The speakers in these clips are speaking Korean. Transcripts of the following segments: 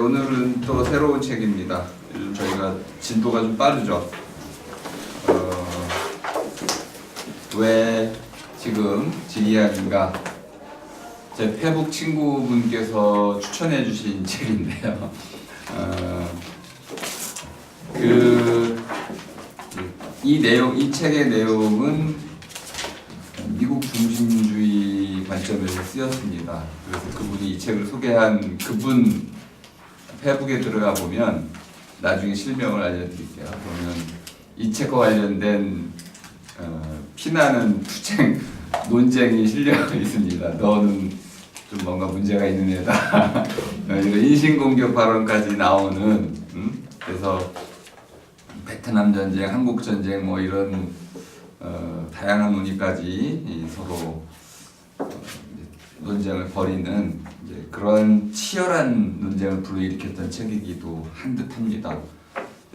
오늘은 또 새로운 책입니다. 요즘 저희가 진도가 좀 빠르죠. 왜 지금 지리학인가? 제 페북 친구분께서 추천해 주신 책인데요. 이 책의 내용은 미국 중심주의 관점에서 쓰였습니다. 그래서 그분이 이 책을 소개한 그분 페북에 들어가 보면 나중에 실명을 알려드릴게요. 그러면 이 책과 관련된 피나는 투쟁 논쟁이 실려 있습니다. 너는 좀 뭔가 문제가 있는 애다. 이런 인신공격 발언까지 나오는 그래서 베트남 전쟁, 한국 전쟁 뭐 이런 다양한 논의까지 서로 논쟁을 벌이는 이제 그런 치열한 논쟁을 불러일으켰던 책이기도 한 듯합니다.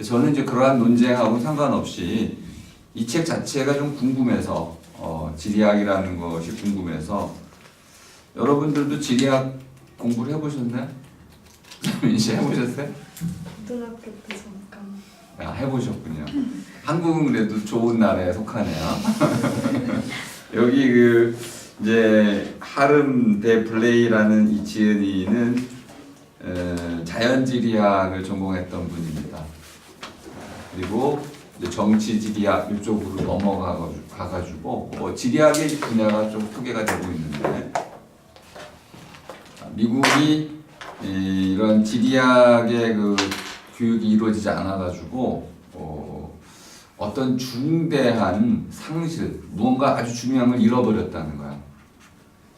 저는 이제 그러한 논쟁하고 상관없이 이 책 자체가 좀 궁금해서 지리학이라는 것이 궁금해서 여러분들도 지리학 공부를 해보셨나요? 민씨 해보셨어요? 고등학교 때 잠깐. 해보셨군요. 한국은 그래도 좋은 나라에 속하네요. 여기 이제 하름 데 블레이라는 이 지은이는 자연지리학을 전공했던 분입니다. 그리고 이제 정치지리학 이쪽으로 넘어가가지고 지리학의 분야가 좀 소개가 되고 있는데 미국이 이런 지리학의 교육이 이루어지지 않아가지고 어떤 중대한 상실, 무언가 아주 중요한 걸 잃어버렸다는 거야.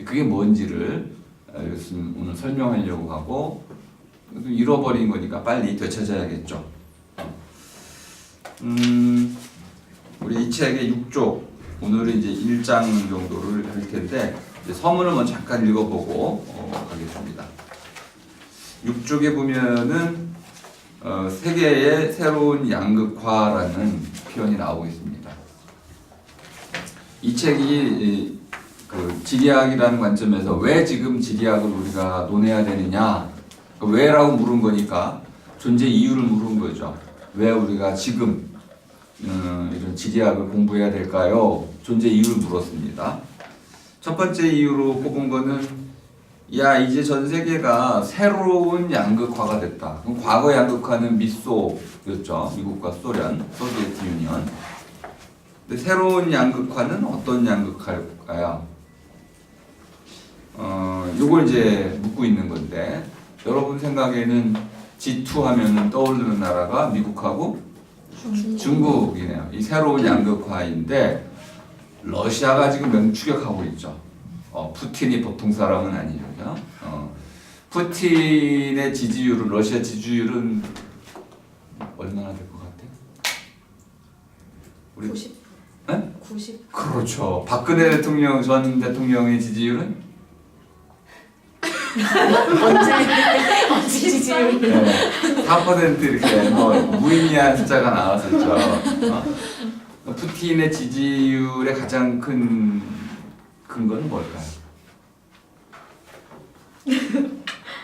그게 뭔지를 오늘 설명하려고 하고 잃어버린 거니까 빨리 되찾아야겠죠. 우리 이 책의 6쪽, 오늘은 이제 1장 정도를 할 텐데 서문을 먼저 잠깐 읽어보고 가겠습니다. 6쪽에 보면은 세계의 새로운 양극화라는 표현이 나오고 있습니다. 이 책이 지리학이라는 관점에서 왜 지금 지리학을 우리가 논해야 되느냐, 왜라고 물은 거니까 존재 이유를 물은 거죠. 왜 우리가 지금 이런 지리학을 공부해야 될까요? 존재 이유를 물었습니다. 첫 번째 이유로 꼽은 거는 이제 전 세계가 새로운 양극화가 됐다. 그럼 과거 양극화는 미소였죠. 미국과 소련, 소비에트 유니언. 근데 새로운 양극화는 어떤 양극화일까요? 요걸 이제 묻고 있는 건데 여러분 생각에는 G2 하면은 떠오르는 나라가 미국하고 중국이네요. 이 새로운 양극화인데 러시아가 지금 맹추격하고 있죠. 푸틴이 보통 사람은 아니죠. 푸틴의 지지율은, 러시아 지지율은 얼마나 될 것 같아요? 우리 90%. 네? 90%. 그렇죠. 박근혜 대통령 전 대통령의 지지율은? 언제 지지율? 네, 4% 이렇게 무의미한 숫자가 나왔었죠. 푸틴의 지지율의 가장 큰 근거는 뭘까요?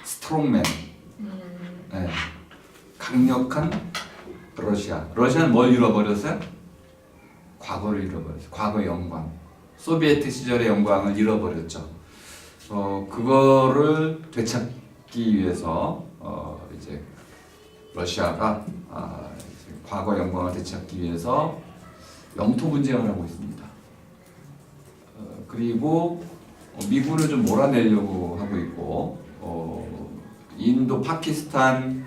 스트롱맨. 네. 강력한 러시아. 러시아는 뭘 잃어버렸어요? 과거를 잃어버렸어요. 과거의 영광. 소비에트 시절의 영광을 잃어버렸죠. 그거를 되찾기 위해서 이제 러시아가 이제 과거 영광을 되찾기 위해서 영토 분쟁을 하고 있습니다. 그리고 미군을 좀 몰아내려고 하고 있고 인도, 파키스탄,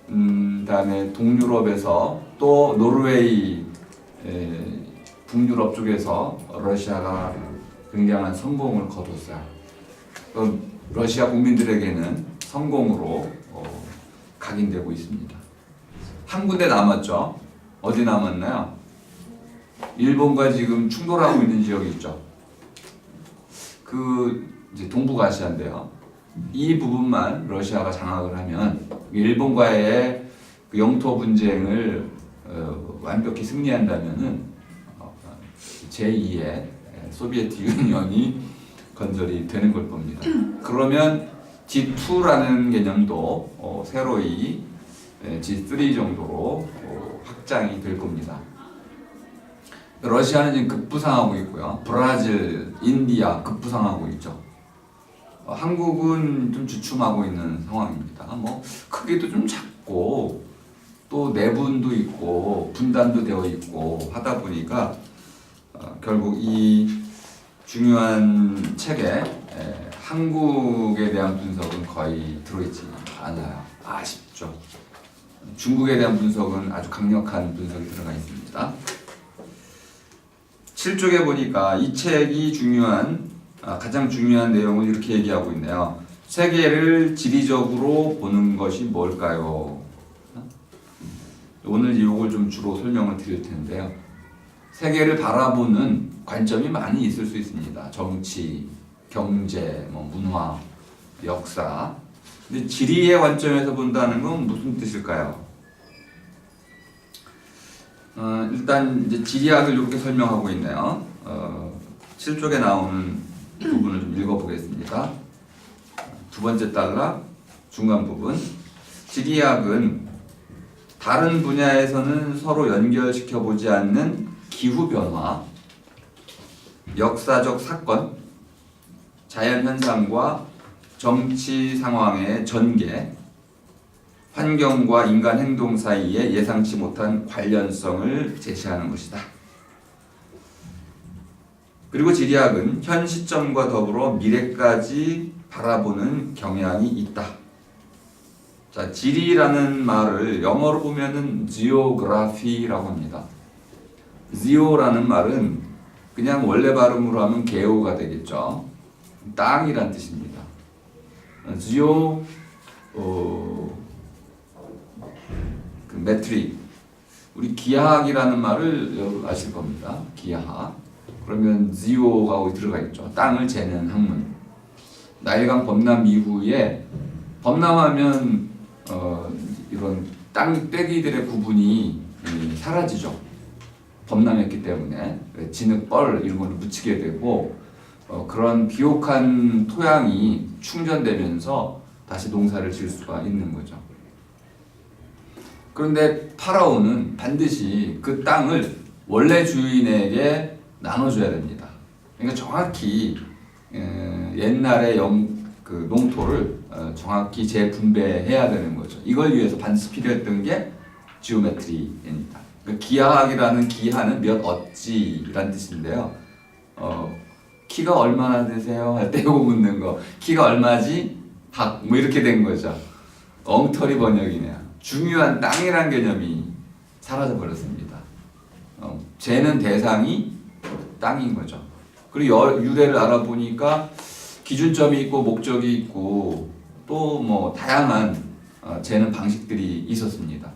그다음에 동유럽에서 또 노르웨이, 북유럽 쪽에서 러시아가 굉장한 성공을 거뒀어요. 러시아 국민들에게는 성공으로 각인되고 있습니다. 한 군데 남았죠. 어디 남았나요? 일본과 지금 충돌하고 있는 지역이 있죠. 이제 동북아시아인데요. 이 부분만 러시아가 장악을 하면 일본과의 그 영토 분쟁을 완벽히 승리한다면은 제2의 소비에트 유니언이 건설이 되는 걸 겁니다. 그러면 G2라는 개념도 새로이 G3 정도로 확장이 될 겁니다. 러시아는 지금 급부상하고 있고요. 브라질, 인디아 급부상하고 있죠. 한국은 좀 주춤하고 있는 상황입니다. 뭐 크기도 좀 작고 또 내분도 있고 분단도 되어 있고 하다 보니까 결국 이 중요한 책에 한국에 대한 분석은 거의 들어있지 않아요. 아쉽죠. 중국에 대한 분석은 아주 강력한 분석이 들어가 있습니다. 7쪽에 보니까 이 책이 가장 중요한 내용을 이렇게 얘기하고 있네요. 세계를 지리적으로 보는 것이 뭘까요? 오늘 이걸 좀 주로 설명을 드릴 텐데요. 세계를 바라보는 관점이 많이 있을 수 있습니다. 정치, 경제, 문화, 역사. 근데 지리의 관점에서 본다는 건 무슨 뜻일까요? 일단 이제 지리학을 이렇게 설명하고 있네요. 7쪽에 나오는 부분을 좀 읽어보겠습니다. 두 번째 달라 중간 부분. 지리학은 다른 분야에서는 서로 연결시켜 보지 않는 기후 변화, 역사적 사건, 자연 현상과 정치 상황의 전개, 환경과 인간 행동 사이에 예상치 못한 관련성을 제시하는 것이다. 그리고 지리학은 현 시점과 더불어 미래까지 바라보는 경향이 있다. 자, 지리라는 말을 영어로 보면은 geography라고 합니다. geo라는 말은 그냥 원래 발음으로 하면 geo가 되겠죠. 땅이란 뜻입니다. geo 그 메트릭, 우리 기하학이라는 말을 여러분 아실 겁니다. 기하학. 그러면 geo가 들어가 있죠. 땅을 재는 학문. 나일강 범람 이후에 범람하면 이런 땅 떼기들의 구분이 사라지죠. 범람했기 때문에 진흙, 뻘 이런 걸 묻히게 되고 그런 비옥한 토양이 충전되면서 다시 농사를 지을 수가 있는 거죠. 그런데 파라오는 반드시 그 땅을 원래 주인에게 나눠줘야 됩니다. 그러니까 정확히 옛날의 그 농토를 정확히 재분배해야 되는 거죠. 이걸 위해서 반드시 필요했던 게 지오메트리입니다. 그러니까 기하학이라는 기하는 몇 어찌라는 뜻인데요. 키가 얼마나 되세요? 할 때 이거 묻는 거. 키가 얼마지? 학. 뭐 이렇게 된 거죠. 엉터리 번역이네요. 중요한 땅이란 개념이 사라져 버렸습니다. 재는 대상이 땅인 거죠. 그리고 유래를 알아보니까 기준점이 있고 목적이 있고 또 뭐 다양한 재는 방식들이 있었습니다.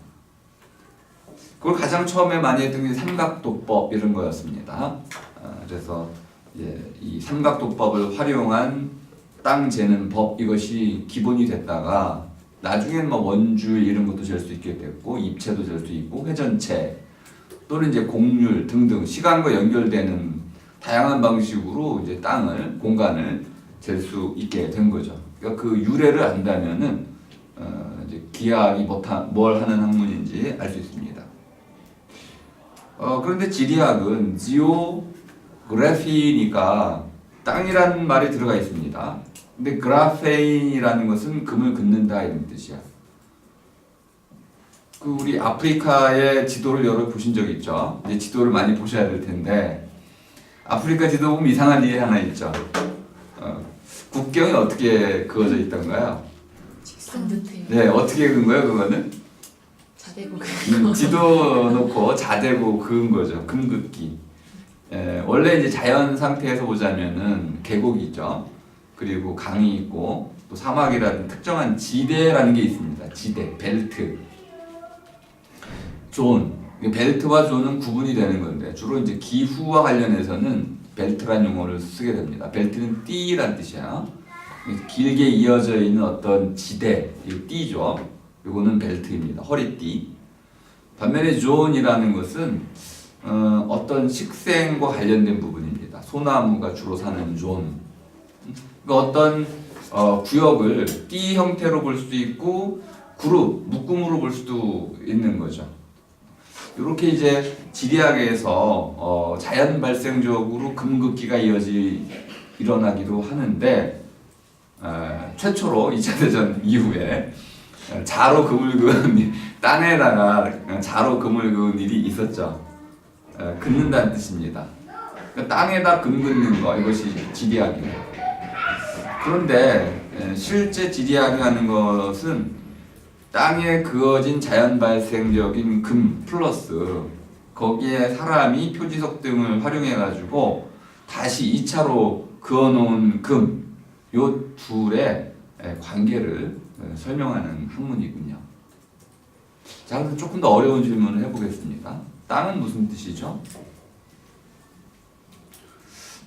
그걸 가장 처음에 많이 했던 게 삼각도법 이런 거였습니다. 그래서 이 삼각도법을 활용한 땅 재는 법 이것이 기본이 됐다가 나중엔 뭐 원주율 이런 것도 잴 수 있게 됐고 입체도 잴 수 있고 회전체 또는 이제 공률 등등 시간과 연결되는 다양한 방식으로 이제 땅을 공간을 잴 수 있게 된 거죠. 그러니까 그 유래를 안다면은 이제 기하학이 뭘 하는 학문인지 알 수 있습니다. 그런데 지리학은 지오그래피니까 땅이라는 말이 들어가 있습니다. 근데 그라페인이라는 것은 금을 긋는다 이런 뜻이야. 그 우리 아프리카의 지도를 여러 보신 적 있죠? 이제 지도를 많이 보셔야 될 텐데 아프리카 지도 보면 이상한 일이 하나 있죠. 국경이 어떻게 그어져 있던가요? 반듯해요. 네, 어떻게 그은 거예요, 그거는? 자대고 지도 놓고 자대고 그은 거죠. 금긋기. 원래 이제 자연 상태에서 보자면은 계곡이 있죠. 그리고 강이 있고 또 사막이라는 특정한 지대라는 게 있습니다. 지대, 벨트. 존. 벨트와 존은 구분이 되는 건데 주로 이제 기후와 관련해서는 벨트란 용어를 쓰게 됩니다. 벨트는 띠란 뜻이야. 길게 이어져 있는 어떤 지대, 이 띠죠. 이거는 벨트입니다. 허리띠. 반면에 존이라는 것은 어떤 식생과 관련된 부분입니다. 소나무가 주로 사는 존. 그러니까 어떤 구역을 띠 형태로 볼 수도 있고 그룹, 묶음으로 볼 수도 있는 거죠. 이렇게 이제 지리학에서 자연 발생적으로 금극기가 일어나기도 하는데 최초로 2차 대전 이후에 자로 금을 그은 땅에다가 자로 금을 그은 일이 있었죠. 긋는다는 뜻입니다. 그러니까 땅에다 금 긋는 거 이것이 지리학이에요. 그런데 실제 지리학이 하는 것은 땅에 그어진 자연 발생적인 금 플러스 거기에 사람이 표지석 등을 활용해 가지고 다시 2차로 그어 놓은 금 요 둘의 관계를 설명하는 학문이군요. 자, 그럼 조금 더 어려운 질문을 해보겠습니다. 땅은 무슨 뜻이죠?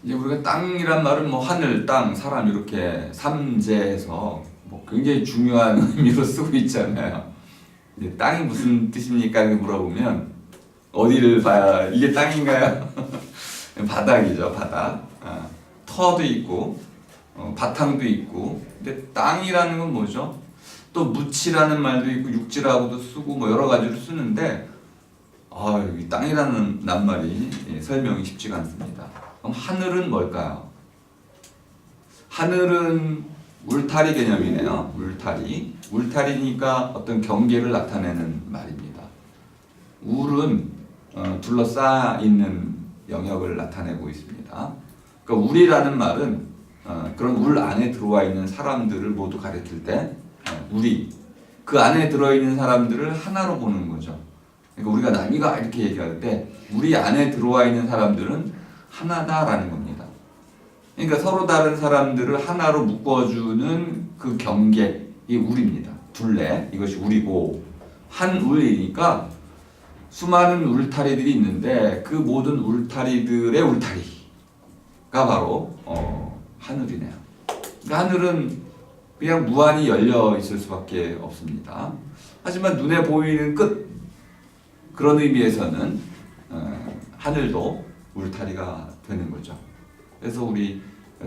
이제 우리가 땅이란 말은 뭐 하늘, 땅, 사람 이렇게 삼재해서 뭐 굉장히 중요한 의미로 쓰고 있잖아요. 이제 땅이 무슨 뜻입니까? 이렇게 물어보면 어디를 봐야 이게 땅인가요? 바닥이죠, 바닥. 터도 있고 바탕도 있고. 근데 땅이라는 건 뭐죠? 또 묻이라는 말도 있고 육지라고도 쓰고 뭐 여러 가지로 쓰는데 이 땅이라는 낱말이 설명이 쉽지가 않습니다. 그럼 하늘은 뭘까요? 하늘은 울타리 개념이네요. 울타리. 울타리니까 어떤 경계를 나타내는 말입니다. 울은 둘러싸 있는 영역을 나타내고 있습니다. 그러니까 울이라는 말은 그런 울 안에 들어와 있는 사람들을 모두 가리킬 때 울이 그 안에 들어있는 사람들을 하나로 보는 거죠. 그러니까 우리가 남이가 이렇게 얘기할 때 우리 안에 들어와 있는 사람들은 하나다라는 겁니다. 그러니까 서로 다른 사람들을 하나로 묶어주는 그 경계, 이 울입니다. 둘레, 이것이 울이고 한 울이니까 수많은 울타리들이 있는데 그 모든 울타리들의 울타리가 바로 하늘이네요. 그러니까 하늘은 그냥 무한히 열려 있을 수밖에 없습니다. 하지만 눈에 보이는 끝, 그런 의미에서는 하늘도 울타리가 되는 거죠. 그래서 우리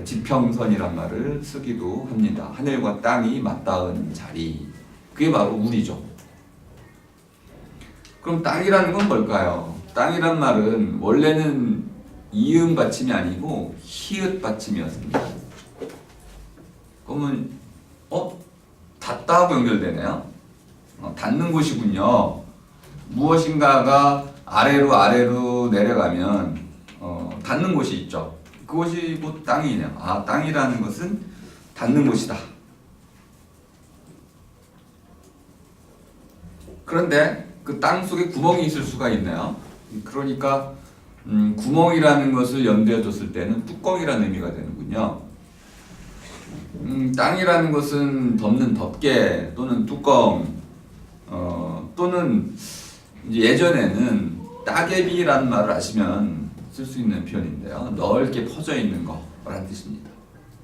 지평선이란 말을 쓰기도 합니다. 하늘과 땅이 맞닿은 자리, 그게 바로 울이죠. 그럼 땅이라는 건 뭘까요? 땅이란 말은 원래는 이음 받침이 아니고 히읗 받침이었습니다. 그러면 닿다 하고 연결되네요. 닿는 곳이군요. 무엇인가가 아래로 내려가면 닿는 곳이 있죠. 그것이 곧 땅이네요. 땅이라는 것은 닿는 곳이다. 그런데 그 땅 속에 구멍이 있을 수가 있네요. 그러니까 구멍이라는 것을 연대해 뒀을 때는 뚜껑이라는 의미가 되는군요. 땅이라는 것은 덮는 덮개 또는 뚜껑 또는 이제 예전에는 따개비라는 말을 아시면 쓸 수 있는 표현인데요. 넓게 퍼져 있는 거라는 뜻입니다.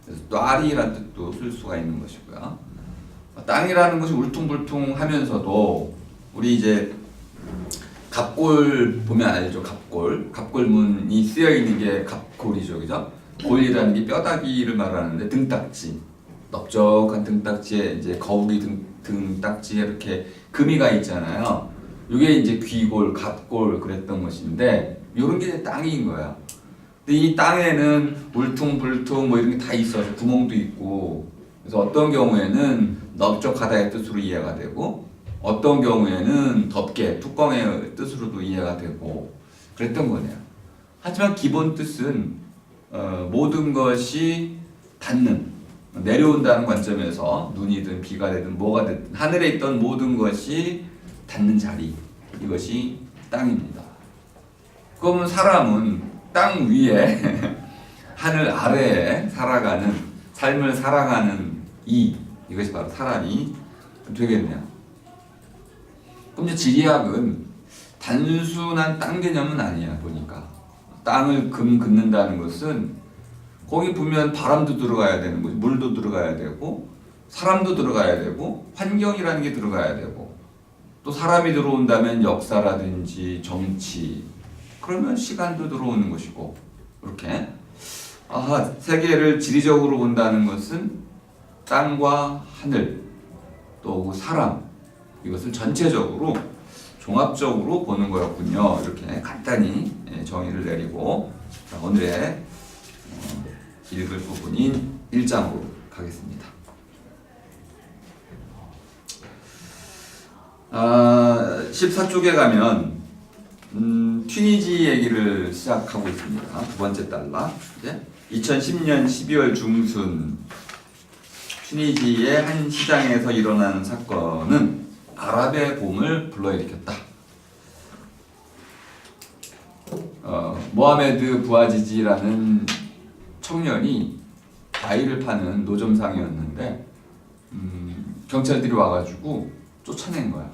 그래서 뙬리라는 뜻도 쓸 수가 있는 것이고요. 땅이라는 것이 울퉁불퉁하면서도 우리 이제 갑골 보면 알죠? 갑골문이 쓰여 있는 게 갑골이죠, 그죠? 골이라는 게 뼈다귀를 말하는데 등딱지, 넓적한 등딱지에 이제 거북이 등딱지에 이렇게 금이가 있잖아요. 이게 이제 귀골, 갑골 그랬던 것인데 이런 게 땅인 거야. 근데 이 땅에는 울퉁불퉁 뭐 이런 게 다 있어서 구멍도 있고, 그래서 어떤 경우에는 넓적하다의 뜻으로 이해가 되고, 어떤 경우에는 덮개, 뚜껑의 뜻으로도 이해가 되고 그랬던 거네요. 하지만 기본 뜻은 모든 것이 닿는, 내려온다는 관점에서 눈이든 비가 되든 뭐가 되든 하늘에 있던 모든 것이 닿는 자리, 이것이 땅입니다. 그러면 사람은 땅 위에 하늘 아래에 살아가는 삶을 살아가는 이것이 바로 사람이 되겠네요. 그럼 이제 지리학은 단순한 땅 개념은 아니야. 보니까 땅을 긋는다는 것은 거기 보면 바람도 들어가야 되는 거지, 물도 들어가야 되고 사람도 들어가야 되고 환경이라는 게 들어가야 되고 또 사람이 들어온다면 역사라든지 정치, 그러면 시간도 들어오는 것이고, 이렇게 세계를 지리적으로 본다는 것은 땅과 하늘 또 사람 이것을 전체적으로 종합적으로 보는 거였군요. 이렇게 간단히 정의를 내리고 자, 오늘의 읽을 부분인 1장으로 가겠습니다. 14쪽에 가면 튀니지 얘기를 시작하고 있습니다. 두 번째 달러. 2010년 12월 중순 튀니지의 한 시장에서 일어난 사건은 아랍의 봄을 불러일으켰다. 모하메드 부아지지라는 청년이 과일을 파는 노점상이었는데 경찰들이 와가지고 쫓아낸 거야.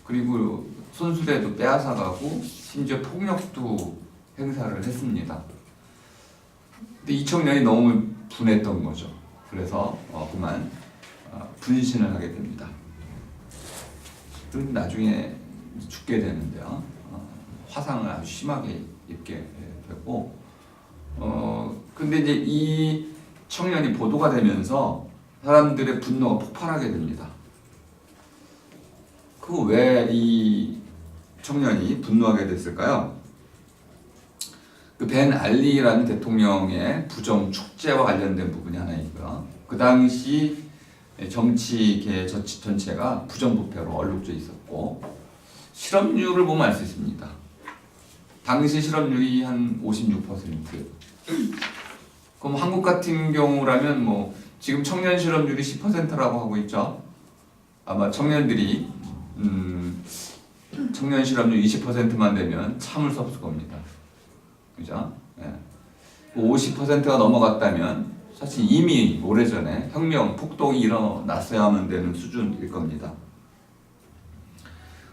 그리고 손수레도 빼앗아가고 심지어 폭력도 행사를 했습니다. 근데 이 청년이 너무 분했던 거죠. 그래서 그만 분신을 하게 됩니다. 나중에 죽게 되는데요. 화상을 아주 심하게 입게 되고 근데 이제 이 청년이 보도가 되면서 사람들의 분노가 폭발하게 됩니다. 그 왜 이 청년이 분노하게 됐을까요? 그 벤 알리라는 대통령의 부정 축제와 관련된 부분이 하나 있고요. 그 당시 정치계 전체가 부정부패로 얼룩져 있었고 실업률을 보면 알 수 있습니다. 당시 실업률이 한 56%. 그럼 한국 같은 경우라면 뭐 지금 청년 실업률이 10%라고 하고 있죠. 아마 청년들이 청년 실업률 20%만 되면 참을 수 없을 겁니다. 그죠? 네. 50%가 넘어갔다면 사실 이미 오래전에 혁명, 폭동이 일어났어야만 되는 수준일 겁니다.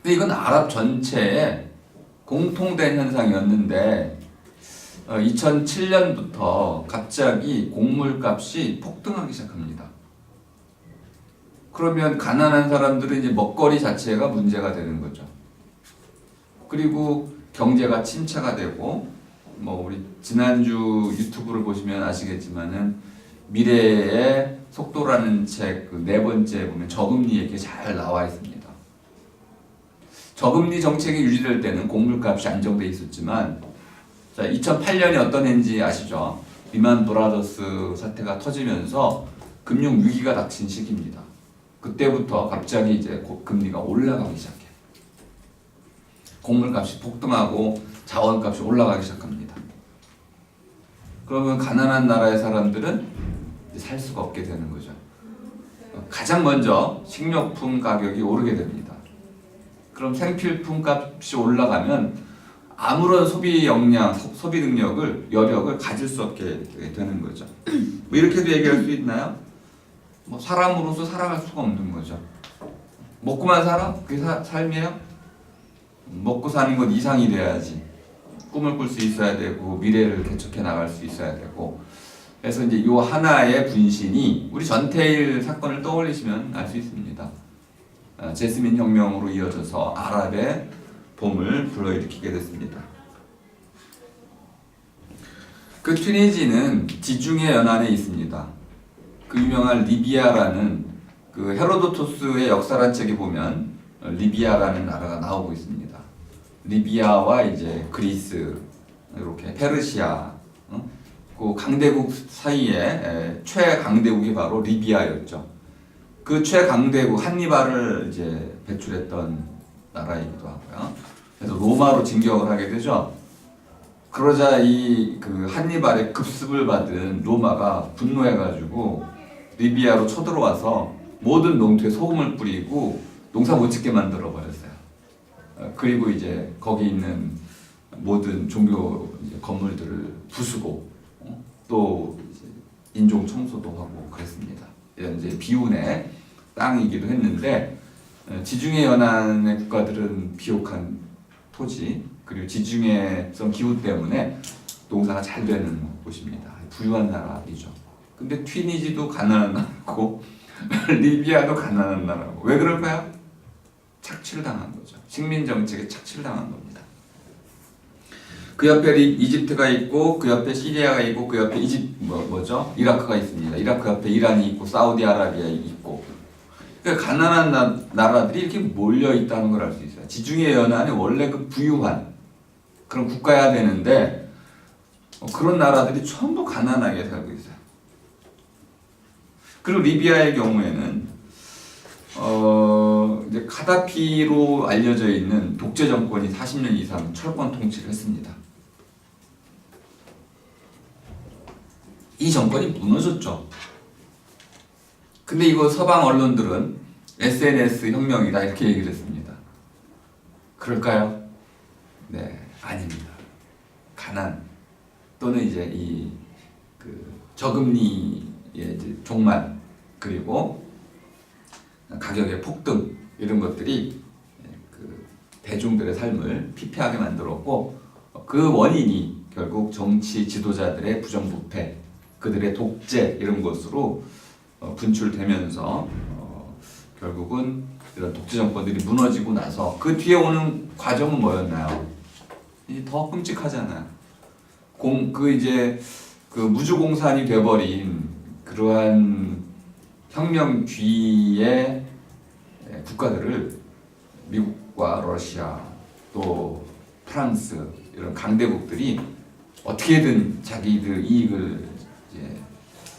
근데 이건 아랍 전체에 공통된 현상이었는데 2007년부터 갑자기 곡물값이 폭등하기 시작합니다. 그러면 가난한 사람들은 이제 먹거리 자체가 문제가 되는 거죠. 그리고 경제가 침체가 되고 뭐 우리 지난주 유튜브를 보시면 아시겠지만은 미래의 속도라는 책 그 네 번째 보면 저금리 얘기 잘 나와 있습니다. 저금리 정책이 유지될 때는 곡물값이 안정돼 있었지만 자 2008년이 어떤 해인지 아시죠? 리만 브라더스 사태가 터지면서 금융 위기가 닥친 시기입니다. 그때부터 갑자기 이제 금리가 올라가기 시작해요. 곡물값이 폭등하고 자원값이 올라가기 시작합니다. 그러면 가난한 나라의 사람들은 살 수가 없게 되는 거죠. 가장 먼저 식료품 가격이 오르게 됩니다. 그럼 생필품 값이 올라가면 아무런 소비 역량, 소비 능력을, 여력을 가질 수 없게 되는 거죠. 뭐 이렇게도 얘기할 수 있나요? 뭐 사람으로서 살아갈 수가 없는 거죠. 먹고만 살아? 그게 삶이에요? 먹고 사는 건 이상이 돼야지. 꿈을 꿀 수 있어야 되고 미래를 개척해 나갈 수 있어야 되고. 그래서 이제 이 하나의 분신이 우리 전태일 사건을 떠올리시면 알 수 있습니다. 제스민 혁명으로 이어져서 아랍의 봄을 불러일으키게 됐습니다. 그 튀니지는 지중해 연안에 있습니다. 그 유명한 리비아라는 그 헤로도토스의 역사란 책에 보면 리비아라는 나라가 나오고 있습니다. 리비아와 이제 그리스 이렇게 페르시아 그 강대국 사이에 최강대국이 바로 리비아였죠. 그 최강대국 한니발을 이제 배출했던 나라이기도 하고요. 그래서 로마로 진격을 하게 되죠. 그러자 이 그 한니발의 급습을 받은 로마가 분노해가지고 리비아로 쳐들어와서 모든 농토에 소금을 뿌리고 농사 못 짓게 만들어 버렸어요. 그리고 이제 거기 있는 모든 종교 건물들을 부수고 또 이제 인종 청소도 하고 그랬습니다. 이제 비운의 땅이기도 했는데 지중해 연안의 국가들은 비옥한 토지 그리고 지중해성 기후 때문에 농사가 잘 되는 곳입니다. 부유한 나라이죠. 근데 튀니지도 가난한 나라고 리비아도 가난한 나라고 왜 그럴까요? 착취를 당한 거죠. 식민 정책에 착취를 당한 겁니다. 그 옆에 이집트가 있고 그 옆에 시리아가 있고 그 옆에 뭐죠? 이라크가 있습니다. 이라크 옆에 이란이 있고 사우디아라비아 있고. 그러니까 가난한 나라들이 이렇게 몰려 있다는 걸 알 수 있어요. 지중해 연안에 원래 그 부유한 그런 국가여야 되는데 그런 나라들이 전부 가난하게 살고 있어요. 그리고 리비아의 경우에는 이제 카다피로 알려져 있는 독재 정권이 40년 이상 철권 통치를 했습니다. 이 정권이 무너졌죠. 근데 이거 서방 언론들은 SNS 혁명이다 이렇게 얘기를 했습니다. 그럴까요? 네, 아닙니다. 가난 또는 이제 그 저금리의 이제 종말 그리고 가격의 폭등 이런 것들이 그 대중들의 삶을 피폐하게 만들었고 그 원인이 결국 정치 지도자들의 부정부패, 그들의 독재 이런 것으로 분출되면서 결국은 이런 독재 정권들이 무너지고 나서 그 뒤에 오는 과정은 뭐였나요? 이제 더 끔찍하잖아요. 그 무주공산이 돼버린 그러한 혁명 뒤의 국가들을 미국과 러시아 또 프랑스 이런 강대국들이 어떻게든 자기들 이익을 이제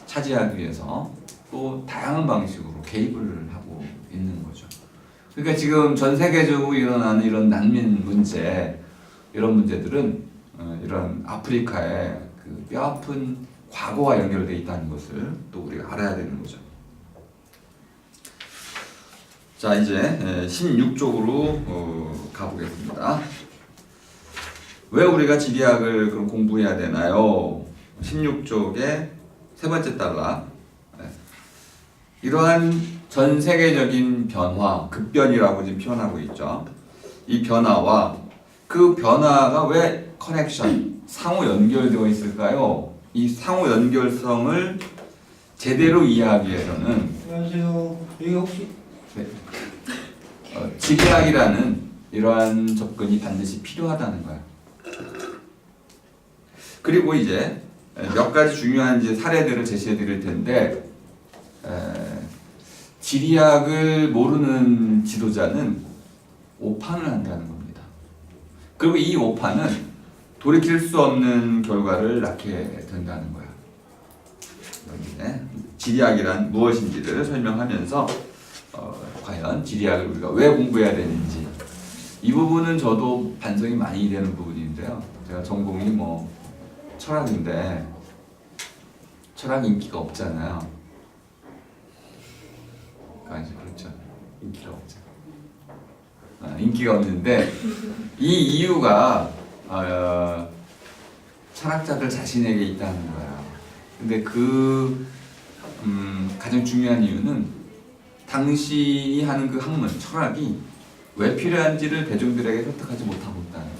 차지하기 위해서 또 다양한 방식으로 개입을 하고 있는 거죠. 그러니까 지금 전 세계적으로 일어나는 이런 난민 문제 이런 문제들은 이런 아프리카의 그 뼈아픈 과거와 연결되어 있다는 것을 또 우리가 알아야 되는 거죠. 자, 이제 16쪽으로 가보겠습니다. 왜 우리가 지리학을 그럼 공부해야 되나요? 16쪽의 세 번째 단락. 이러한 전 세계적인 변화, 급변이라고 지금 표현하고 있죠. 이 변화와 그 변화가 왜 커넥션, 상호 연결되어 있을까요? 이 상호 연결성을 제대로 이해하기 위해서는 안녕하세요. 여기 혹시 네. 지리학이라는 이러한 접근이 반드시 필요하다는 거야. 그리고 이제 몇 가지 중요한 이제 사례들을 제시해 드릴 텐데 지리학을 모르는 지도자는 오판을 한다는 겁니다. 그리고 이 오판은 돌이킬 수 없는 결과를 낳게 된다는 거야. 지리학이란 무엇인지를 설명하면서 과연 지리학을 우리가 왜 공부해야 되는지 이 부분은 저도 반성이 많이 되는 부분인데요. 제가 전공이 뭐 철학인데 철학 인기가 없잖아요. 아니 그렇죠. 인기가 없죠. 인기가 없는데 이 이유가 철학자들 자신에게 있다는 거야. 근데 가장 중요한 이유는 당신이 하는 그 학문, 철학이 왜 필요한지를 대중들에게 설득하지 못하고 있다는 거야.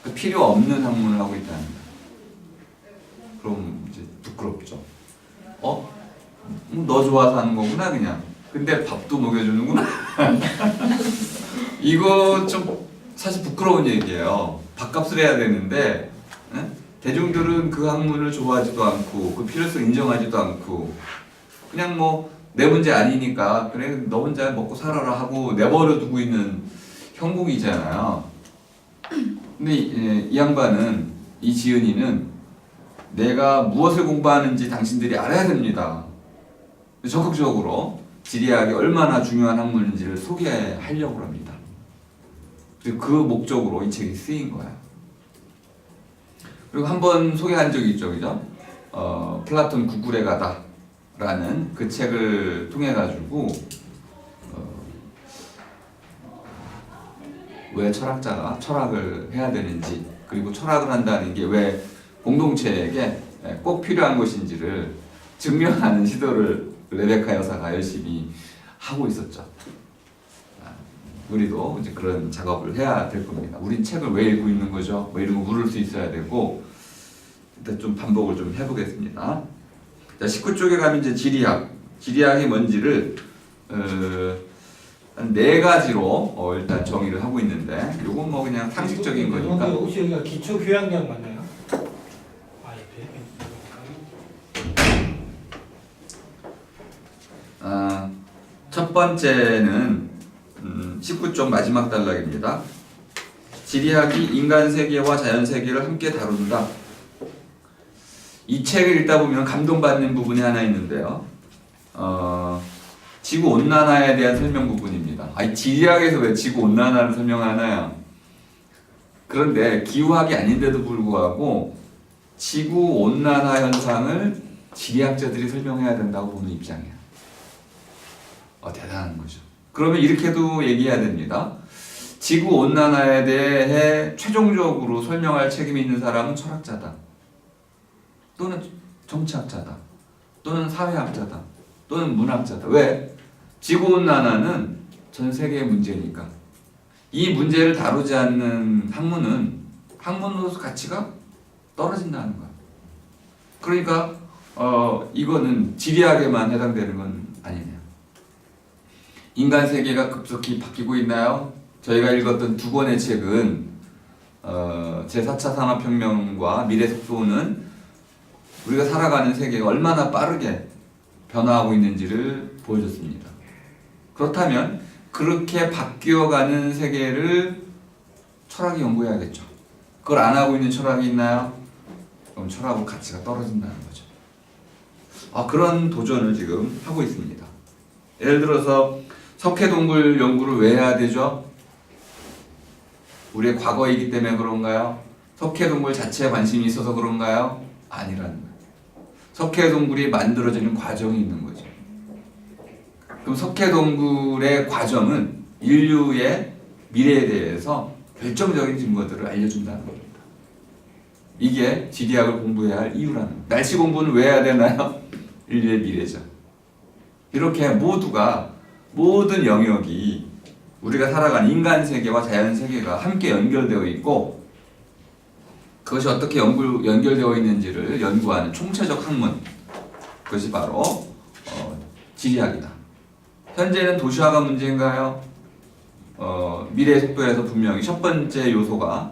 그 필요 없는 학문을 하고 있다는 거야. 그럼 이제 부끄럽죠. 너 좋아서 하는 거구나 그냥. 근데 밥도 먹여주는구나. 이거 좀 사실 부끄러운 얘기예요. 밥값을 해야 되는데 대중들은 그 학문을 좋아하지도 않고 그 필요성 인정하지도 않고 그냥 뭐 내 문제 아니니까 그래 너 혼자 먹고 살아라 하고 내버려 두고 있는 형국이잖아요. 근데 이 양반은 이 지은이는 내가 무엇을 공부하는지 당신들이 알아야 됩니다. 적극적으로 지리학이 얼마나 중요한 학문인지를 소개하려고 합니다. 그리고 그 목적으로 이 책이 쓰인 거야. 그리고 한번 소개한 적이 있죠, 그죠? 플라톤 구굴에 가다라는 그 책을 통해 가지고 왜 철학자가 철학을 해야 되는지 그리고 철학을 한다는 게 왜 공동체에게 꼭 필요한 것인지를 증명하는 시도를 레베카 여사가 열심히 하고 있었죠. 우리도 이제 그런 작업을 해야 될 겁니다. 우린 책을 왜 읽고 있는 거죠? 뭐 이런 거 물을 수 있어야 되고 일단 좀 반복을 좀 해보겠습니다. 자, 19쪽에 가면 이제 지리학이 뭔지를 한 4가지로 일단 정의를 하고 있는데 요건 뭐 그냥 상식적인 거니까. 혹시 여기가 기초 교양량 맞나요? 아, 첫 번째는 19쪽 마지막 단락입니다. 지리학이 인간 세계와 자연 세계를 함께 다룬다. 이 책을 읽다 보면 감동받는 부분이 하나 있는데요. 지구 온난화에 대한 설명 부분입니다. 아니, 지리학에서 왜 지구 온난화를 설명하나요? 그런데 기후학이 아닌데도 불구하고 지구 온난화 현상을 지리학자들이 설명해야 된다고 보는 입장이에요. 대단한 거죠. 그러면 이렇게도 얘기해야 됩니다. 지구 온난화에 대해 최종적으로 설명할 책임이 있는 사람은 철학자다. 또는 정치학자다. 또는 사회학자다. 또는 문학자다. 왜? 지구 온난화는 전 세계의 문제니까. 이 문제를 다루지 않는 학문은 학문으로서 가치가 떨어진다는 거야. 그러니까 이거는 지리학에만 해당되는 건 아니네요. 인간 세계가 급속히 바뀌고 있나요? 저희가 읽었던 2권의 책은 제4차 산업혁명과 미래 속도는 우리가 살아가는 세계가 얼마나 빠르게 변화하고 있는지를 보여줬습니다. 그렇다면 그렇게 바뀌어가는 세계를 철학이 연구해야겠죠. 그걸 안 하고 있는 철학이 있나요? 그럼 철학의 가치가 떨어진다는 거죠. 그런 도전을 지금 하고 있습니다. 예를 들어서 석회동굴 연구를 왜 해야 되죠? 우리의 과거이기 때문에 그런가요? 석회동굴 자체에 관심이 있어서 그런가요? 아니라는 거예요. 석회동굴이 만들어지는 과정이 있는 거죠. 그럼 석회동굴의 과정은 인류의 미래에 대해서 결정적인 증거들을 알려준다는 겁니다. 이게 지리학을 공부해야 할 이유라는 거예요. 날씨 공부는 왜 해야 되나요? 인류의 미래죠. 이렇게 모든 영역이 우리가 살아가는 인간 세계와 자연 세계가 함께 연결되어 있고 그것이 어떻게 연결되어 있는지를 연구하는 총체적 학문, 그것이 바로 지리학이다. 현재는 도시화가 문제인가요? 미래의 속도에서 분명히 첫 번째 요소가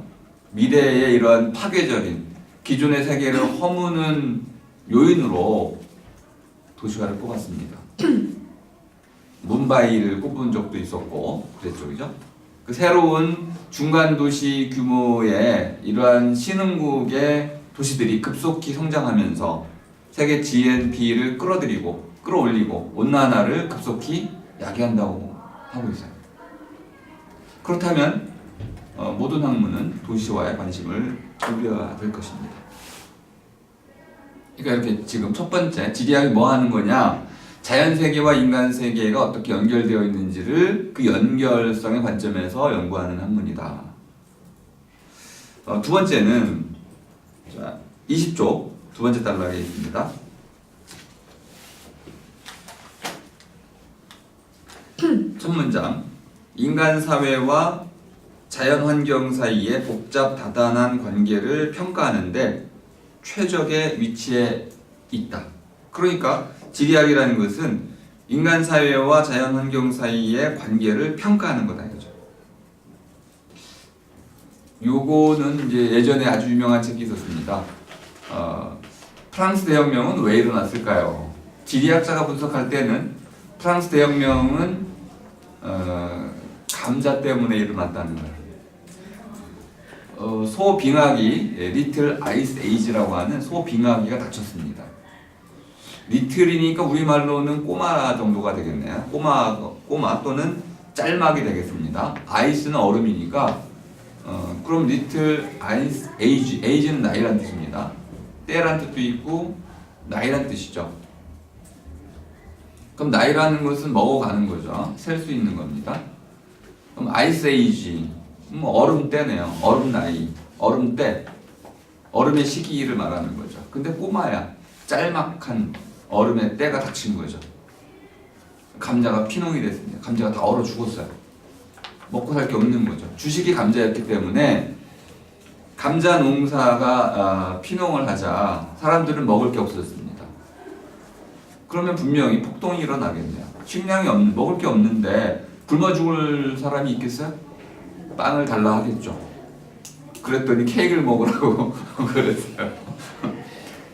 미래의 이러한 파괴적인 기존의 세계를 허무는 요인으로 도시화를 꼽았습니다. 뭄바이를 꼽은 적도 있었고 그랬죠. 그 새로운 중간 도시 규모의 이러한 신흥국의 도시들이 급속히 성장하면서 세계 GNP를 끌어올리고 온난화를 급속히 야기한다고 하고 있어요. 그렇다면 모든 학문은 도시화에 관심을 기울여야 될 것입니다. 그러니까 이렇게 지금 첫 번째 지리학이 뭐 하는 거냐? 자연 세계와 인간 세계가 어떻게 연결되어 있는지를 그 연결성의 관점에서 연구하는 학문이다. 두 번째는 20쪽 두 번째 단락에 있습니다. 첫 문장, 인간 사회와 자연 환경 사이의 복잡 다단한 관계를 평가하는데 최적의 위치에 있다. 그러니까 지리학이라는 것은 인간 사회와 자연 환경 사이의 관계를 평가하는 거다 이거죠. 요거는 이제 예전에 아주 유명한 책이 있었습니다. 프랑스 대혁명은 왜 일어났을까요? 지리학자가 분석할 때는 프랑스 대혁명은 감자 때문에 일어났다는 거예요. 소빙하기, 리틀 아이스 에이지라고 하는 소빙하기가 닥쳤습니다. 리틀이니까 우리말로는 꼬마 정도가 되겠네요. 꼬마 또는 짤막이 되겠습니다. 아이스는 얼음이니까 그럼 리틀 아이스 에이지, 에이지는 나이란 뜻입니다. 때란 뜻도 있고 나이란 뜻이죠. 그럼 나이라는 것은 먹어가는 거죠. 셀 수 있는 겁니다. 그럼 아이스 에이지, 얼음 때네요. 얼음 나이, 얼음 때, 얼음의 시기를 말하는 거죠. 근데 꼬마야, 짤막한 얼음의 때가 닥친 거죠. 감자가 피농이 됐습니다. 감자가 다 얼어 죽었어요. 먹고 살 게 없는 거죠. 주식이 감자였기 때문에 감자 농사가 피농을 하자 사람들은 먹을 게 없었습니다. 그러면 분명히 폭동이 일어나겠네요. 식량이 먹을 게 없는데 굶어 죽을 사람이 있겠어요? 빵을 달라 하겠죠. 그랬더니 케이크를 먹으라고 그랬어요.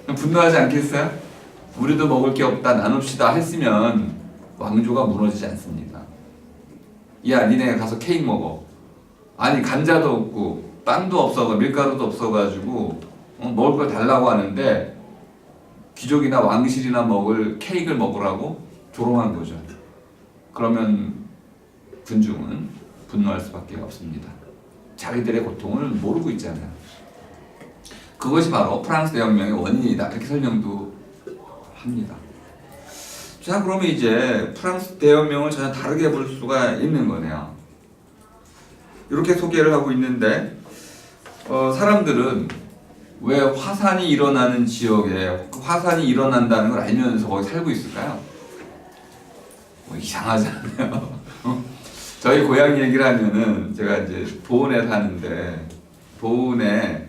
분노하지 않겠어요? 우리도 먹을 게 없다 나눕시다 했으면 왕조가 무너지지 않습니다. 야 니네 가서 케이크 먹어. 아니 감자도 없고 빵도 없어 밀가루도 없어가지고 먹을 걸 달라고 하는데 귀족이나 왕실이나 먹을 케이크를 먹으라고 조롱한 거죠. 그러면 군중은 분노할 수밖에 없습니다. 자기들의 고통을 모르고 있잖아요. 그것이 바로 프랑스 대혁명의 원인이다. 이렇게 설명도 합니다. 자, 그러면 이제 프랑스 대혁명을 전혀 다르게 볼 수가 있는 거네요. 이렇게 소개를 하고 있는데 사람들은 왜 화산이 일어나는 지역에 화산이 일어난다는 걸 알면서 거기 살고 있을까요? 이상하잖아요. 저희 고향 얘기를 하면은 제가 이제 보은에 사는데 보은에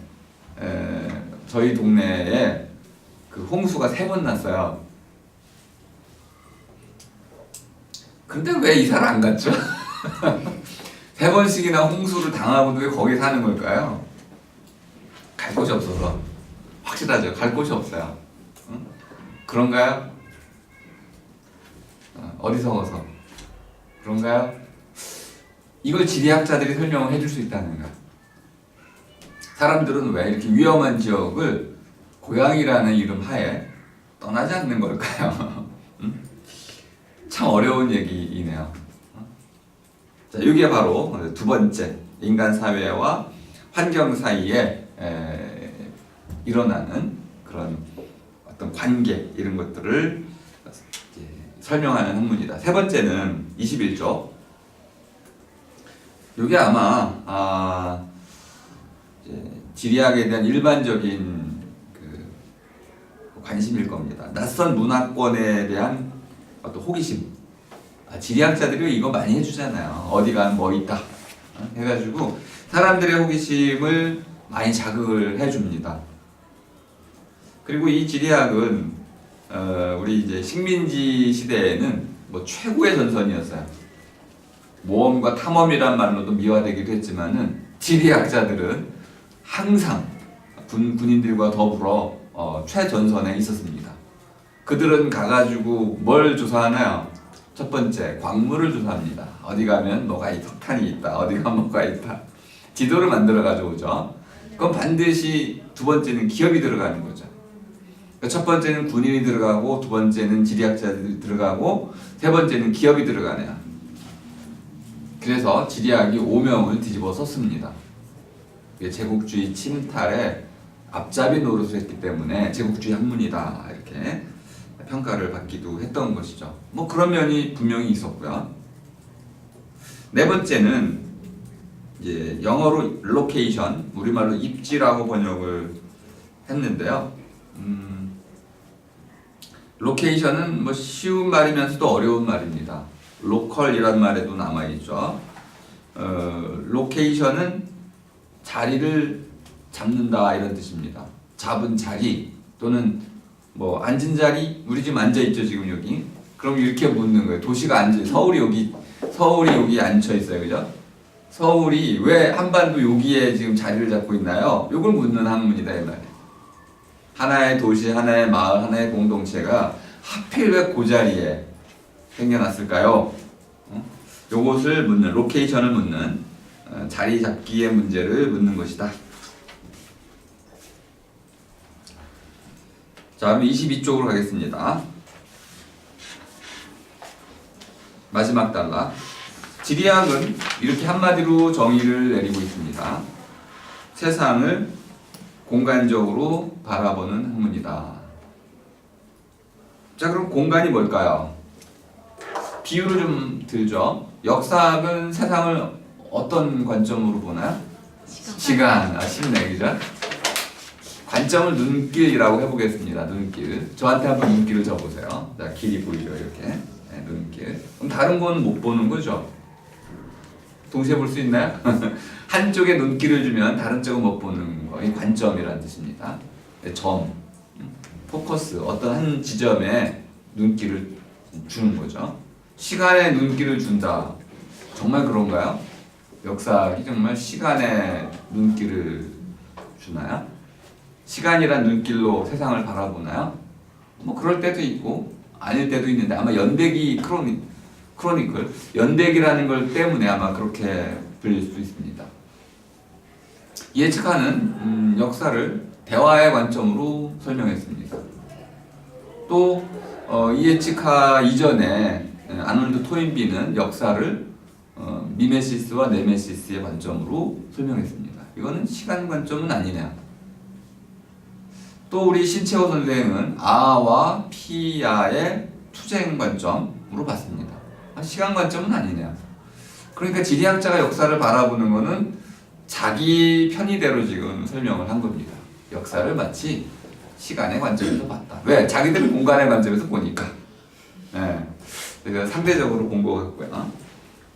저희 동네에 그 홍수가 3번 났어요. 근데 왜 이사를 안 갔죠? 3번씩이나 홍수를 당하고도 왜 거기 사는 걸까요? 갈 곳이 없어서. 확실하죠. 갈 곳이 없어요. 응? 그런가요? 어리석어서. 그런가요? 이걸 지리학자들이 설명을 해줄 수 있다는가? 사람들은 왜 이렇게 위험한 지역을 고향이라는 이름 하에 떠나지 않는 걸까요? 응? 참 어려운 얘기이네요. 자, 이게 바로 두 번째 인간 사회와 환경 사이에 일어나는 그런 어떤 관계 이런 것들을 설명하는 학문이다. 세 번째는 21조. 이게 아마 지리학에 대한 일반적인 그 관심일 겁니다. 낯선 문화권에 대한 어떤 호기심. 지리학자들이 이거 많이 해주잖아요. 어디 가면 뭐 있다 해가지고 사람들의 호기심을 많이 자극을 해줍니다. 그리고 이 지리학은 우리 이제 식민지 시대에는 뭐 최고의 전선이었어요. 모험과 탐험이란 말로도 미화되기도 했지만은 지리학자들은 항상 군인들과 더불어 최전선에 있었습니다. 그들은 가가지고 뭘 조사하나요? 첫 번째, 광물을 조사합니다. 어디 가면 뭐가 석탄이 있다. 어디 가면 뭐가 있다. 지도를 만들어 가져오죠. 그럼 반드시 두 번째는 기업이 들어가는 거죠. 첫 번째는 군인이 들어가고 두 번째는 지리학자들이 들어가고 세 번째는 기업이 들어가네요. 그래서 지리학이 오명을 뒤집어 썼습니다. 제국주의 침탈에 앞잡이 노릇을 했기 때문에 제국주의 학문이다 이렇게 평가를 받기도 했던 것이죠. 뭐 그런 면이 분명히 있었고요. 네 번째는 이제 영어로 로케이션, 우리말로 입지라고 번역을 했는데요. 로케이션은 뭐 쉬운 말이면서도 어려운 말입니다. 로컬이란 말에도 남아있죠. 로케이션은 자리를 잡는다 이런 뜻입니다. 잡은 자리 또는 뭐 앉은 자리, 우리 지금 앉아 있죠 지금 여기. 그럼 이렇게 묻는 거예요. 도시가 앉아, 서울이 여기 앉혀 있어요, 그죠? 서울이 왜 한반도 여기에 지금 자리를 잡고 있나요? 이걸 묻는 학문이다 이 말이에요. 하나의 도시, 하나의 마을, 하나의 공동체가 하필 왜 그 자리에 생겨났을까요? 요것을 묻는, 로케이션을 묻는 자리 잡기의 문제를 묻는 것이다. 자, 그럼 22쪽으로 가겠습니다. 마지막 단락. 지리학은 이렇게 한마디로 정의를 내리고 있습니다. 세상을 공간적으로 바라보는 학문이다. 자, 그럼 공간이 뭘까요? 비유를 좀 들죠. 역사학은 세상을 어떤 관점으로 보나요? 시간. 쉽네, 그죠? 관점을 눈길이라고 해보겠습니다. 눈길. 저한테 한번 눈길을 줘보세요. 자, 길이 보이죠, 이렇게. 네, 눈길. 그럼 다른 건 못 보는 거죠? 동시에 볼 수 있나요? 한쪽에 눈길을 주면 다른 쪽은 못 보는 거. 이 관점이라는 뜻입니다. 점, 포커스, 어떤 한 지점에 눈길을 주는 거죠. 시간에 눈길을 준다. 정말 그런가요? 역사학이 정말 시간의 눈길을 주나요? 시간이란 눈길로 세상을 바라보나요? 뭐 그럴 때도 있고 아닐 때도 있는데 아마 연대기 크로니클 연대기라는 걸 때문에 아마 그렇게 불릴 수 있습니다. 이에츠카는 역사를 대화의 관점으로 설명했습니다. 또 이에츠카 이전에 아놀드 토인비는 역사를 미메시스와 네메시스의 관점으로 설명했습니다. 이거는 시간 관점은 아니네요. 또 우리 신채호 선생은 아와 피아의 투쟁 관점으로 봤습니다. 시간 관점은 아니네요. 그러니까 지리학자가 역사를 바라보는 것은 자기 편의대로 지금 설명을 한 겁니다. 역사를 마치 시간의 관점에서 봤다. 왜? 자기들이 공간의 관점에서 보니까. 네. 그러니까 상대적으로 본 것 같고요.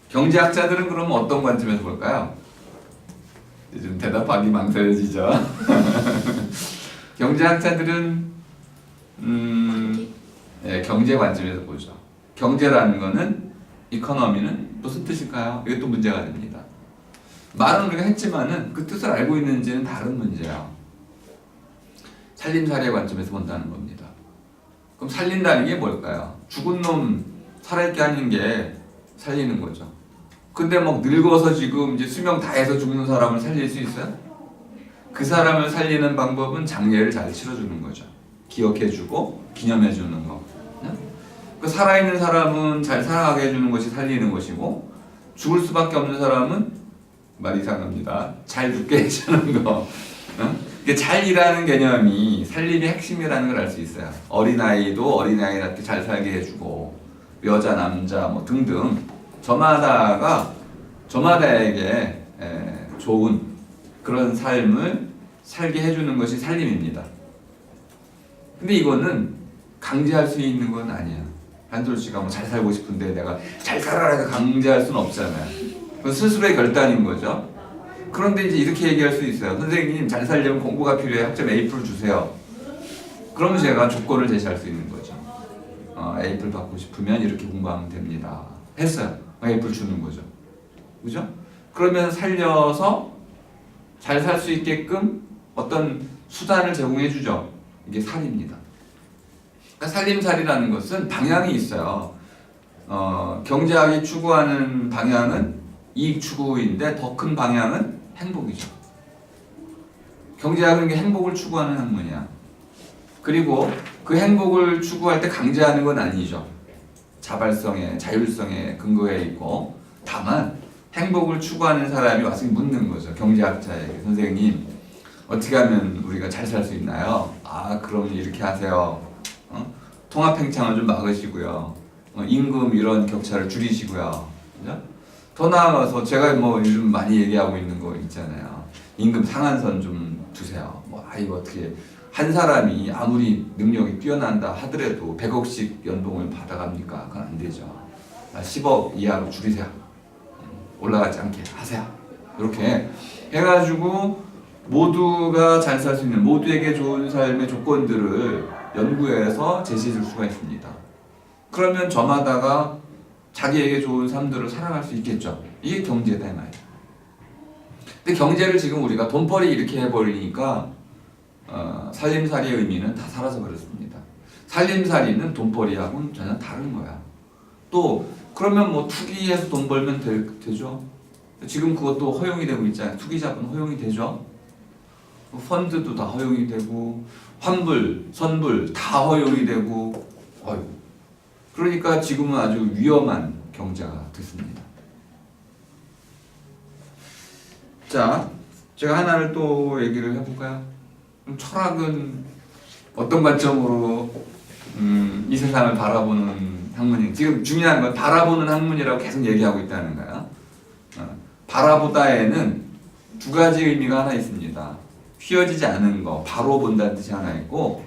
경제학자들은 그러면 어떤 관점에서 볼까요? 좀 대답하기 망설여지죠. 경제학자들은 경제 관점에서 보죠. 경제라는 거는 이코노미는 무슨 뜻일까요? 이게 또 문제가 됩니다. 말은 우리가 했지만은 그 뜻을 알고 있는지는 다른 문제예요. 살림살이의 관점에서 본다는 겁니다. 그럼 살린다는 게 뭘까요? 죽은 놈 살아있게 하는 게 살리는 거죠. 근데 막 늙어서 지금 이제 수명 다해서 죽는 사람을 살릴 수 있어요? 그 사람을 살리는 방법은 장례를 잘 치러주는 거죠. 기억해주고 기념해주는 거. 그 살아있는 사람은 잘 살아가게 해주는 것이 살리는 것이고 죽을 수밖에 없는 사람은 말 이상합니다. 잘 죽게 해주는 거. 이게 잘이라는 개념이 살림의 핵심이라는 걸 알 수 있어요. 어린아이도 어린아이답게 잘 살게 해주고 여자 남자 뭐 등등 저마다에게 좋은 그런 삶을 살게 해주는 것이 살림입니다. 근데 이거는 강제할 수 있는 건 아니에요. 한솔 씨가 뭐 잘 살고 싶은데 내가 잘 살아라 해서 강제할 수는 없잖아요. 그건 스스로의 결단인 거죠. 그런데 이제 이렇게 얘기할 수 있어요. 선생님 잘 살려면 공부가 필요해. 학점 A+ 주세요. 그러면 제가 조건을 제시할 수 있는 거죠. A+ 받고 싶으면 이렇게 공부하면 됩니다. 했어요. A+ 주는 거죠. 그죠? 그러면 살려서 잘 살 수 있게끔 어떤 수단을 제공해 주죠. 이게 살입니다. 그러니까 살림살이라는 것은 방향이 있어요. 경제학이 추구하는 방향은 이익 추구인데 더 큰 방향은 행복이죠. 경제학은 이게 행복을 추구하는 학문이야. 그리고 그 행복을 추구할 때 강제하는 건 아니죠. 자발성에, 자율성에 근거해 있고 다만 행복을 추구하는 사람이 와서 묻는 거죠. 경제학자에게 선생님 어떻게 하면 우리가 잘 살 수 있나요? 그럼 이렇게 하세요. 통합팽창을 좀 막으시고요. 임금 이런 격차를 줄이시고요. 그죠? 더 나아가서 제가 뭐 요즘 많이 얘기하고 있는 거 있잖아요. 임금 상한선 좀 두세요. 이거 어떻게 한 사람이 아무리 능력이 뛰어난다 하더라도 100억씩 연봉을 받아갑니까? 그건 안 되죠. 10억 이하로 줄이세요. 올라가지 않게 하세요. 이렇게 해가지고 모두가 잘 살 수 있는 모두에게 좋은 삶의 조건들을 연구해서 제시해 줄 수가 있습니다. 그러면 저마다가 자기에게 좋은 삶들을 살아갈 수 있겠죠. 이게 경제다 이 말이에요. 근데 경제를 지금 우리가 돈벌이 이렇게 해버리니까 살림살이의 의미는 다 사라져 버렸습니다. 살림살이는 돈벌이하고는 전혀 다른 거야. 또 그러면 뭐 투기해서 돈 벌면 되죠. 지금 그것도 허용이 되고 있잖아요. 투기자본 허용이 되죠. 펀드도 다 허용이 되고 환불, 선불 다 허용이 되고 그러니까 지금은 아주 위험한 경제가 됐습니다. 자, 제가 하나를 또 얘기를 해볼까요? 철학은 어떤 관점으로 이 세상을 바라보는 학문이 지금 중요한 건 바라보는 학문이라고 계속 얘기하고 있다는 거야. 바라보다에는 두 가지 의미가 하나 있습니다. 휘어지지 않은 거, 바로 본다는 뜻이 하나 있고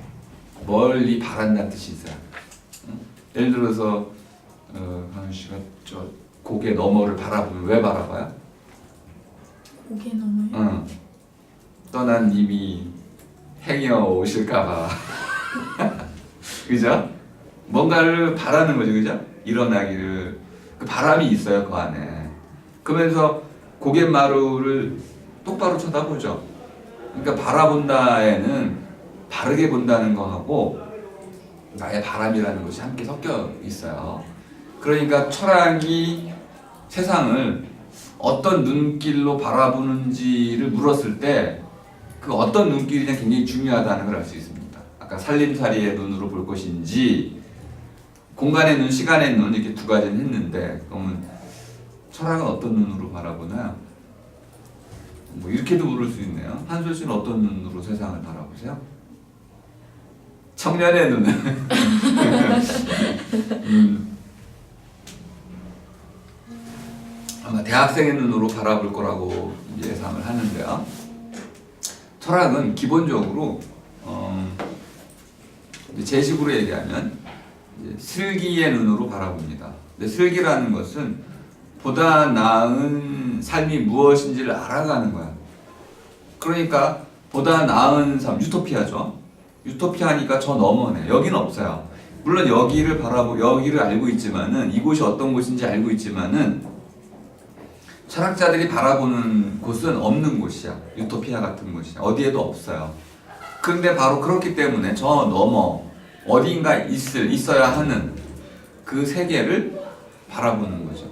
멀리 바란다는 뜻이 있어요. 예를 들어서 강현 씨가 저 고개 너머를 바라보면 왜 바라봐요? 고개 넘어요? 떠난 님이 행여 오실까봐. 그죠? 뭔가를 바라는 거죠, 그죠? 일어나기를. 그 바람이 있어요, 그 안에. 그러면서 고갯마루를 똑바로 쳐다보죠. 그러니까 바라본다에는 바르게 본다는 거하고 나의 바람이라는 것이 함께 섞여 있어요. 그러니까 철학이 세상을 어떤 눈길로 바라보는지를 물었을 때 그 어떤 눈길이 굉장히 중요하다는 걸 알 수 있습니다. 아까 살림살이의 눈으로 볼 것인지 공간의 눈, 시간의 눈 이렇게 두 가지는 했는데 그러면 철학은 어떤 눈으로 바라보나요? 뭐 이렇게도 물을 수 있네요. 한솔 씨는 어떤 눈으로 세상을 바라보세요? 청년의 눈을 아마 대학생의 눈으로 바라볼 거라고 예상을 하는데요. 철학은 기본적으로 제 식으로 얘기하면 이제 슬기의 눈으로 바라봅니다. 근데 슬기라는 것은 보다 나은 삶이 무엇인지를 알아가는 거야. 그러니까 보다 나은 삶, 유토피아죠. 유토피아니까 저 너머네. 여기는 없어요. 물론 여기를 여기를 알고 있지만은 이곳이 어떤 곳인지 알고 있지만은 철학자들이 바라보는 곳은 없는 곳이야. 유토피아 같은 곳이야. 어디에도 없어요. 그런데 바로 그렇기 때문에 저 너머 어디인가 있어야 하는 그 세계를 바라보는 거죠.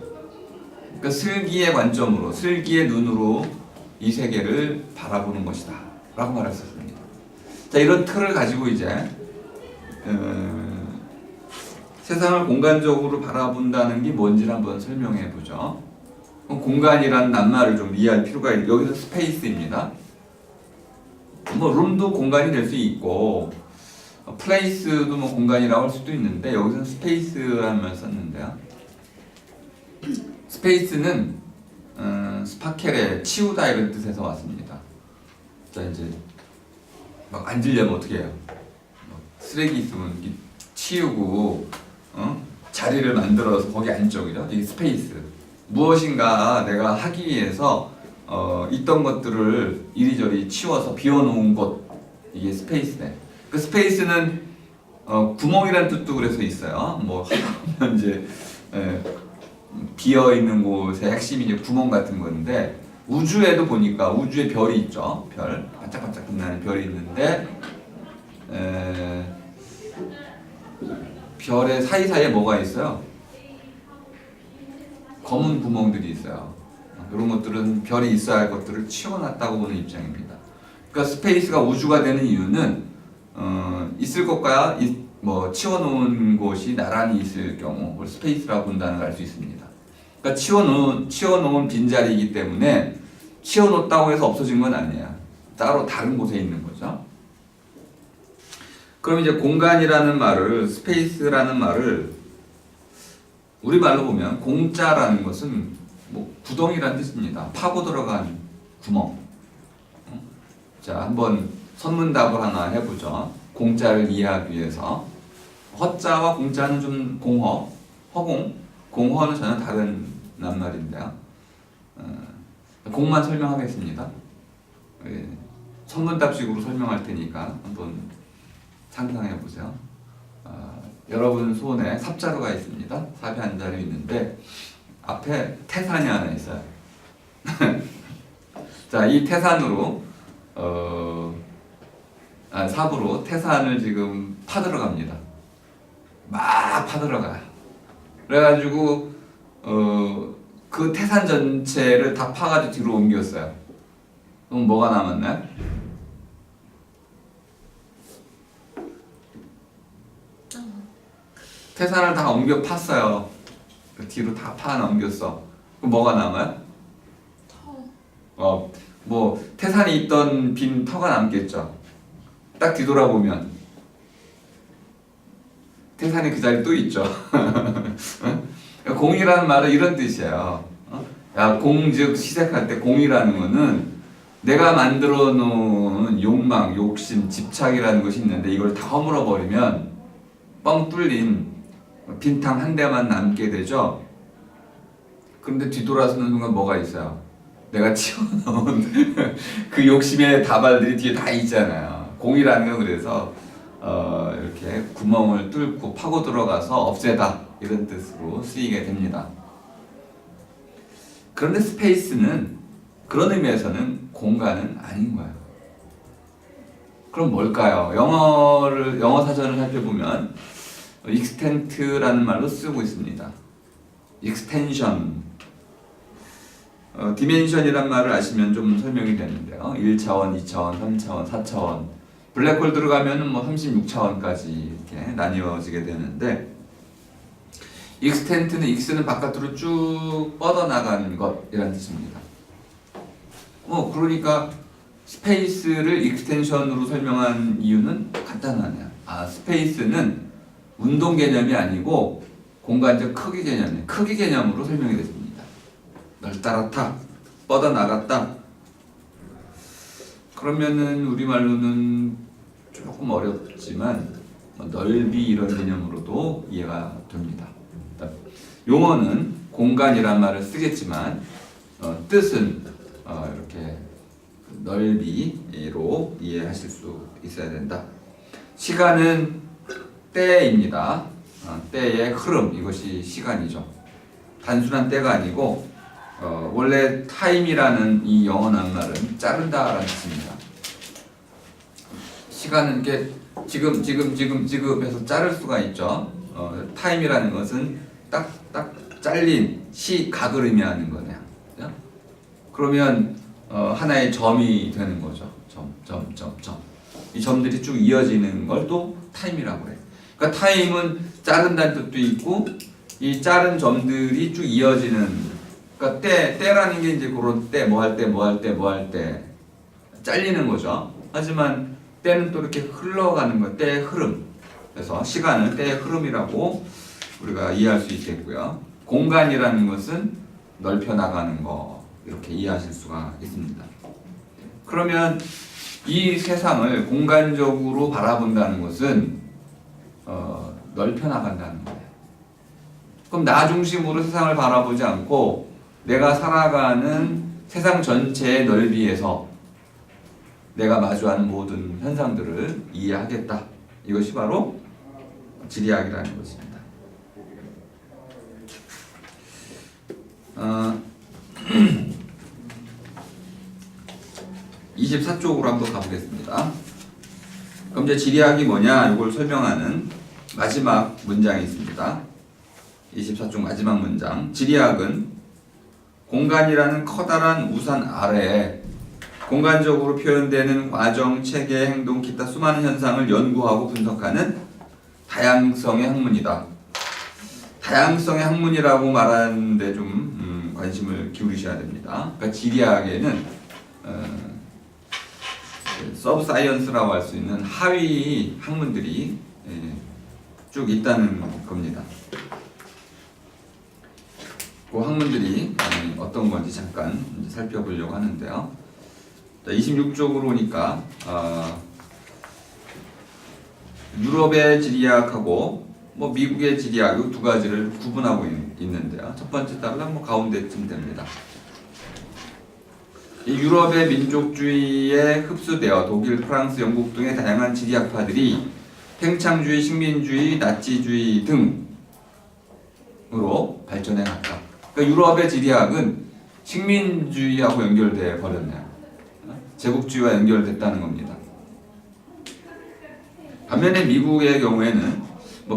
그러니까 슬기의 관점으로, 슬기의 눈으로 이 세계를 바라보는 것이다 라고 말할 수 있습니다. 자, 이런 틀을 가지고 이제 세상을 공간적으로 바라본다는 게 뭔지를 한번 설명해 보죠. 공간이라는 낱말을 좀 이해할 필요가 있고, 여기서 스페이스입니다. 뭐 룸도 공간이 될 수 있고 플레이스도 뭐 공간이라고 할 수도 있는데 여기서는 스페이스라는 말을 썼는데요. 스페이스는 스파켈의 치우다 이런 뜻에서 왔습니다. 자, 이제 막 앉으려면 어떻게 해요? 쓰레기 있으면 치우고 자리를 만들어서 거기 앉죠, 그죠? 이게 스페이스. 무엇인가 내가 하기 위해서 있던 것들을 이리저리 치워서 비워놓은 곳, 이게 스페이스네. 그 스페이스는 구멍이라는 뜻도 그래서 있어요. 뭐 이제 비어 있는 곳의 핵심이 이제 구멍 같은 건데 우주에도 보니까 우주에 별이 있죠. 별 반짝반짝 빛나는 별이 있는데 별의 사이사이에 뭐가 있어요? 검은 구멍들이 있어요. 이런 것들은 별이 있어야 할 것들을 치워놨다고 보는 입장입니다. 그러니까 스페이스가 우주가 되는 이유는 있을 것과 뭐 치워놓은 곳이 나란히 있을 경우 그걸 스페이스라고 본다는 걸 알 수 있습니다. 그러니까 치워놓은 빈자리이기 때문에 치워놓았다고 해서 없어진 건 아니야. 따로 다른 곳에 있는 거죠. 그럼 이제 공간이라는 말을, 스페이스라는 말을 우리말로 보면 공짜라는 것은 뭐 구덩이라는 뜻입니다. 파고 들어간 구멍. 자, 한번 선문답을 하나 해보죠. 공짜를 이해하기 위해서. 허자와 공짜는 좀 허공, 공허는 전혀 다른 낱말인데요. 공만 설명하겠습니다. 선문답식으로 설명할 테니까 한번 상상해 보세요. 여러분 손에 삽자루가 있습니다. 삽이 한 자루 있는데 앞에 태산이 하나 있어요. 자, 이 태산으로 삽으로 태산을 지금 파들어 갑니다. 막 파들어 가요. 그래가지고 그 태산 전체를 다 파가지고 뒤로 옮겼어요. 그럼 뭐가 남았나요? 태산을 다 옮겨 팠어요. 그 뒤로 다 파 넘겼어. 그럼 뭐가 남아요? 터. 뭐 태산이 있던 빈 터가 남겠죠. 딱 뒤돌아보면 태산이 그 자리 또 있죠. 공이라는 말은 이런 뜻이에요. 야, 공 즉 시작할 때 공이라는 거는 내가 만들어 놓은 욕망, 욕심, 집착이라는 것이 있는데 이걸 다 허물어 버리면 뻥 뚫린 빈탕 한 대만 남게 되죠. 그런데 뒤돌아서는 순간 뭐가 있어요? 내가 치워놓은 그 욕심의 다발들이 뒤에 다 있잖아요. 공이라는 건 그래서 이렇게 구멍을 뚫고 파고 들어가서 없애다 이런 뜻으로 쓰이게 됩니다. 그런데 스페이스는 그런 의미에서는 공간은 아닌 거예요. 그럼 뭘까요? 영어 사전을 살펴보면 extent라는 말로 쓰고 있습니다. extension. 디멘션이란 말을 아시면 좀 설명이 되는데요. 1차원, 2차원, 3차원, 4차원. 블랙홀 들어가면은 뭐 36차원까지 이렇게 나뉘어지게 되는데, extent는 x는 바깥으로 쭉 뻗어나가는 것이라는 뜻입니다. 그러니까 스페이스를 익스텐션으로 설명한 이유는 간단하네요. 스페이스는 운동 개념이 아니고 공간적 크기 개념이에요. 크기 개념으로 설명이 됐습니다. 넓다랗다, 뻗어나갔다. 그러면은 우리말로는 조금 어렵지만 넓이 이런 개념으로도 이해가 됩니다. 용어는 공간이란 말을 쓰겠지만 뜻은 이렇게 넓이로 이해하실 수 있어야 된다. 시간은 때입니다. 때의 흐름, 이것이 시간이죠. 단순한 때가 아니고 원래 타임이라는 이 영어 낱말은 자른다라는 뜻입니다. 시간은 이렇게 지금 해서 자를 수가 있죠. 타임이라는 것은 딱 잘린 시각을 의미하는 거네요. 그죠? 그러면 하나의 점이 되는 거죠. 점. 이 점들이 쭉 이어지는 걸 또 타임이라고 해요. 그러니까 타임은 자른다는 뜻도 있고, 이 자른 점들이 쭉 이어지는, 그러니까 때라는 게 이제 그런 때, 뭐 할 때 잘리는 거죠. 하지만 때는 또 이렇게 흘러가는 거예요. 때의 흐름. 그래서 시간을 때의 흐름이라고 우리가 이해할 수 있겠고요. 공간이라는 것은 넓혀 나가는 거, 이렇게 이해하실 수가 있습니다. 그러면 이 세상을 공간적으로 바라본다는 것은 넓혀 나간다는 거예요. 그럼 나 중심으로 세상을 바라보지 않고 내가 살아가는 세상 전체의 넓이에서 내가 마주하는 모든 현상들을 이해하겠다. 이것이 바로 지리학이라는 것입니다. 24쪽으로 한번 가보겠습니다. 그럼 이제 지리학이 뭐냐, 이걸 설명하는 마지막 문장이 있습니다. 24쪽 마지막 문장. 지리학은 공간이라는 커다란 우산 아래에 공간적으로 표현되는 과정, 체계, 행동, 기타 수많은 현상을 연구하고 분석하는 다양성의 학문이다. 다양성의 학문이라고 말하는데 좀 관심을 기울이셔야 됩니다. 그러니까 지리학에는 서브 사이언스라고 할 수 있는 하위 학문들이 쭉 있다는 겁니다. 그 학문들이 어떤 건지 잠깐 살펴보려고 하는데요. 26쪽으로 오니까 유럽의 지리학하고 미국의 지리학, 이 두 가지를 구분하고 있는데요. 첫 번째 답은 가운데쯤 됩니다. 이 유럽의 민족주의에 흡수되어 독일, 프랑스, 영국 등의 다양한 지리학파들이 팽창주의, 식민주의, 나치주의 등으로 발전해 갔다. 그러니까 유럽의 지리학은 식민주의하고 연결돼 버렸네요. 제국주의와 연결됐다는 겁니다. 반면에 미국의 경우에는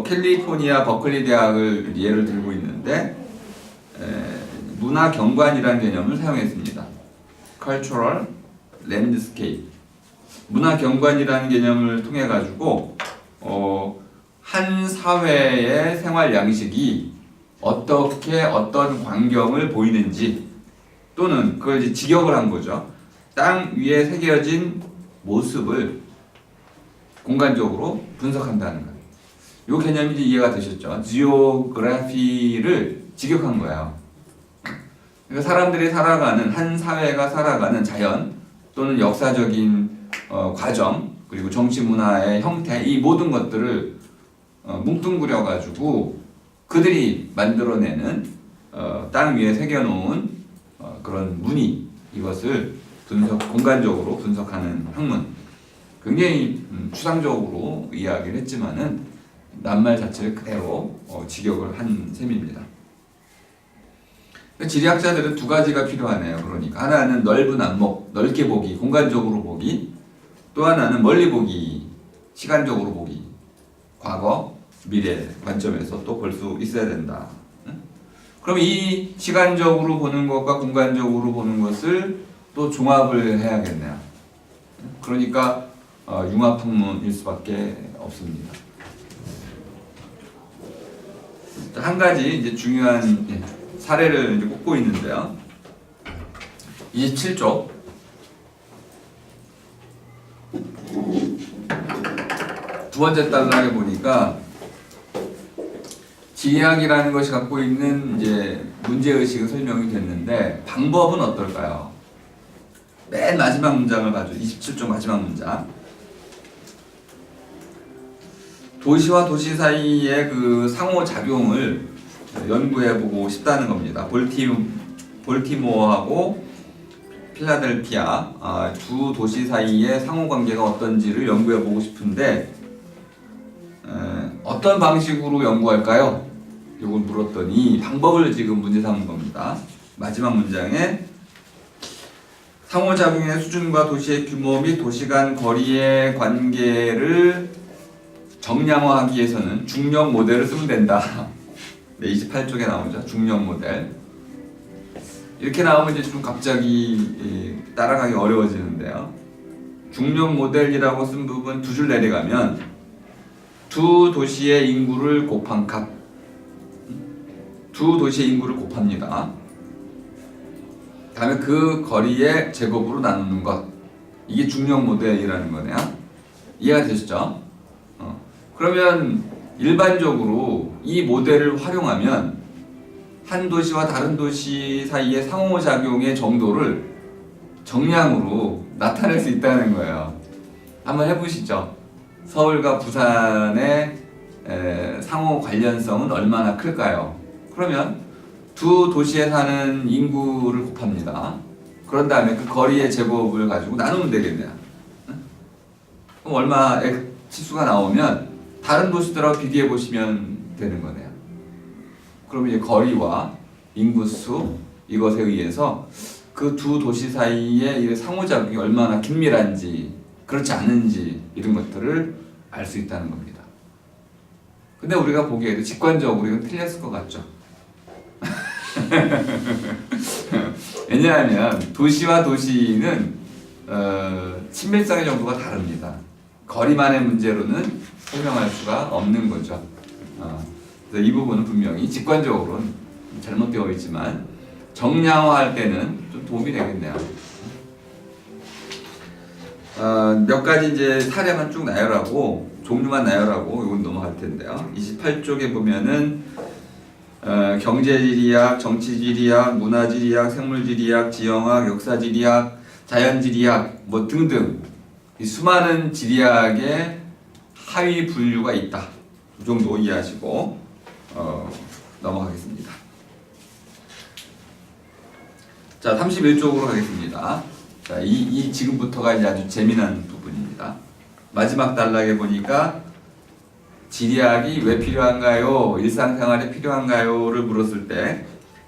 캘리포니아 버클리 대학을 예를 들고 있는데 문화 경관이라는 개념을 사용했습니다. Cultural Landscape. 문화 경관이라는 개념을 통해 가지고 한 사회의 생활 양식이 어떻게 어떤 광경을 보이는지, 또는 그걸 이제 직역을 한 거죠. 땅 위에 새겨진 모습을 공간적으로 분석한다는 거예요. 이 개념이 이제 이해가 되셨죠? 지오그래피를 직역한 거예요. 그러니까 사람들이 살아가는, 한 사회가 살아가는 자연 또는 역사적인 과정, 그리고 정치 문화의 형태, 이 모든 것들을 뭉뚱그려 가지고 그들이 만들어내는 땅 위에 새겨놓은 그런 무늬, 이것을 공간적으로 분석하는 학문. 굉장히 추상적으로 이야기를 했지만은 낱말 자체를 그대로 직역을 한 셈입니다. 지리학자들은 두 가지가 필요하네요. 그러니까 하나는 넓은 안목, 넓게 보기, 공간적으로 보기. 또 하나는 멀리 보기, 시간적으로 보기. 과거, 미래 관점에서 또 볼 수 있어야 된다. 그럼 이 시간적으로 보는 것과 공간적으로 보는 것을 또 종합을 해야겠네요. 그러니까 융합학문일 수밖에 없습니다. 한 가지 이제 중요한 사례를 이제 꼽고 있는데요. 27쪽. 두 번째 단락에 보니까 지리학이라는 것이 갖고 있는 이제 문제의식은 설명이 됐는데 방법은 어떨까요? 맨 마지막 문장을 봐줘. 27쪽 마지막 문장. 도시와 도시 사이의 그 상호작용을 연구해보고 싶다는 겁니다. 볼티모어하고 필라델피아 두 도시 사이의 상호관계가 어떤지를 연구해보고 싶은데 어떤 방식으로 연구할까요? 이걸 물었더니 방법을 지금 문제 삼은 겁니다. 마지막 문장에 상호작용의 수준과 도시의 규모 및 도시 간 거리의 관계를 정량화하기 위해서는 중력 모델을 쓰면 된다. 네, 28쪽에 나오죠. 중력 모델. 이렇게 나오면 이제 좀 갑자기 따라가기 어려워지는데요. 중력 모델이라고 쓴 부분 두 줄 내려가면 두 도시의 인구를 곱한 값. 두 도시의 인구를 곱합니다. 다음에 그 거리의 제곱으로 나누는 것. 이게 중력 모델이라는 거네요. 이해가 되시죠? 그러면 일반적으로 이 모델을 활용하면 한 도시와 다른 도시 사이의 상호작용의 정도를 정량으로 나타낼 수 있다는 거예요. 한번 해보시죠. 서울과 부산의 상호 관련성은 얼마나 클까요? 그러면 두 도시에 사는 인구를 곱합니다. 그런 다음에 그 거리의 제곱을 가지고 나누면 되겠네요. 그럼 얼마 치수가 나오면 다른 도시들하고 비교해 보시면 되는 거네요. 그럼 이제 거리와 인구수 이것에 의해서 그 두 도시 사이의 상호작용이 얼마나 긴밀한지 그렇지 않은지 이런 것들을 알 수 있다는 겁니다. 근데 우리가 보기에도 직관적으로 이건 틀렸을 것 같죠? 왜냐하면 도시와 도시는 친밀성의 정도가 다릅니다. 거리만의 문제로는 설명할 수가 없는 거죠. 그래서 이 부분은 분명히 직관적으로는 잘못되어 있지만 정량화할 때는 좀 도움이 되겠네요. 몇 가지 이제 사례만 쭉 나열하고 종류만 나열하고 이건 넘어갈 텐데요. 28쪽에 보면은 경제지리학, 정치지리학, 문화지리학, 생물지리학, 지형학, 역사지리학, 자연지리학 뭐 등등 이 수많은 지리학의 하위 분류가 있다. 이 정도 이해하시고 넘어가겠습니다. 자, 31쪽으로 가겠습니다. 자, 이 지금부터가 이제 아주 재미난 부분입니다. 마지막 단락에 보니까 지리학이 왜 필요한가요? 일상생활에 필요한가요?를 물었을 때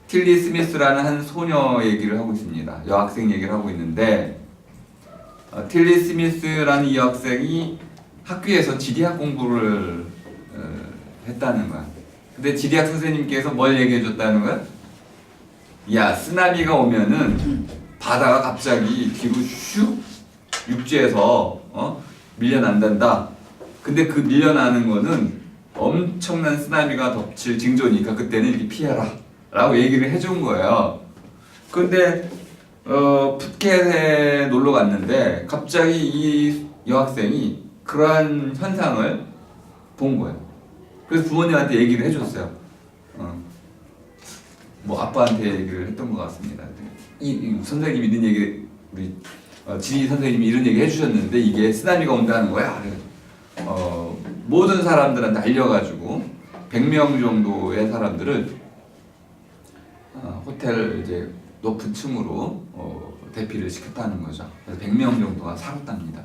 틸리 스미스라는 한 소녀 얘기를 하고 있습니다. 여학생 얘기를 하고 있는데 틸리 스미스라는 이 여학생이 학교에서 지리학 공부를 했다는 거야. 근데 지리학 선생님께서 뭘 얘기해 줬다는 거야? 야, 쓰나미가 오면은 바다가 갑자기 뒤로 슉 육지에서 밀려난단다. 근데 그 밀려나는 거는 엄청난 쓰나미가 덮칠 징조니까 그때는 이렇게 피해라 라고 얘기를 해준 거예요. 근데 푸켓에 놀러 갔는데 갑자기 이 여학생이 그러한 현상을 본 거예요. 그래서 부모님한테 얘기를 해줬어요. 뭐 아빠한테 얘기를 했던 것 같습니다. 이 선생님이 이런 얘기, 우리 지리 선생님이 이런 얘기 해주셨는데 이게 쓰나미가 온다는 거야. 모든 사람들한테 알려가지고 100명 정도의 사람들을 호텔 이제 높은 층으로 대피를 시켰다는 거죠. 그래서 100명 정도가 살았답니다.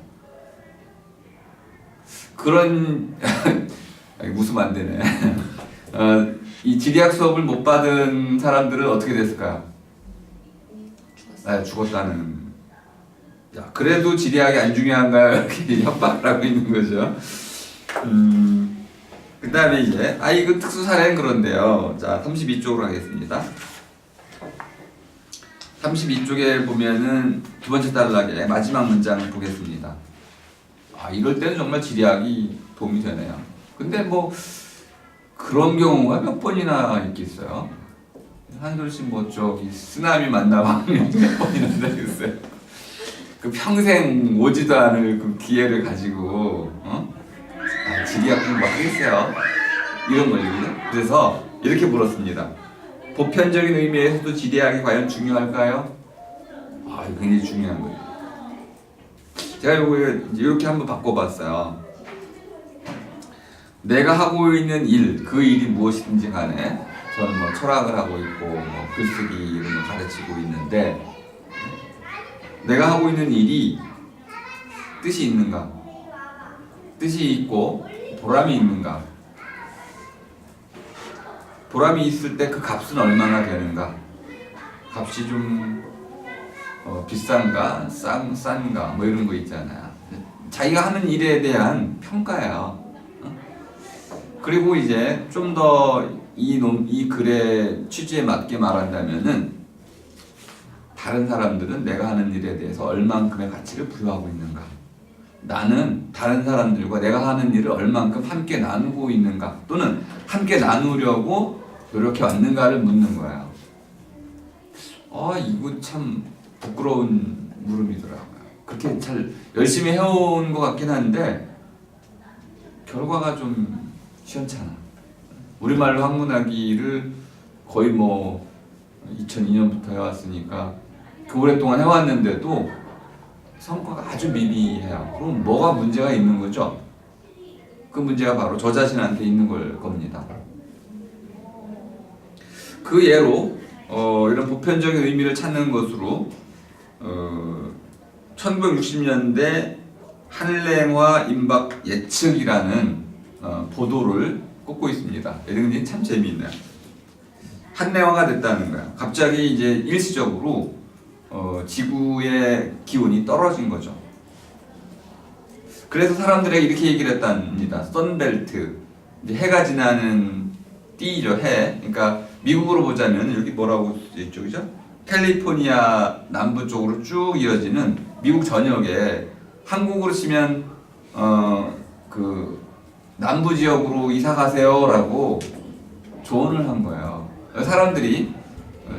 그런 웃으면 안 되네. 이 지리학 수업을 못 받은 사람들은 어떻게 됐을까요? 죽었다는. 야, 그래도 지리학이 안 중요한가요? 이렇게 협박을 하고 있는 거죠. 그 다음에 이제, 이거 특수 사례는 그런데요. 자, 32쪽으로 가겠습니다. 32쪽에 보면은 두 번째 단락에 마지막 문장을 보겠습니다. 이럴 때는 정말 지리학이 도움이 되네요. 근데 뭐, 그런 경우가 몇 번이나 있겠어요? 한솔씨 뭐 저기 쓰나미 만나봐 몇 번 있는데 글쎄 그 평생 오지도 않을 그 기회를 가지고 지리학 공부 하겠어요? 이런 거거든요. 그래서 이렇게 물었습니다. 보편적인 의미에서도 지리학이 과연 중요할까요? 이거 굉장히 중요한 거예요. 제가 이거 이렇게 한번 바꿔봤어요. 내가 하고 있는 일, 그 일이 무엇이든지 간에 저는 뭐 철학을 하고 있고 뭐 글쓰기 이런 거 가르치고 있는데 내가 하고 있는 일이 뜻이 있는가? 뜻이 있고 보람이 있는가? 보람이 있을 때 그 값은 얼마나 되는가? 값이 좀 비싼가? 싼가? 뭐 이런 거 있잖아요. 자기가 하는 일에 대한 평가예요. 그리고 이제 좀 더 이 글의 취지에 맞게 말한다면은 다른 사람들은 내가 하는 일에 대해서 얼만큼의 가치를 부여하고 있는가? 나는 다른 사람들과 내가 하는 일을 얼만큼 함께 나누고 있는가? 또는 함께 나누려고 노력해 왔는가를 묻는 거예요. 이거 참 부끄러운 물음이더라고요. 그렇게 잘 열심히 해온 것 같긴 한데 결과가 좀 시원찮아. 우리말로 학문하기를 거의 뭐 2002년부터 해왔으니까 그 오랫동안 해왔는데도 성과가 아주 미비해요. 그럼 뭐가 문제가 있는 거죠? 그 문제가 바로 저 자신한테 있는 걸 겁니다. 그 예로 이런 보편적인 의미를 찾는 것으로 1960년대 한랭화 임박 예측이라는 보도를 꽂고 있습니다. 이런 게 참 재미있네요. 한랭화가 됐다는 거야. 갑자기 이제 일시적으로 지구의 기온이 떨어진 거죠. 그래서 사람들에게 이렇게 얘기를 했답니다. 선벨트, 이제 해가 지나는 띠죠, 해. 그러니까 미국으로 보자면 여기 뭐라고 있죠, 그죠? 캘리포니아 남부 쪽으로 쭉 이어지는 미국 전역에 한국으로 치면 그 남부 지역으로 이사 가세요라고 조언을 한 거예요. 사람들이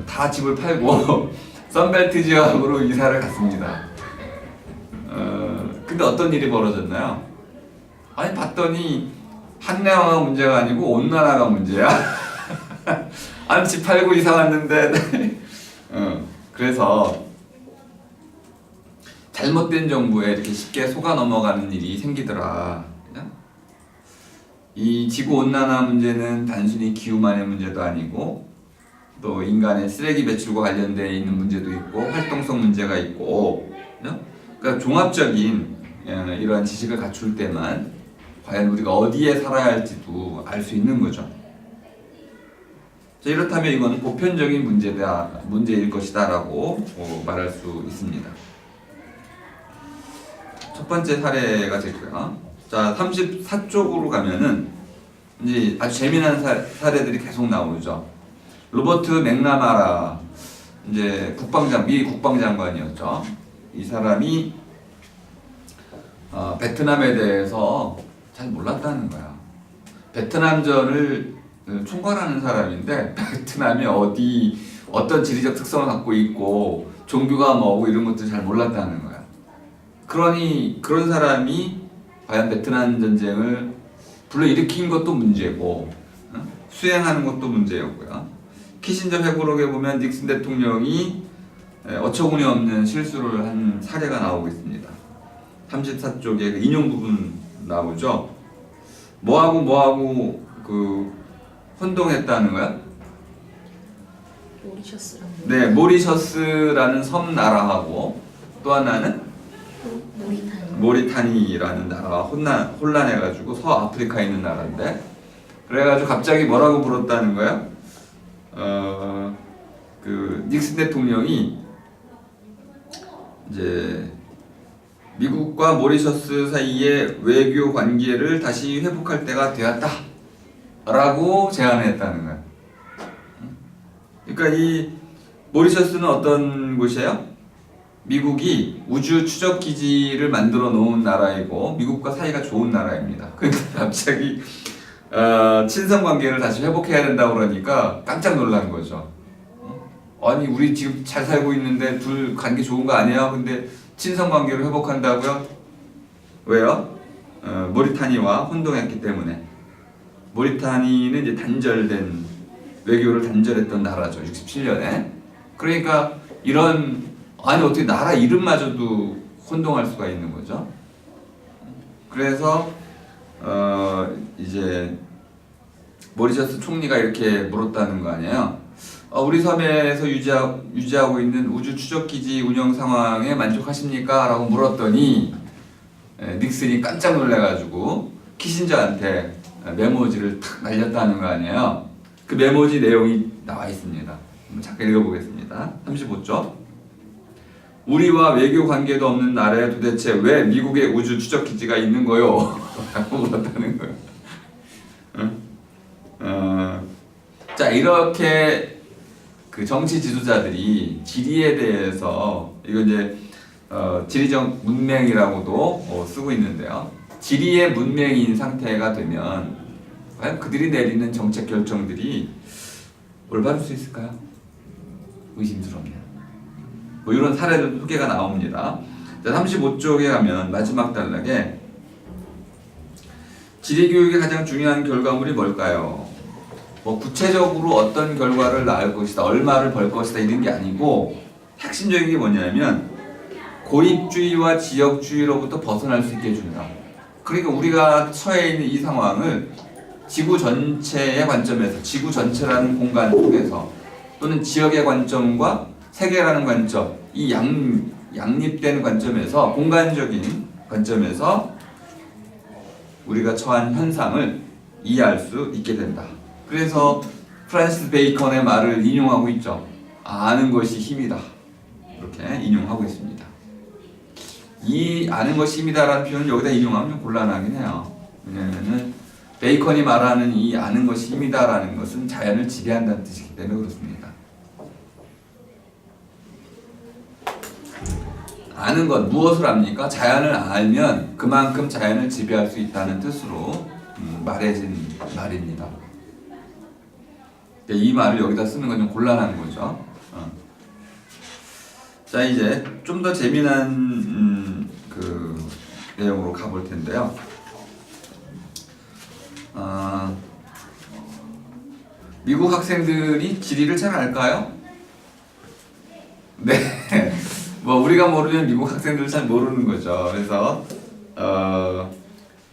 다 집을 팔고 선벨트 지역으로 이사를 갔습니다. 근데 어떤 일이 벌어졌나요? 봤더니 한랭화가 문제가 아니고 온난화가 문제야. 집 팔고 이사 갔는데 그래서 잘못된 정부에 이렇게 쉽게 속아 넘어가는 일이 생기더라. 이 지구온난화 문제는 단순히 기후만의 문제도 아니고 또 인간의 쓰레기 배출과 관련되어 있는 문제도 있고 활동성 문제가 있고 그러니까 종합적인 이러한 지식을 갖출 때만 과연 우리가 어디에 살아야 할지도 알 수 있는 거죠. 자, 이렇다면 이건 보편적인 문제일 것이다 라고 말할 수 있습니다. 첫 번째 사례가 됐고요. 자, 34쪽으로 가면은 이제 아주 재미난 사례들이 계속 나오죠. 로버트 맥나마라 이제 미 국방장관이었죠. 이 사람이 베트남에 대해서 잘 몰랐다는 거야. 베트남전을 총괄하는 사람인데 베트남이 어떤 지리적 특성을 갖고 있고 종교가 뭐고 이런 것들 잘 몰랐다는 거야. 그러니 그런 사람이 과연 베트남 전쟁을 불러일으킨 것도 문제고 수행하는 것도 문제였고요. 키신저 회고록에 보면 닉슨 대통령이 어처구니 없는 실수를 한 사례가 나오고 있습니다. 34쪽에 그 인용 부분 나오죠. 뭐하고 그 혼동했다는 거야? 네, 모리셔스라는 섬 나라하고 또 하나는 모리타니라는 나라가 혼란해가지고 서아프리카에 있는 나라인데 그래가지고 갑자기 뭐라고 물었다는 거야? 그 닉슨 대통령이 이제 미국과 모리셔스 사이의 외교 관계를 다시 회복할 때가 되었다라고 제안했다는 거야. 그러니까 이 모리셔스는 어떤 곳이에요? 미국이 우주 추적 기지를 만들어 놓은 나라이고 미국과 사이가 좋은 나라입니다. 그런데 갑자기 친선 관계를 다시 회복해야 된다고 그러니까 깜짝 놀란 거죠. 아니 우리 지금 잘 살고 있는데 둘 관계 좋은 거 아니야? 근데 친선 관계를 회복한다고요? 왜요? 모리타니와 혼동했기 때문에. 모리타니는 이제 단절된 외교를 단절했던 나라죠. 67년에. 그러니까 이런 아니 어떻게 나라 이름마저도 혼동할 수가 있는 거죠. 그래서 이제 모리셔스 총리가 이렇게 물었다는 거 아니에요. 우리 섬에서 유지하고 있는 우주 추적기지 운영 상황에 만족하십니까? 라고 물었더니 닉슨이 깜짝 놀래가지고 키신저한테 메모지를 탁 날렸다는 거 아니에요. 그 메모지 내용이 나와 있습니다. 잠깐 읽어보겠습니다. 35조. 우리와 외교 관계도 없는 나라에 도대체 왜 미국의 우주 추적기지가 있는 거요? 라고 물었다는 거예요. 자, 이렇게 그 정치 지도자들이 지리에 대해서 이거 이제 지리적 문맹이라고도 쓰고 있는데요. 지리의 문맹인 상태가 되면 과연 그들이 내리는 정책 결정들이 올바를 수 있을까요? 의심스럽네요. 뭐 이런 사례도 소개가 나옵니다. 자, 35쪽에 가면 마지막 단락에 지리교육의 가장 중요한 결과물이 뭘까요? 뭐 구체적으로 어떤 결과를 낳을 것이다, 얼마를 벌 것이다 이런 게 아니고 핵심적인 게 뭐냐면 고립주의와 지역주의로부터 벗어날 수 있게 해준다. 그러니까 우리가 처해 있는 이 상황을 지구 전체의 관점에서, 지구 전체라는 공간 속에서 또는 지역의 관점과 세계라는 관점, 이 양립된 관점에서, 공간적인 관점에서 우리가 처한 현상을 이해할 수 있게 된다. 그래서 프란시스 베이컨의 말을 인용하고 있죠. 아는 것이 힘이다. 이렇게 인용하고 있습니다. 이 아는 것이 힘이다라는 표현을 여기다 인용하면 좀 곤란하긴 해요. 왜냐하면 베이컨이 말하는 이 아는 것이 힘이다라는 것은 자연을 지배한다는 뜻이기 때문에 그렇습니다. 아는 것, 무엇을 압니까? 자연을 알면 그만큼 자연을 지배할 수 있다는 뜻으로 말해진 말입니다. 이 말을 여기다 쓰는 건 좀 곤란한 거죠. 자, 이제 좀 더 재미난 그 내용으로 가볼 텐데요. 미국 학생들이 지리를 잘 알까요? 네. 뭐 우리가 모르면 미국 학생들은 잘 모르는 거죠. 그래서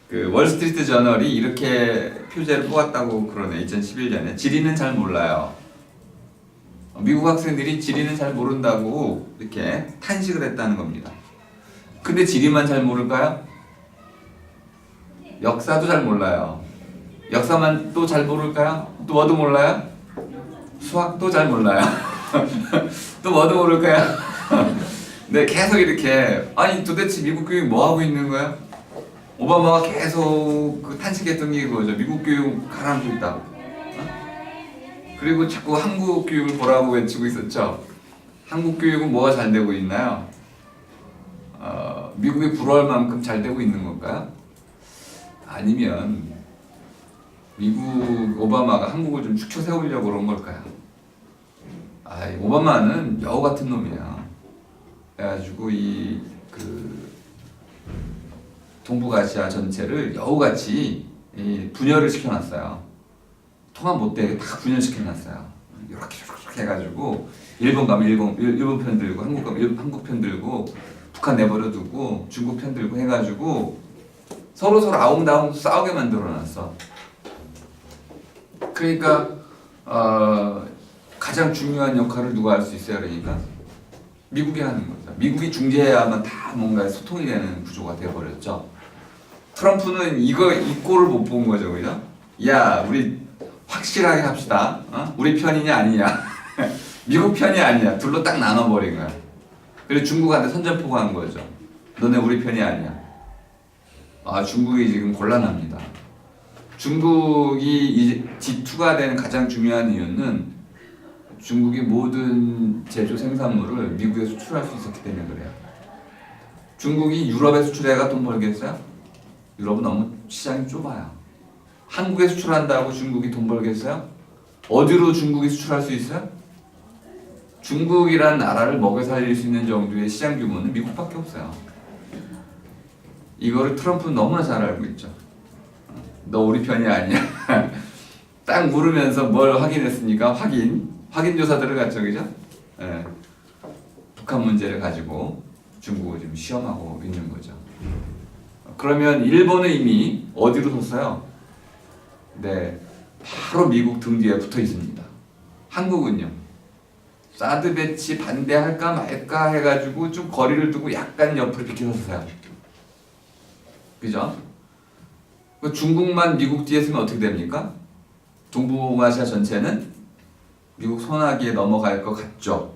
그 월스트리트 저널이 이렇게 표제를 뽑았다고 그러네. 2011년에 지리는 잘 몰라요. 미국 학생들이 지리는 잘 모른다고 이렇게 탄식을 했다는 겁니다. 근데 지리만 잘 모를까요? 역사도 잘 몰라요. 역사만 또 잘 모를까요? 또 뭐도 몰라요? 수학도 잘 몰라요. 또 뭐도 모를까요? 네, 계속 이렇게 아니 도대체 미국 교육 뭐 하고 있는 거야? 오바마가 계속 그 탄식했던 게 그거죠. 미국 교육 가라앉고 있다. 그리고 자꾸 한국 교육을 보라고 외치고 있었죠. 한국 교육은 뭐가 잘 되고 있나요? 미국이 부러워할 만큼 잘 되고 있는 걸까요? 아니면 미국 오바마가 한국을 좀 축쳐 세우려고 그런 걸까요? 오바마는 여우 같은 놈이야. 그래가지고 이 그 동북아시아 전체를 여우같이 분열을 시켜놨어요. 통합 못되게 다 분열시켜놨어요. 이렇게 해가지고 일본 가면 일본 편 들고, 한국 가면 한국 편 들고, 북한 내버려 두고 중국 편 들고 해가지고 서로 아웅다웅 싸우게 만들어놨어. 그러니까 가장 중요한 역할을 누가 할 수 있어요? 그러니까 미국이 하는 거죠. 미국이 중재해야만 다 뭔가 소통이 되는 구조가 되어버렸죠. 트럼프는 이 꼴을 못 본 거죠, 그죠? 야, 우리 확실하게 합시다. 우리 편이냐 아니냐. 미국 편이 아니야. 둘로 딱 나눠버린 거야. 그리고 중국한테 선전포고한 거죠. 너네 우리 편이 아니야. 중국이 지금 곤란합니다. 중국이 이 G2가 되는 가장 중요한 이유는 중국이 모든 제조 생산물을 미국에 수출할 수 있었기 때문에 그래요. 중국이 유럽에 수출해가 돈 벌겠어요? 유럽은 너무 시장이 좁아요. 한국에 수출한다고 중국이 돈 벌겠어요? 어디로 중국이 수출할 수 있어요? 중국이란 나라를 먹여 살릴 수 있는 정도의 시장 규모는 미국밖에 없어요. 이거를 트럼프는 너무나 잘 알고 있죠. 너 우리 편이 아니야. 딱 물으면서 뭘 확인했습니까? 확인 조사들을 갖죠, 그죠? 예. 북한 문제를 가지고 중국을 지금 시험하고 있는 거죠. 그러면 일본은 이미 어디로 섰어요? 네, 바로 미국 등 뒤에 붙어 있습니다. 한국은요? 사드 배치 반대할까 말까 해가지고 좀 거리를 두고 약간 옆으로 비켜섰어요. 그죠? 중국만 미국 뒤에 서면 어떻게 됩니까? 동북아시아 전체는 미국 손아귀에 넘어갈 것 같죠?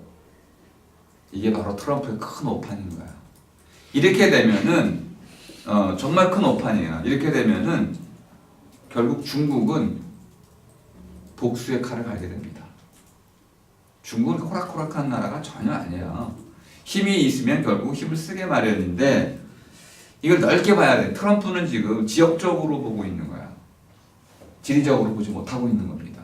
이게 바로 트럼프의 큰 오판인 거야. 이렇게 되면은 정말 큰 오판이에요. 이렇게 되면은 결국 중국은 복수의 칼을 갈게 됩니다. 중국은 호락호락한 나라가 전혀 아니에요. 힘이 있으면 결국 힘을 쓰게 마련인데 이걸 넓게 봐야 돼. 트럼프는 지금 지역적으로 보고 있는 거야. 지리적으로 보지 못하고 있는 겁니다.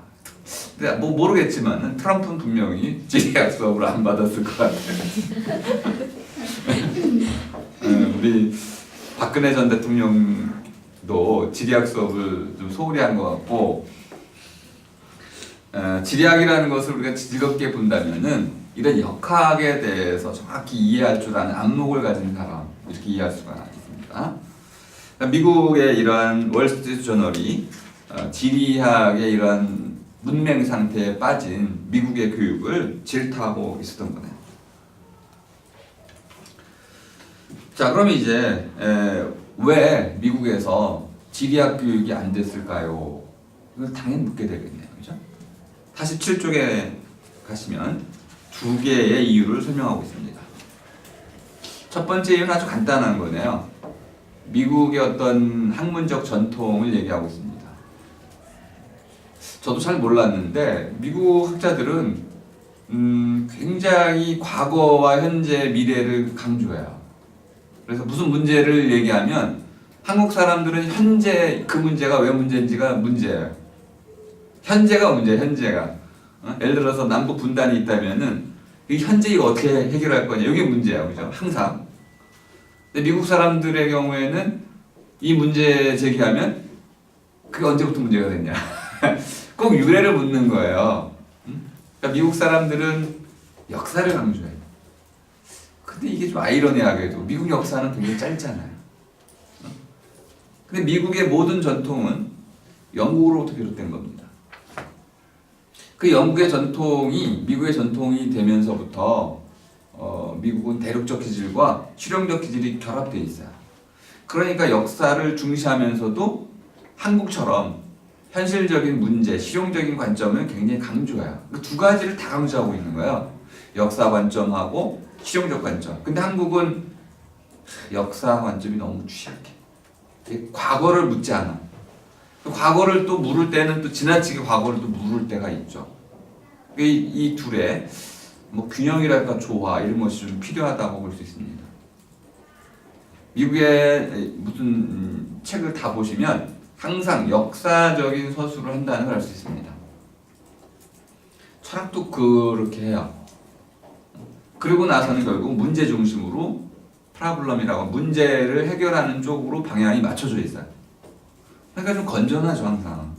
근데 뭐 모르겠지만 트럼프는 분명히 지리학 수업을 안 받았을 것 같아요. 우리 박근혜 전 대통령도 지리학 수업을 좀 소홀히 한 것 같고, 지리학이라는 것을 우리가 즐겁게 본다면은 이런 역학에 대해서 정확히 이해할 줄 아는 안목을 가진 사람, 이렇게 이해할 수가 있습니다. 미국의 이러한 월스트리트 저널이 지리학의 이러한 문맹 상태에 빠진 미국의 교육을 질타하고 있었던 거네요. 자, 그럼 이제 왜 미국에서 지리학 교육이 안 됐을까요? 이걸 당연히 묻게 되겠네요. 그죠? 47쪽에 가시면 두 개의 이유를 설명하고 있습니다. 첫 번째 이유는 아주 간단한 거네요. 미국의 어떤 학문적 전통을 얘기하고 있습니다. 저도 잘 몰랐는데 미국 학자들은 굉장히 과거와 현재, 미래를 강조해요. 그래서 무슨 문제를 얘기하면 한국 사람들은 현재 그 문제가 왜 문제인지가 문제예요. 현재가 문제예요. 현재가. 예를 들어서 남북 분단이 있다면은 이 현재 이거 어떻게 해결할 거냐, 이게 문제예요. 그죠? 항상. 근데 미국 사람들의 경우에는 이 문제 제기하면 그게 언제부터 문제가 됐냐. 꼭 유래를 묻는 거예요. 그러니까 미국 사람들은 역사를 강조해요. 근데 이게 좀 아이러니하게도 미국 역사는 굉장히 짧잖아요. 근데 미국의 모든 전통은 영국으로부터 비롯된 겁니다. 그 영국의 전통이 미국의 전통이 되면서부터 미국은 대륙적 기질과 실용적 기질이 결합되어 있어요. 그러니까 역사를 중시하면서도 한국처럼 현실적인 문제, 실용적인 관점을 굉장히 강조해요. 그 두 가지를 다 강조하고 있는 거예요. 역사 관점하고 실용적 관점. 근데 한국은 역사 관점이 너무 취약해. 과거를 묻지 않아. 과거를 또 물을 때는 또 지나치게 과거를 또 물을 때가 있죠. 이 둘의 뭐 균형이랄까 조화 이런 것이 좀 필요하다고 볼 수 있습니다. 미국의 무슨 책을 다 보시면 항상 역사적인 서술을 한다는 걸 알 수 있습니다. 철학도 그렇게 해요. 그리고 나서는 결국 문제 중심으로 프라블럼이라고 문제를 해결하는 쪽으로 방향이 맞춰져 있어요. 그러니까 좀 건전하죠, 항상.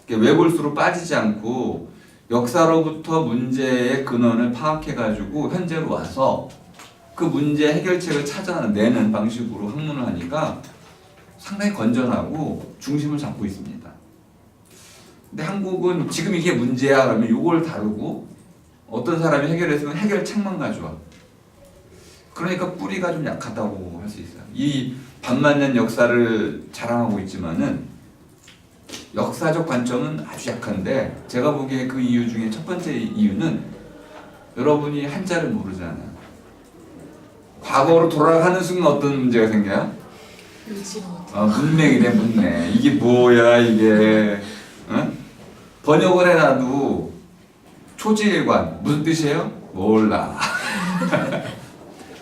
왜골수로 빠지지 않고 역사로부터 문제의 근원을 파악해가지고 현재로 와서 그 문제 해결책을 찾아내는 방식으로 학문을 하니까 상당히 건전하고 중심을 잡고 있습니다. 근데 한국은 지금 이게 문제야 그러면 이걸 다루고 어떤 사람이 해결했으면 해결책만 가져와. 그러니까 뿌리가 좀 약하다고 할 수 있어요. 이 반만년 역사를 자랑하고 있지만은 역사적 관점은 아주 약한데 제가 보기에 그 이유 중에 첫 번째 이유는 여러분이 한자를 모르잖아요. 과거로 돌아가는 순간 어떤 문제가 생겨요? 문맹이래 문맹. 이게 뭐야 이게. 응? 번역을 해놔도 초지일관 무슨 뜻이에요? 몰라.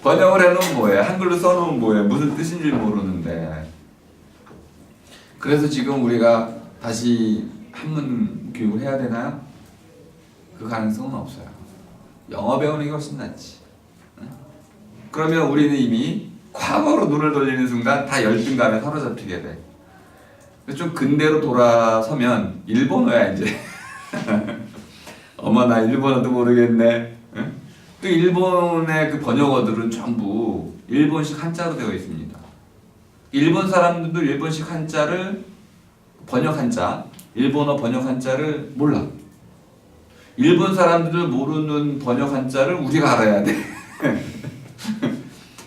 번역을 해놓으면 뭐예요? 한글로 써놓으면 뭐예요? 무슨 뜻인지 모르는데. 그래서 지금 우리가 다시 한문 교육을 해야 되나요? 그 가능성은 없어요. 영어 배우는 게 훨씬 낫지. 응? 그러면 우리는 이미 과거로 눈을 돌리는 순간 다 열등감에 사로잡히게 돼. 좀 근대로 돌아서면 일본어야 이제. 어머 나 일본어도 모르겠네. 응? 또 일본의 그 번역어들은 전부 일본식 한자로 되어 있습니다. 일본 사람들도 일본식 한자를 번역 한자, 일본어 번역 한자를 몰라. 일본 사람들 모르는 번역 한자를 우리가 알아야 돼.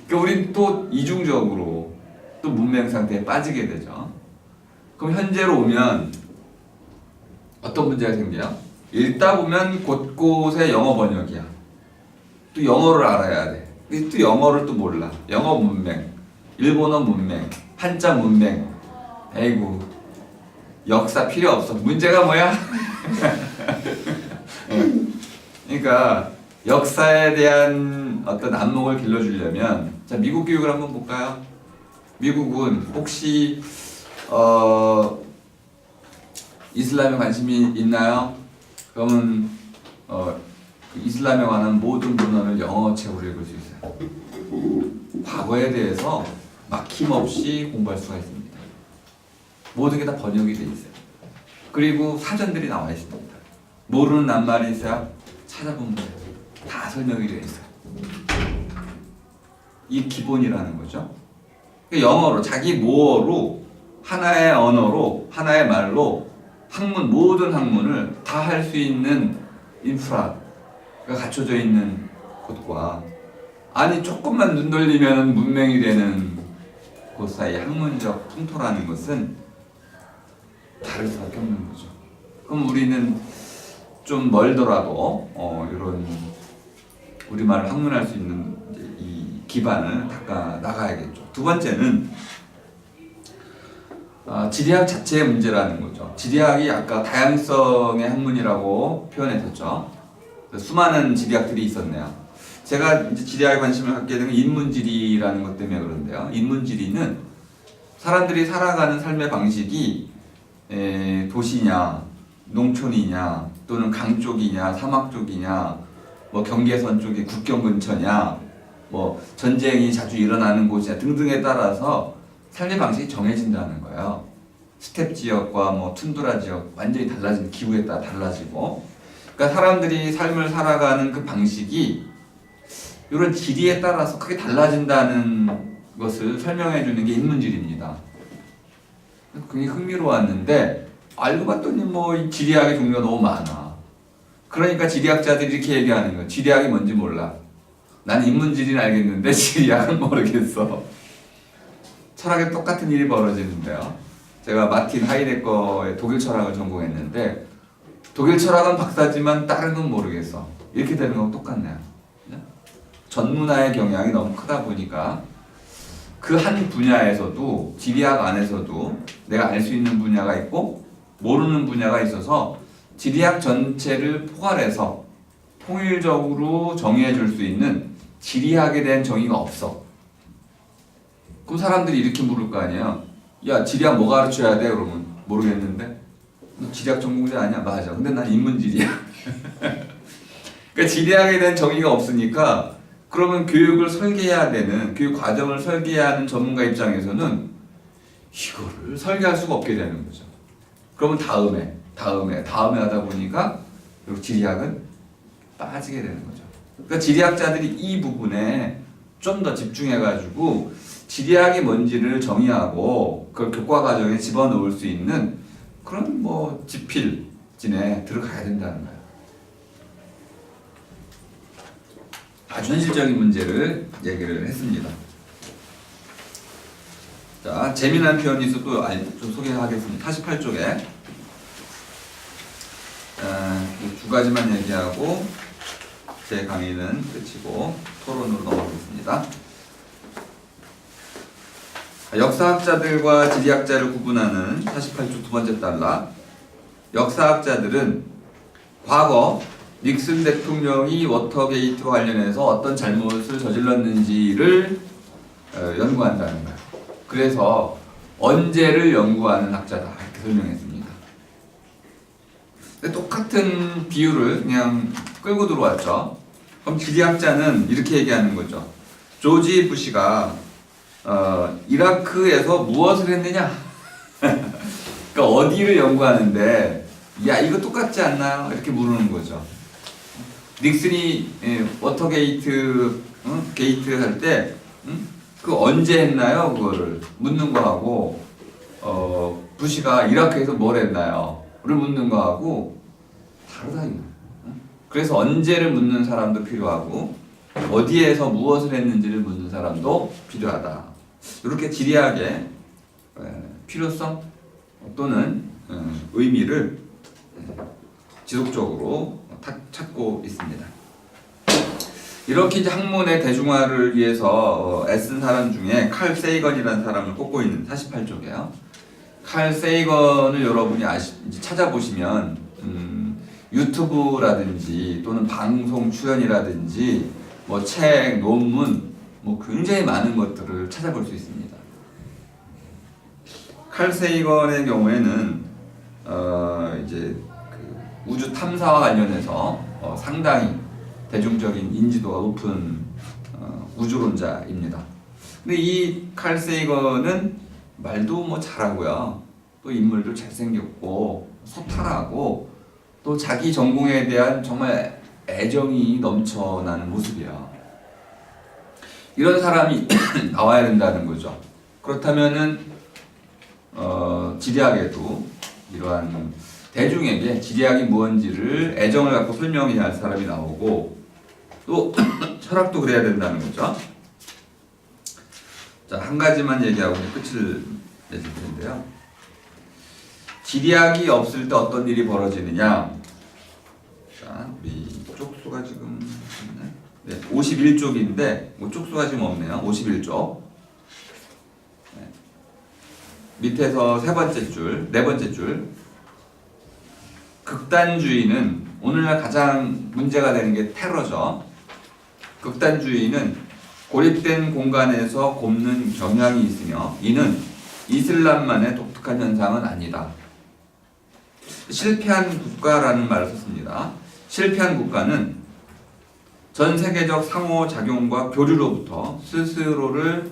그러니까 우린 또 이중적으로 또 문맹 상태에 빠지게 되죠. 그럼 현재로 오면 어떤 문제가 생겨요? 읽다 보면 곳곳에 영어 번역이야. 또 영어를 알아야 돼. 근데 또 영어를 또 몰라. 영어 문맹, 일본어 문맹, 한자 문맹. 에이구 역사 필요 없어. 문제가 뭐야? 그러니까 역사에 대한 어떤 안목을 길러주려면 자 미국 교육을 한번 볼까요? 미국은 혹시 이슬람에 관심이 있나요? 그러면 이슬람에 관한 모든 문헌을 영어 책으로 읽을 수 있어요. 과거에 대해서 막힘없이 공부할 수가 있습니다. 모든 게 다 번역이 돼 있어요. 그리고 사전들이 나와 있습니다. 모르는 낱말이 있어요. 찾아보면 돼요. 다 설명이 되어 있어요. 이 기본이라는 거죠. 영어로 자기 모어로 하나의 언어로 하나의 말로 학문 모든 학문을 다 할 수 있는 인프라가 갖춰져 있는 곳과 아니 조금만 눈 돌리면 문맹이 되는 곳 사이 학문적 풍토라는 것은 다를 수밖에 없는 거죠. 그럼 우리는 좀 멀더라도 이런 우리말을 학문할 수 있는 이 기반을 닦아 나가야겠죠. 두 번째는 지리학 자체의 문제라는 거죠. 지리학이 아까 다양성의 학문이라고 표현했었죠. 수많은 지리학들이 있었네요. 제가 이제 지리학에 관심을 갖게 되는 인문지리라는 것 때문에 그런데요. 인문지리는 사람들이 살아가는 삶의 방식이 도시냐, 농촌이냐, 또는 강 쪽이냐, 사막 쪽이냐, 뭐 경계선 쪽이 국경 근처냐, 뭐 전쟁이 자주 일어나는 곳이냐 등등에 따라서 삶의 방식이 정해진다는 거예요. 스텝 지역과 뭐 툰드라 지역 완전히 달라진 기후에 따라 달라지고, 그러니까 사람들이 삶을 살아가는 그 방식이 이런 지리에 따라서 크게 달라진다는 것을 설명해 주는 게 인문지리입니다. 굉장히 흥미로웠는데 알고 봤더니 뭐 이 지리학의 종류가 너무 많아. 그러니까 지리학자들이 이렇게 얘기하는 거야. 지리학이 뭔지 몰라. 난 인문지리는 알겠는데 지리학은 모르겠어. 철학에 똑같은 일이 벌어지는데요. 제가 마틴 하이데거의 독일 철학을 전공했는데 독일 철학은 박사지만 다른 건 모르겠어. 이렇게 되는 건 똑같네요. 전문화의 경향이 너무 크다 보니까 그 한 분야에서도 지리학 안에서도 내가 알 수 있는 분야가 있고 모르는 분야가 있어서 지리학 전체를 포괄해서 통일적으로 정의해 줄 수 있는 지리학에 대한 정의가 없어. 그럼 사람들이 이렇게 물을 거 아니에요. 야, 지리학 뭐 가르쳐야 돼? 그러면 모르겠는데. 너 지리학 전공자 아니야? 맞아. 근데 난 인문지리야. 그러니까 지리학에 대한 정의가 없으니까 그러면 교육을 설계해야 되는, 교육 과정을 설계해야 하는 전문가 입장에서는 이거를 설계할 수가 없게 되는 거죠. 그러면 다음에 하다 보니까 지리학은 빠지게 되는 거죠. 그러니까 지리학자들이 이 부분에 좀 더 집중해가지고 지리학이 뭔지를 정의하고 그걸 교과 과정에 집어넣을 수 있는 그런 뭐 지필진에 들어가야 된다는 거예요. 아주 현실적인 문제를 얘기를 했습니다. 자, 재미난 표현이 있어 또 좀 소개하겠습니다. 48쪽에 가지만 얘기하고 제 강의는 끝이고 토론으로 넘어가겠습니다. 역사학자들과 지리학자를 구분하는 48조 두 번째 단락. 역사학자들은 과거 닉슨 대통령이 워터게이트와 관련해서 어떤 잘못을 저질렀는지를 연구한다는 거예요. 그래서 언제를 연구하는 학자다 이렇게 설명했습니다. 근데 똑같은 비유를 그냥 끌고 들어왔죠. 그럼 지리학자는 이렇게 얘기하는 거죠. 조지 부시가 이라크에서 무엇을 했느냐? 그러니까 어디를 연구하는데 야 이거 똑같지 않나요? 이렇게 물으는 거죠. 닉슨이 워터게이트 게이트 할 때 그 언제 했나요? 그거를 묻는 거하고 부시가 이라크에서 뭘 했나요?를 묻는 거하고 다르다 이거. 그래서 언제를 묻는 사람도 필요하고 어디에서 무엇을 했는지를 묻는 사람도 필요하다. 이렇게 지리학의 필요성 또는 의미를 지속적으로 찾고 있습니다. 이렇게 이제 학문의 대중화를 위해서 애쓴 사람 중에 칼 세이건이라는 사람을 꼽고 있는 48쪽이에요. 칼 세이건을 여러분이 찾아보시면 유튜브라든지 또는 방송 출연이라든지 뭐 책, 논문 뭐 굉장히 많은 것들을 찾아볼 수 있습니다. 칼 세이건의 경우에는 이제 그 우주 탐사와 관련해서 상당히 대중적인 인지도가 높은 우주론자입니다. 근데 이 칼 세이건은 말도 뭐 잘하고요. 또 인물도 잘생겼고 소탈하고 또 자기 전공에 대한 정말 애정이 넘쳐나는 모습이에요. 이런 사람이 나와야 된다는 거죠. 그렇다면은 지리학에도 이러한 대중에게 지리학이 무엇인지를 애정을 갖고 설명해야 할 사람이 나오고 또 철학도 그래야 된다는 거죠. 자, 한 가지만 얘기하고 끝을 맺을 텐데요. 지리학이 없을 때 어떤 일이 벌어지느냐? 자, 우리 쪽수가 지금 네, 51쪽인데 뭐 쪽수가 지금 없네요. 51쪽. 네. 밑에서 세 번째 줄, 네 번째 줄. 극단주의는 오늘날 가장 문제가 되는 게 테러죠. 극단주의는 고립된 공간에서 곱는 경향이 있으며 이는 이슬람만의 독특한 현상은 아니다. 실패한 국가라는 말을 썼습니다. 실패한 국가는 전 세계적 상호작용과 교류로부터 스스로를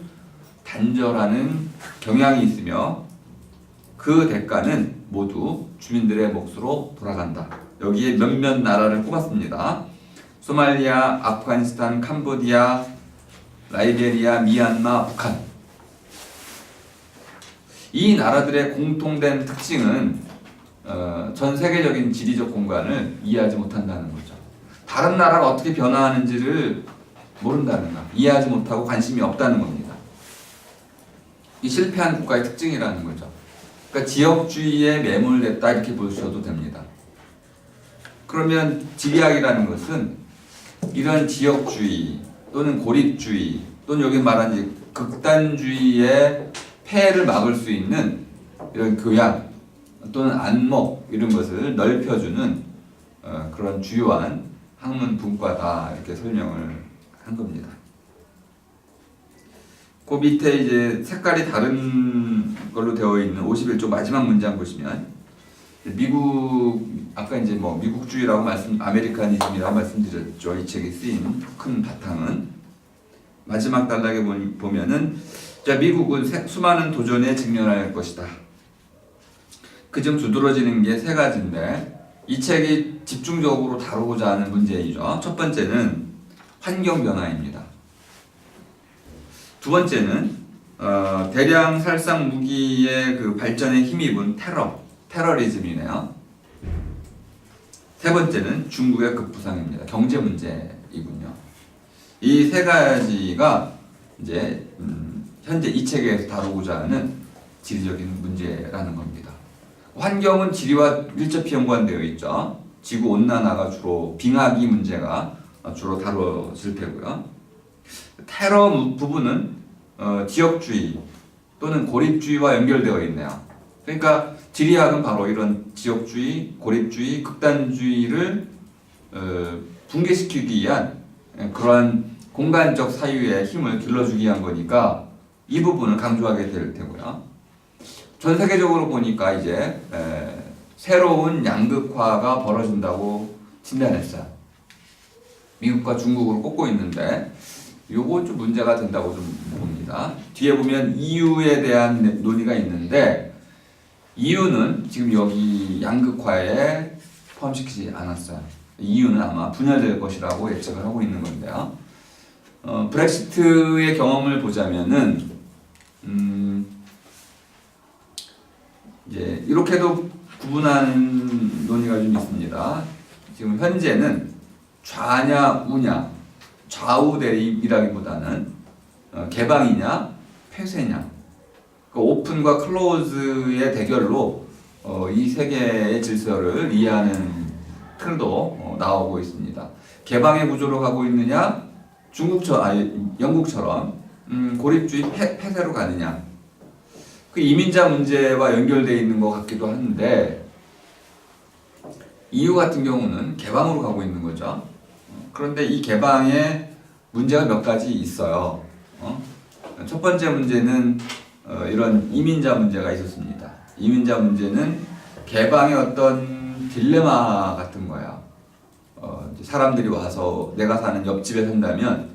단절하는 경향이 있으며 그 대가는 모두 주민들의 몫으로 돌아간다. 여기에 몇몇 나라를 꼽았습니다. 소말리아, 아프가니스탄, 캄보디아, 라이베리아, 미얀마, 북한. 이 나라들의 공통된 특징은 전 세계적인 지리적 공간을 이해하지 못한다는 거죠. 다른 나라가 어떻게 변화하는지를 모른다는 거, 이해하지 못하고 관심이 없다는 겁니다. 이 실패한 국가의 특징이라는 거죠. 그러니까 지역주의에 매몰됐다 이렇게 보셔도 됩니다. 그러면 지리학이라는 것은 이런 지역주의 또는 고립주의 또는 여기 말한 극단주의의 폐해를 막을 수 있는 이런 교양 또는 안목 이런 것을 넓혀주는 그런 주요한 학문 분과다 이렇게 설명을 한 겁니다. 그 밑에 이제 색깔이 다른 걸로 되어 있는 51쪽 마지막 문장 보시면 미국 아까 이제 뭐 미국주의라고 아메리카니즘이라고 말씀드렸죠. 이 책이 쓰인 큰 바탕은 마지막 단락에 보면은 자 미국은 수많은 도전에 직면할 것이다. 그중 두드러지는 게 세 가지인데 이 책이 집중적으로 다루고자 하는 문제이죠. 첫 번째는 환경 변화입니다. 두 번째는 대량 살상 무기의 그 발전에 힘입은 테러리즘이네요. 세 번째는 중국의 급부상입니다. 경제 문제이군요. 이 세 가지가 이제 현재 이 책에서 다루고자 하는 지리적인 문제라는 겁니다. 환경은 지리와 밀접히 연관되어 있죠. 지구 온난화가 주로 빙하기 문제가 주로 다뤄질 테고요. 테러 부분은 지역주의 또는 고립주의와 연결되어 있네요. 그러니까 지리학은 바로 이런 지역주의, 고립주의, 극단주의를 붕괴시키기 위한 그러한 공간적 사유의 힘을 길러주기 위한 거니까 이 부분을 강조하게 될 테고요. 전 세계적으로 보니까 이제 새로운 양극화가 벌어진다고 진단했어요. 미국과 중국으로 꼽고 있는데 요거 좀 문제가 된다고 좀 봅니다. 뒤에 보면 EU에 대한 논의가 있는데 EU는 지금 여기 양극화에 포함시키지 않았어요. EU는 아마 분열될 것이라고 예측을 하고 있는 건데요. 브렉시트의 경험을 보자면은 이제 이렇게도 구분하는 논의가 좀 있습니다. 지금 현재는 좌냐 우냐, 좌우 대립이라기보다는 개방이냐 폐쇄냐, 그 오픈과 클로즈의 대결로 이 세계의 질서를 이해하는 틀도 나오고 있습니다. 개방의 구조로 가고 있느냐, 영국처럼 고립주의 폐쇄로 가느냐, 그 이민자 문제와 연결되어 있는 것 같기도 한데 EU 같은 경우는 개방으로 가고 있는 거죠. 그런데 이 개방에 문제가 몇 가지 있어요. 첫 번째 문제는 이런 이민자 문제가 있었습니다. 이민자 문제는 개방의 어떤 딜레마 같은 거야. 사람들이 와서 내가 사는 옆집에 산다면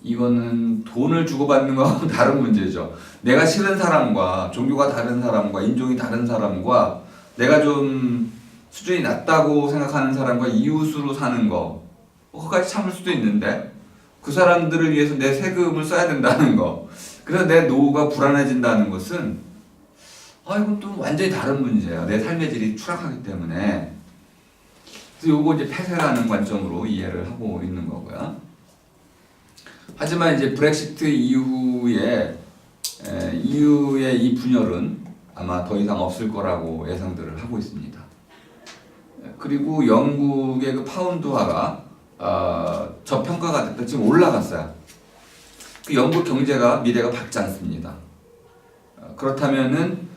이거는 돈을 주고받는 거하고 다른 문제죠. 내가 싫은 사람과 종교가 다른 사람과 인종이 다른 사람과 내가 좀 수준이 낮다고 생각하는 사람과 이웃으로 사는 거 그거까지 참을 수도 있는데 그 사람들을 위해서 내 세금을 써야 된다는 거, 그래서 내 노후가 불안해진다는 것은 이건 또 완전히 다른 문제예요. 내 삶의 질이 추락하기 때문에. 그래서 요거 이제 폐쇄라는 관점으로 이해를 하고 있는 거고요. 하지만 이제 브렉시트 이후에 EU의 이 분열은 아마 더 이상 없을 거라고 예상들을 하고 있습니다. 그리고 영국의 그 파운드화가 저평가가 됐다 지금 올라갔어요. 그 영국 경제가 미래가 밝지 않습니다. 그렇다면은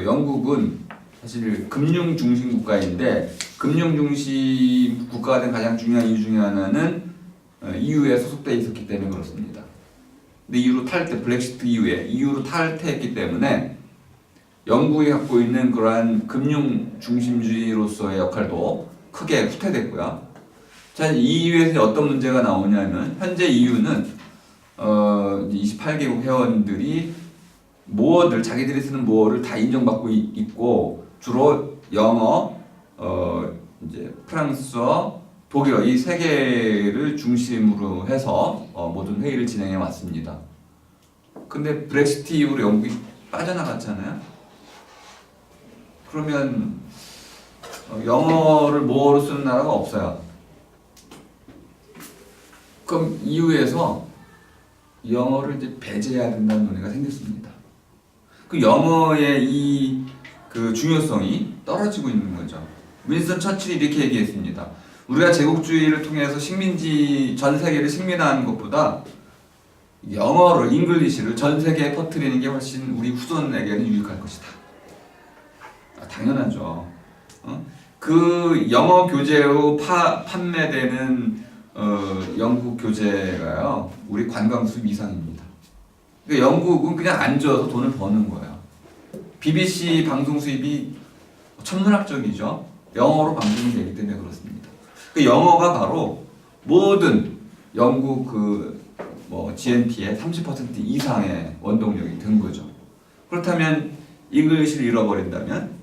영국은 사실 금융 중심 국가인데 금융 중심 국가가 된 가장 중요한 이유 중에 하나는 EU에 소속돼 있었기 때문에 그렇습니다. 근데 EU로 탈퇴, 브렉시트 이후에 EU로 탈퇴했기 때문에 영국이 갖고 있는 그러한 금융 중심주의로서의 역할도 크게 후퇴됐고요. 자, 이 이유에서 어떤 문제가 나오냐면 현재 EU는 28개국 회원들이 모어들, 자기들이 쓰는 모어를 다 인정받고 있고 주로 영어, 이제 프랑스어, 독일어 이 세 개를 중심으로 해서 모든 회의를 진행해 왔습니다. 근데 브렉시트 이후로 영국이 빠져나갔잖아요. 그러면 영어를 모어로 쓰는 나라가 없어요. 그럼 EU에서 영어를 이제 배제해야 된다는 논의가 생겼습니다. 그 영어의 그 중요성이 떨어지고 있는 거죠. 윈스턴 처칠이 이렇게 얘기했습니다. 우리가 제국주의를 통해서 전 세계를 식민화하는 것보다 영어를, 잉글리시를 전 세계에 퍼뜨리는 게 훨씬 우리 후손에게는 유익할 것이다. 당연하죠. 그 영어 교재로 판매되는 영국 교재가요, 우리 관광 수입 이상입니다. 그러니까 영국은 그냥 앉아서 돈을 버는 거예요. BBC 방송 수입이 천문학적이죠. 영어로 방송이 되기 때문에 그렇습니다. 그 영어가 바로 모든 영국 GNP의 30% 이상의 원동력이 된 거죠. 그렇다면 잉글리시를 잃어버린다면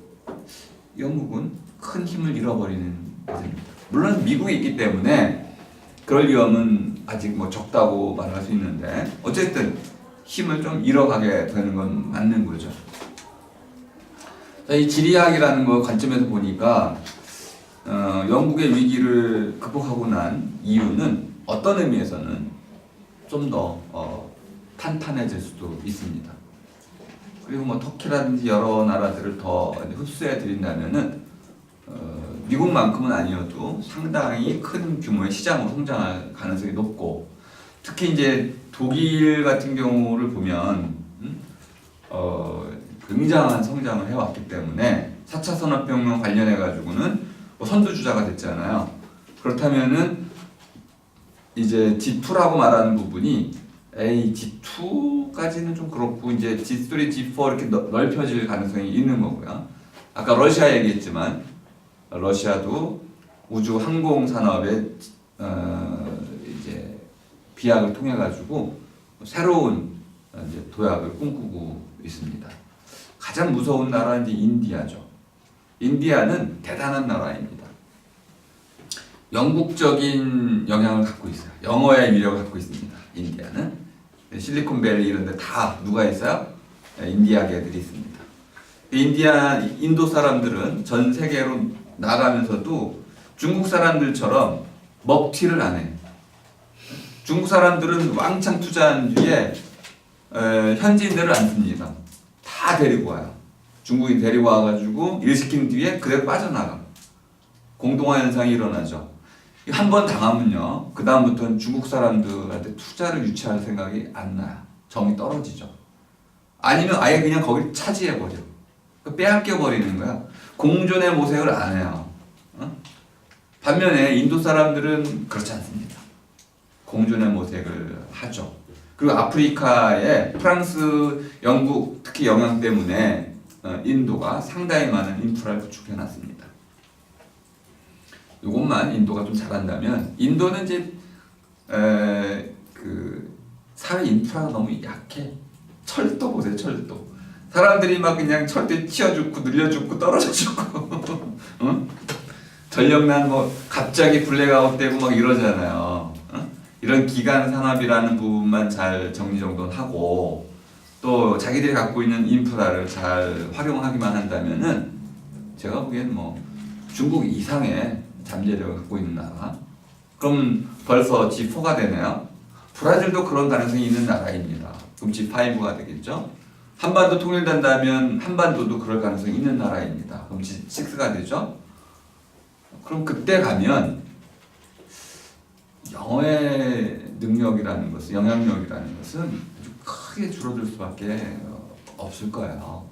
영국은 큰 힘을 잃어버리는 것입니다. 물론 미국이 있기 때문에 그럴 위험은 아직 적다고 말할 수 있는데 어쨌든 힘을 좀 잃어가게 되는 건 맞는 거죠. 자, 이 지리학이라는 거 관점에서 보니까 영국의 위기를 극복하고 난 이유는 어떤 의미에서는 좀 더 탄탄해질 수도 있습니다. 그리고 터키라든지 여러 나라들을 더 흡수해 드린다면은 미국만큼은 아니어도 상당히 큰 규모의 시장으로 성장할 가능성이 높고, 특히 이제 독일 같은 경우를 보면 굉장한 성장을 해왔기 때문에 4차 산업혁명 관련해 가지고는 뭐 선두주자가 됐잖아요. 그렇다면은 이제 G2라고 말하는 부분이 G2까지는 좀 그렇고 이제 G3, G4 이렇게 넓혀질 가능성이 있는 거고요. 아까 러시아 얘기했지만 러시아도 우주 항공 산업의 이제 비약을 통해 가지고 새로운 이제 도약을 꿈꾸고 있습니다. 가장 무서운 나라는 이제 인디아죠. 인디아는 대단한 나라입니다. 영국적인 영향을 갖고 있어요. 영어의 위력을 갖고 있습니다. 인디아는 실리콘밸리 이런 데 다 누가 있어요? 인디아계들이 있습니다. 인도 사람들은 전 세계로 나가면서도 중국 사람들처럼 먹튀를 안 해요. 중국 사람들은 왕창 투자한 뒤에 현지인들을 안 씁니다. 다 데리고 와요. 중국인 데리고 와가지고 일 시킨 뒤에 그대로 빠져나가. 공동화 현상이 일어나죠. 한 번 당하면요, 그 다음부터는 중국 사람들한테 투자를 유치할 생각이 안 나요. 정이 떨어지죠. 아니면 아예 그냥 거기를 차지해버려. 빼앗겨버리는 거야. 공존의 모색을 안 해요. 반면에 인도 사람들은 그렇지 않습니다. 공존의 모색을 하죠. 그리고 아프리카에 프랑스, 영국 특히 영향 때문에 인도가 상당히 많은 인프라를 구축해놨습니다. 이것만 인도가 좀 잘한다면, 인도는 이제 그 사회 인프라가 너무 약해. 철도 보세요, 철도. 사람들이 막 그냥 철도에 치여 죽고 늘려 죽고 떨어져 죽고 응? 전력난 뭐 갑자기 블랙아웃 되고 막 이러잖아요. 이런 기간 산업이라는 부분만 잘 정리정돈하고 또 자기들이 갖고 있는 인프라를 잘 활용하기만 한다면은 제가 보기엔 뭐 중국 이상의 잠재력을 갖고 있는 나라. 그럼 벌써 G4가 되네요. 브라질도 그런 가능성이 있는 나라입니다. 그럼 G5가 되겠죠. 한반도 통일된다면 한반도도 그럴 가능성이 있는 나라입니다. 그럼 G6가 되죠. 그럼 그때 가면 영어의 능력이라는 것은, 영향력이라는 것은 아주 크게 줄어들 수밖에 없을 거예요.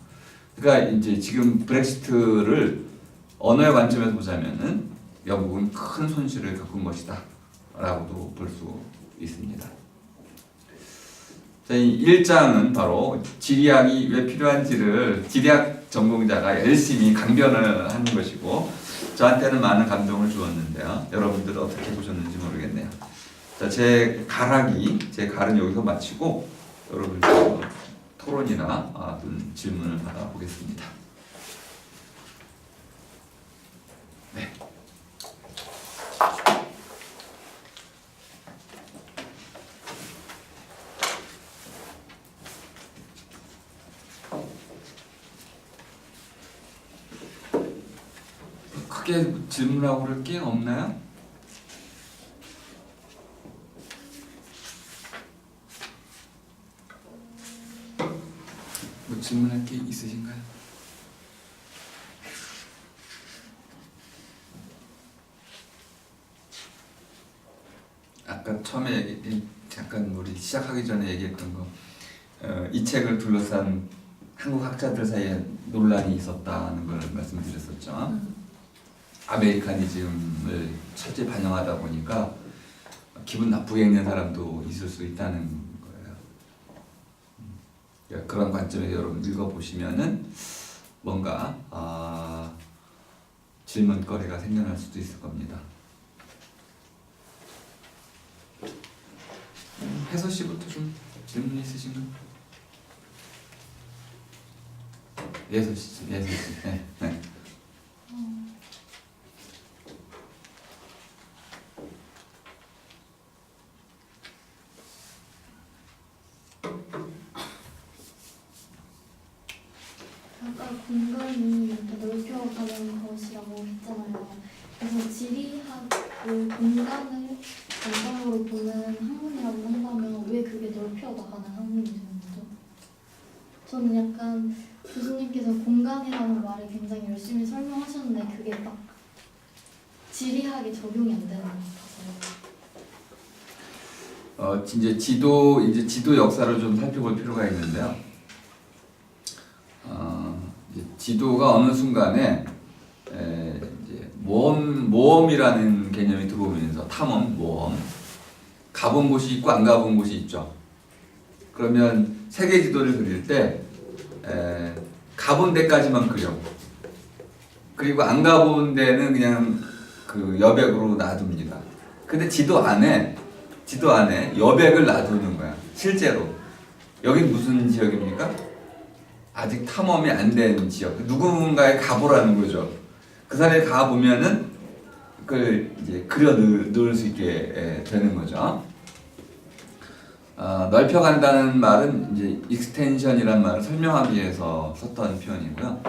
그러니까 이제 지금 브렉시트를 언어의 관점에서 보자면은 영국은 큰 손실을 겪은 것이다 라고도 볼 수 있습니다. 자, 이 1장은 바로 지리학이 왜 필요한지를 지리학 전공자가 열심히 강변을 하는 것이고, 저한테는 많은 감동을 주었는데요. 여러분들 어떻게 보셨는지 모르겠네요. 자, 제 갈은 여기서 마치고 여러분들 토론이나 질문을 받아보겠습니다. 네. 크게 질문하고 그럴 게 없나요? 뭐 질문할 게 있으신가요? 아까 처음에 잠깐 우리 시작하기 전에 얘기했던 거, 이 책을 둘러싼 한국 학자들 사이에 논란이 있었다는 걸 말씀드렸었죠. 아메리카니즘을 철저히 반영하다 보니까 기분 나쁘게 읽는 사람도 있을 수 있다는 거예요. 그런 관점에서 여러분 읽어보시면은 뭔가 질문거리가 생겨날 수도 있을 겁니다. 혜서 씨부터 좀 질문 있으신가요? 예서 씨. 네. 아까 공간이 이렇게 넓혀가는 것이라고 했잖아요. 그래서 지리학을 공간을 관점으로 보는 학문이라고 한다면 왜 그게 넓혀나가는 학문이 되는 거죠? 저는 약간 교수님께서 공간이라는 말을 굉장히 열심히 설명하셨는데 그게 딱 지리학에 적용이 안 되는 것 같아요. 이제 지도 역사를 좀 살펴볼 필요가 있는데요. 이제 지도가 어느 순간에 이제 모험이라는 개념이 들어오면서 탐험, 모험, 가본 곳이 있고 안 가본 곳이 있죠. 그러면 세계 지도를 그릴 때 가본 데까지만 그려. 그리고 안 가본 데는 그냥 그 여백으로 놔둡니다. 근데 지도 안에 여백을 놔두는 거야. 실제로. 여긴 무슨 지역입니까? 아직 탐험이 안 된 지역. 누군가에 가보라는 거죠. 그 사람이 가보면은 그걸 이제 그려 넣을 수 있게 되는 거죠. 넓혀간다는 말은 이제 익스텐션이라는 말을 설명하기 위해서 썼던 표현이고요.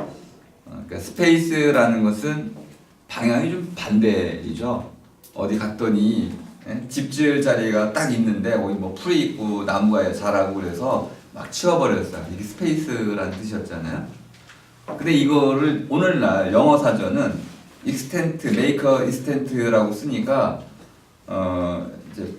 그러니까 스페이스라는 것은 방향이 좀 반대이죠. 어디 갔더니 집 지을 자리가 딱 있는데 거기 뭐 풀이 있고 나무가 자라고 그래서 막 치워버렸어요. 이게 스페이스라는 뜻이었잖아요. 근데 이거를 오늘날 영어 사전은 extent, make a extent라고 쓰니까 이제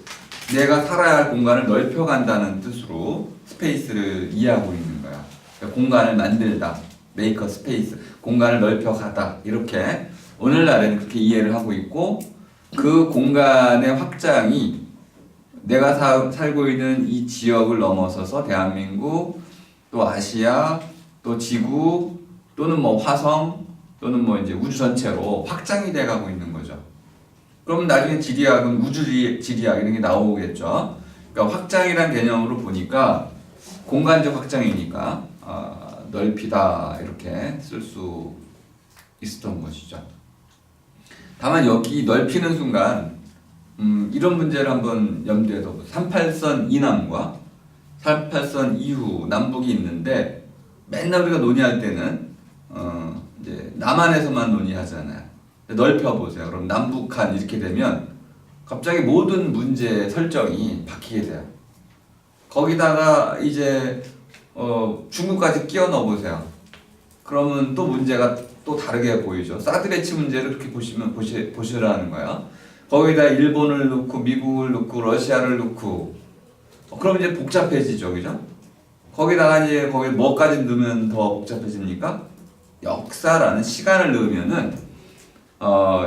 내가 살아야 할 공간을 넓혀간다는 뜻으로 스페이스를 이해하고 있는 거야. 그러니까 공간을 만들다, make a space, 공간을 넓혀가다 이렇게 오늘날에는 그렇게 이해를 하고 있고 그 공간의 확장이 내가 살고 있는 이 지역을 넘어서서 대한민국, 또 아시아, 또 지구, 또는 뭐 화성, 또는 뭐 이제 우주 전체로 확장이 돼가고 있는 거죠. 그럼 나중에 지리학은 우주지리학 이런 게 나오겠죠. 그러니까 확장이란 개념으로 보니까 공간적 확장이니까 넓히다 이렇게 쓸 수 있었던 것이죠. 다만 여기 넓히는 순간 이런 문제를 한번 염두에 둬. 38선 이남과 38선 이후 남북이 있는데 맨날 우리가 논의할 때는 이제 남한에서만 논의하잖아요. 넓혀 보세요. 그럼 남북한 이렇게 되면 갑자기 모든 문제 설정이 바뀌게 돼요. 거기다가 이제 중국까지 끼워 넣어 보세요. 그러면 또 문제가 또 다르게 보이죠. 사드 배치 문제를 그렇게 보시라는 거예요. 거기다 일본을 넣고 미국을 넣고 러시아를 넣고 그럼 이제 복잡해지죠, 그죠? 거기다가 이제 거기 뭐까지 넣으면 더 복잡해집니까? 역사라는 시간을 넣으면은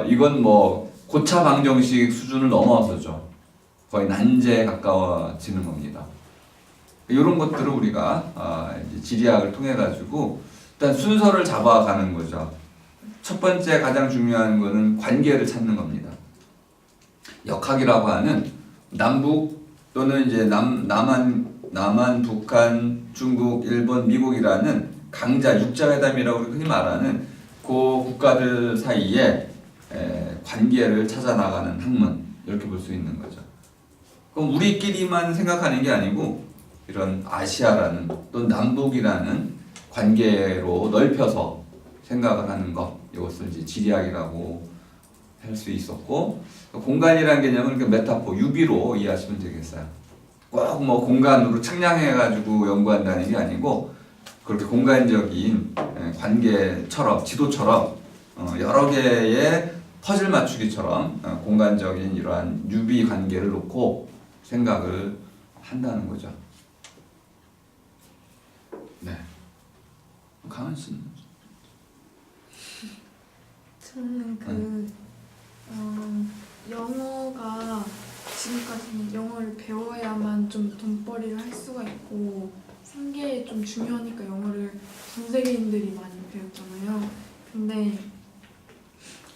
이건 뭐 고차 방정식 수준을 넘어서죠. 거의 난제에 가까워지는 겁니다. 이런 것들을 우리가 이제 지리학을 통해 가지고 일단 순서를 잡아가는 거죠. 첫 번째 가장 중요한 거는 관계를 찾는 겁니다. 역학이라고 하는 남북 또는 이제 남한, 북한, 중국, 일본, 미국이라는 강자 육자회담이라고 흔히 말하는 그 국가들 사이에 관계를 찾아 나가는 학문 이렇게 볼 수 있는 거죠. 그럼 우리끼리만 생각하는 게 아니고 이런 아시아라는 또 남북이라는 관계로 넓혀서 생각을 하는 것 이것을 이제 지리학이라고 할 수 있었고 공간이라는 개념은 그 메타포 유비로 이해하시면 되겠어요. 꼭 뭐 공간으로 측량해가지고 연구한다는 게 아니고 그렇게 공간적인 관계처럼 지도처럼 여러 개의 퍼즐 맞추기처럼 공간적인 이러한 유비 관계를 놓고 생각을 한다는 거죠. 네. 강은 씨는? 저는 영어가 지금까지는 영어를 배워야만 좀 돈벌이를 할 수가 있고 생계에 좀 중요하니까 영어를 전 세계인들이 많이 배웠잖아요. 근데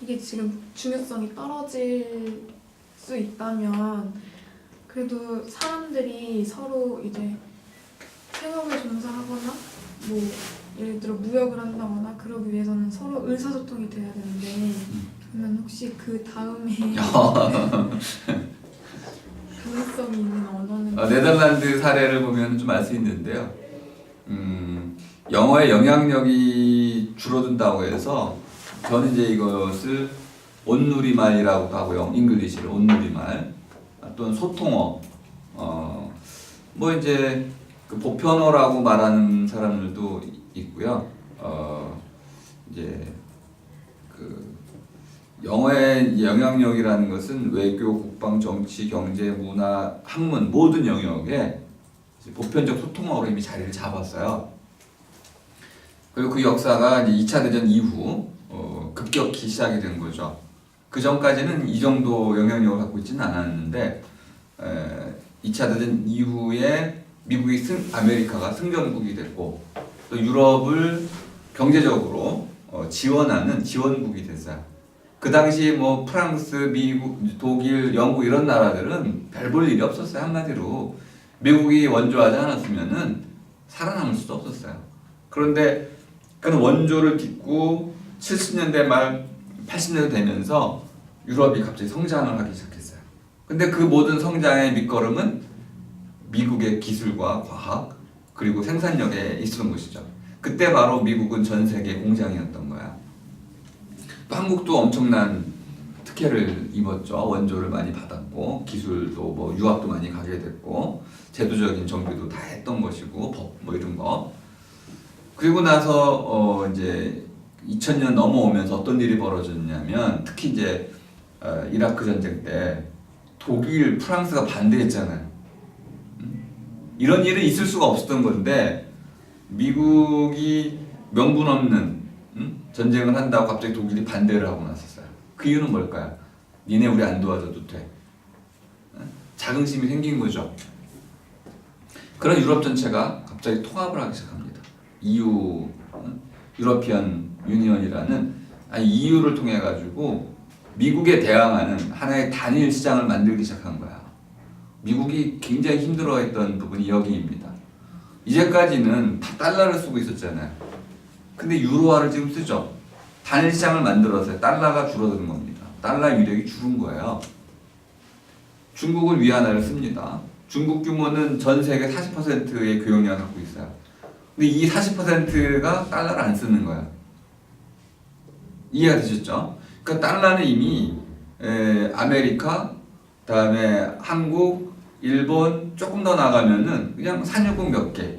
이게 지금 중요성이 떨어질 수 있다면 그래도 사람들이 서로 이제 생업에 종사하거나 뭐 예를 들어 무역을 한다거나 그러기 위해서는 서로 의사소통이 돼야 되는데 그러면 혹시 그 다음에 가능성이 있는 언어는 네덜란드 사례를 보면 좀 알 수 있는데요. 영어의 영향력이 줄어든다고 해서 저는 이제 이것을 온누리말이라고 하고요. 잉글리시를 온누리말 또는 소통어 뭐 이제 그 보편어라고 말하는 사람들도 있고요. 이제 그 영어의 영향력이라는 것은 외교, 국방, 정치, 경제, 문화, 학문 모든 영역에 보편적 소통어로 이미 자리를 잡았어요. 그리고 그 역사가 이제 2차 대전 이후 급격히 시작이 된 거죠. 그 전까지는 이 정도 영향력을 갖고 있지는 않았는데 2차 대전 이후에 미국이 아메리카가 승전국이 됐고 또 유럽을 경제적으로 지원하는 지원국이 됐어요. 그 당시 뭐 프랑스, 미국, 독일, 영국 이런 나라들은 별 볼 일이 없었어요. 한마디로 미국이 원조하지 않았으면은 살아남을 수도 없었어요. 그런데 그 원조를 딛고 70년대 말 80년대 되면서 유럽이 갑자기 성장을 하기 시작했어요. 근데 그 모든 성장의 밑거름은 미국의 기술과 과학 그리고 생산력에 있었던 것이죠. 그때 바로 미국은 전 세계 공장이었던 거야. 또 한국도 엄청난 특혜를 입었죠. 원조를 많이 받았고 기술도 뭐 유학도 많이 가게 됐고 제도적인 정비도 다 했던 것이고 법 뭐 이런 거. 그리고 나서 이제 2000년 넘어오면서 어떤 일이 벌어졌냐면 특히 이제 이라크 전쟁 때 독일, 프랑스가 반대했잖아요. 이런 일은 있을 수가 없었던 건데 미국이 명분 없는 전쟁을 한다고 갑자기 독일이 반대를 하고 나섰어요. 그 이유는 뭘까요? 니네 우리 안 도와줘도 돼. 자긍심이 생긴 거죠. 그런 유럽 전체가 갑자기 통합을 하기 시작합니다. EU, 유러피언 유니언이라는 EU를 통해 가지고 미국에 대항하는 하나의 단일 시장을 만들기 시작한 거야. 미국이 굉장히 힘들어했던 부분이 여기입니다. 이제까지는 다 달러를 쓰고 있었잖아요. 근데 유로화를 지금 쓰죠. 단일 시장을 만들어서 달러가 줄어드는 겁니다. 달러 위력이 줄은 거예요. 중국은 위안화를 씁니다. 중국 규모는 전 세계 40%의 교역량을 갖고 있어요. 근데 이 40%가 달러를 안 쓰는 거야. 이해가 되셨죠? 그러니까 달러는 이미 아메리카, 그다음에 한국, 일본 조금 더 나가면은 그냥 산유국 몇 개.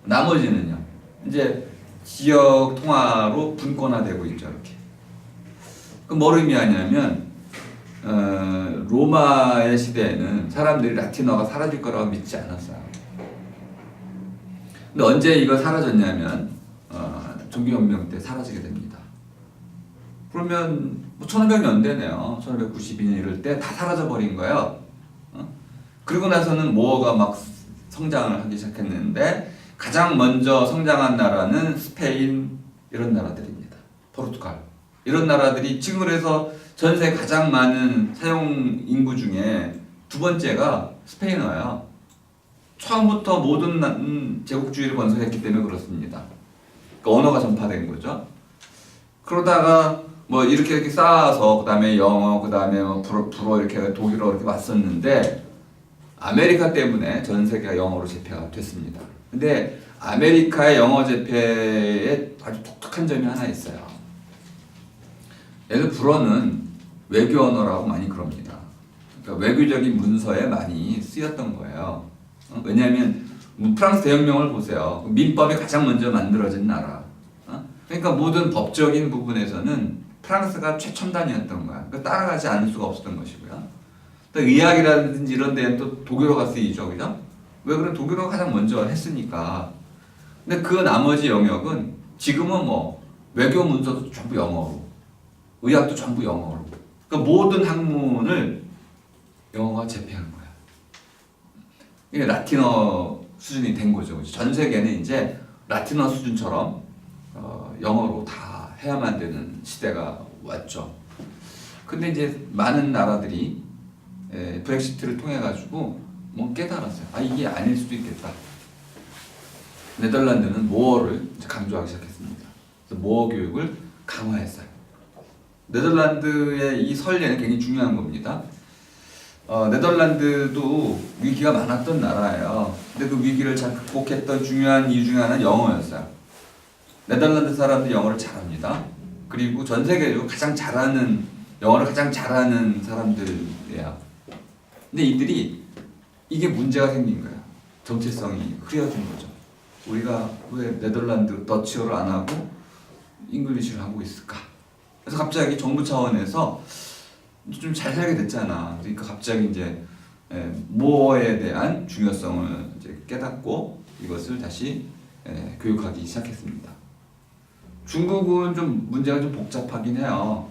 나머지는요. 이제 지역 통화로 분권화되고 있죠. 이렇게. 그럼 뭘 의미하냐면 로마의 시대에는 사람들이 라틴어가 사라질 거라고 믿지 않았어요. 근데 언제 이거 사라졌냐면 종교혁명 때 사라지게 됩니다. 그러면 뭐 1500년대네요. 1592년 이럴 때 다 사라져버린 거예요. 그리고 나서는 모어가 막 성장을 하기 시작했는데 가장 먼저 성장한 나라는 스페인 이런 나라들입니다. 포르투갈 이런 나라들이 지금 그래서 전 세계 가장 많은 사용 인구 중에 두 번째가 스페인어예요. 처음부터 모든 제국주의를 건설했기 때문에 그렇습니다. 그러니까 언어가 전파된 거죠. 그러다가 뭐 이렇게 쌓아서 그다음에 영어, 그다음에 뭐 불어 이렇게 독일어 이렇게 왔었는데 아메리카 때문에 전 세계가 영어로 제패가 됐습니다. 근데 아메리카의 영어 제패에 아주 독특한 점이 하나 있어요. 예를 들어 불어는 외교 언어라고 많이 그럽니다. 그러니까 외교적인 문서에 많이 쓰였던 거예요. 왜냐하면 프랑스 대혁명을 보세요. 민법이 가장 먼저 만들어진 나라. 그러니까 모든 법적인 부분에서는 프랑스가 최첨단이었던 거야. 그러니까 따라가지 않을 수가 없었던 것이고요. 또 의학이라든지 이런 데는 또 독일어가 쓰이죠, 그죠? 왜 그래? 독일어가 가장 먼저 했으니까. 근데 그 나머지 영역은 지금은 뭐 외교 문서도 전부 영어로, 의학도 전부 영어로. 그러니까 모든 학문을 영어가 제패한 거야. 이게 라틴어 수준이 된 거죠. 전 세계는 이제 라틴어 수준처럼 영어로 다 해야만 되는 시대가 왔죠. 근데 이제 많은 나라들이 브렉시트를 통해 가지고 뭐 깨달았어요. 아 이게 아닐 수도 있겠다. 네덜란드는 모어를 강조하기 시작했습니다. 그래서 모어 교육을 강화했어요. 네덜란드의 이 선례는 굉장히 중요한 겁니다. 네덜란드도 위기가 많았던 나라예요. 근데 그 위기를 잘 극복했던 중요한 이유 중에 하나는 영어였어요. 네덜란드 사람들이 영어를 잘합니다. 그리고 전 세계적으로 영어를 가장 잘하는 사람들이에요. 근데 이들이 이게 문제가 생긴 거야. 정체성이 흐려진 거죠. 우리가 왜 네덜란드 더치어를 안 하고 잉글리시를 하고 있을까? 그래서 갑자기 정부 차원에서 좀 잘 살게 됐잖아. 그러니까 갑자기 이제 모어에 대한 중요성을 이제 깨닫고 이것을 다시 교육하기 시작했습니다. 중국은 좀 문제가 좀 복잡하긴 해요.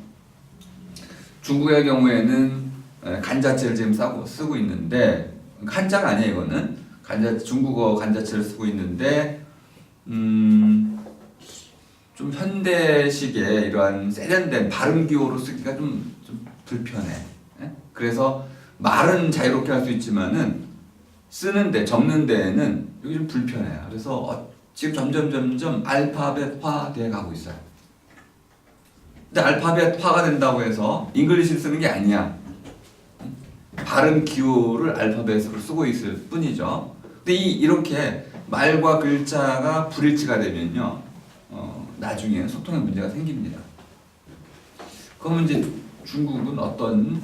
중국의 경우에는 간자체를 지금 쓰고 있는데 한자가 아니에요. 이거는 중국어 간자체를 쓰고 있는데 좀 현대식의 이러한 세련된 발음 기호로 쓰기가 좀 불편해. 그래서 말은 자유롭게 할 수 있지만은 쓰는데 적는 데에는 이게 좀 불편해요. 그래서 지금 점점 알파벳화 돼 가고 있어요. 근데 알파벳화가 된다고 해서 잉글리시를 쓰는 게 아니야. 발음 기호를 알파벳으로 쓰고 있을 뿐이죠. 근데 이렇게 말과 글자가 불일치가 되면요, 나중에 소통에 문제가 생깁니다. 그러면 이제 중국은 어떤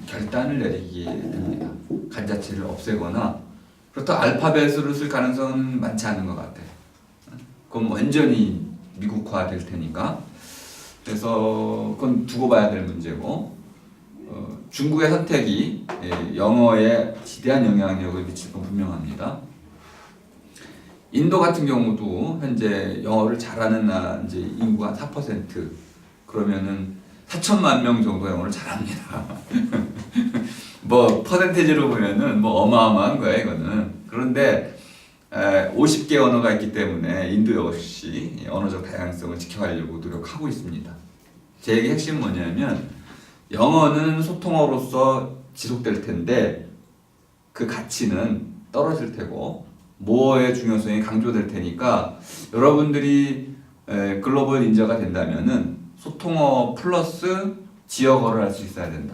결단을 내리게 됩니다. 간자체를 없애거나 그렇다고 알파벳으로 쓸 가능성은 많지 않은 것 같아요. 그럼 완전히 미국화 될 테니까. 그래서 그건 두고 봐야 될 문제고, 중국의 선택이 영어에 지대한 영향력을 미칠 건 분명합니다. 인도 같은 경우도 현재 영어를 잘하는 이제 인구가 4%, 그러면은 4천만 명 정도 영어를 잘합니다. 뭐 퍼센테이지로 보면은 뭐 어마어마한 거야 이거는. 그런데 50개 언어가 있기 때문에 인도 역시 언어적 다양성을 지켜가려고 노력하고 있습니다. 제 얘기 핵심은 뭐냐면 영어는 소통어로서 지속될 텐데 그 가치는 떨어질 테고 모어의 중요성이 강조될 테니까 여러분들이 글로벌 인재가 된다면은 소통어 플러스 지역어를 할 수 있어야 된다.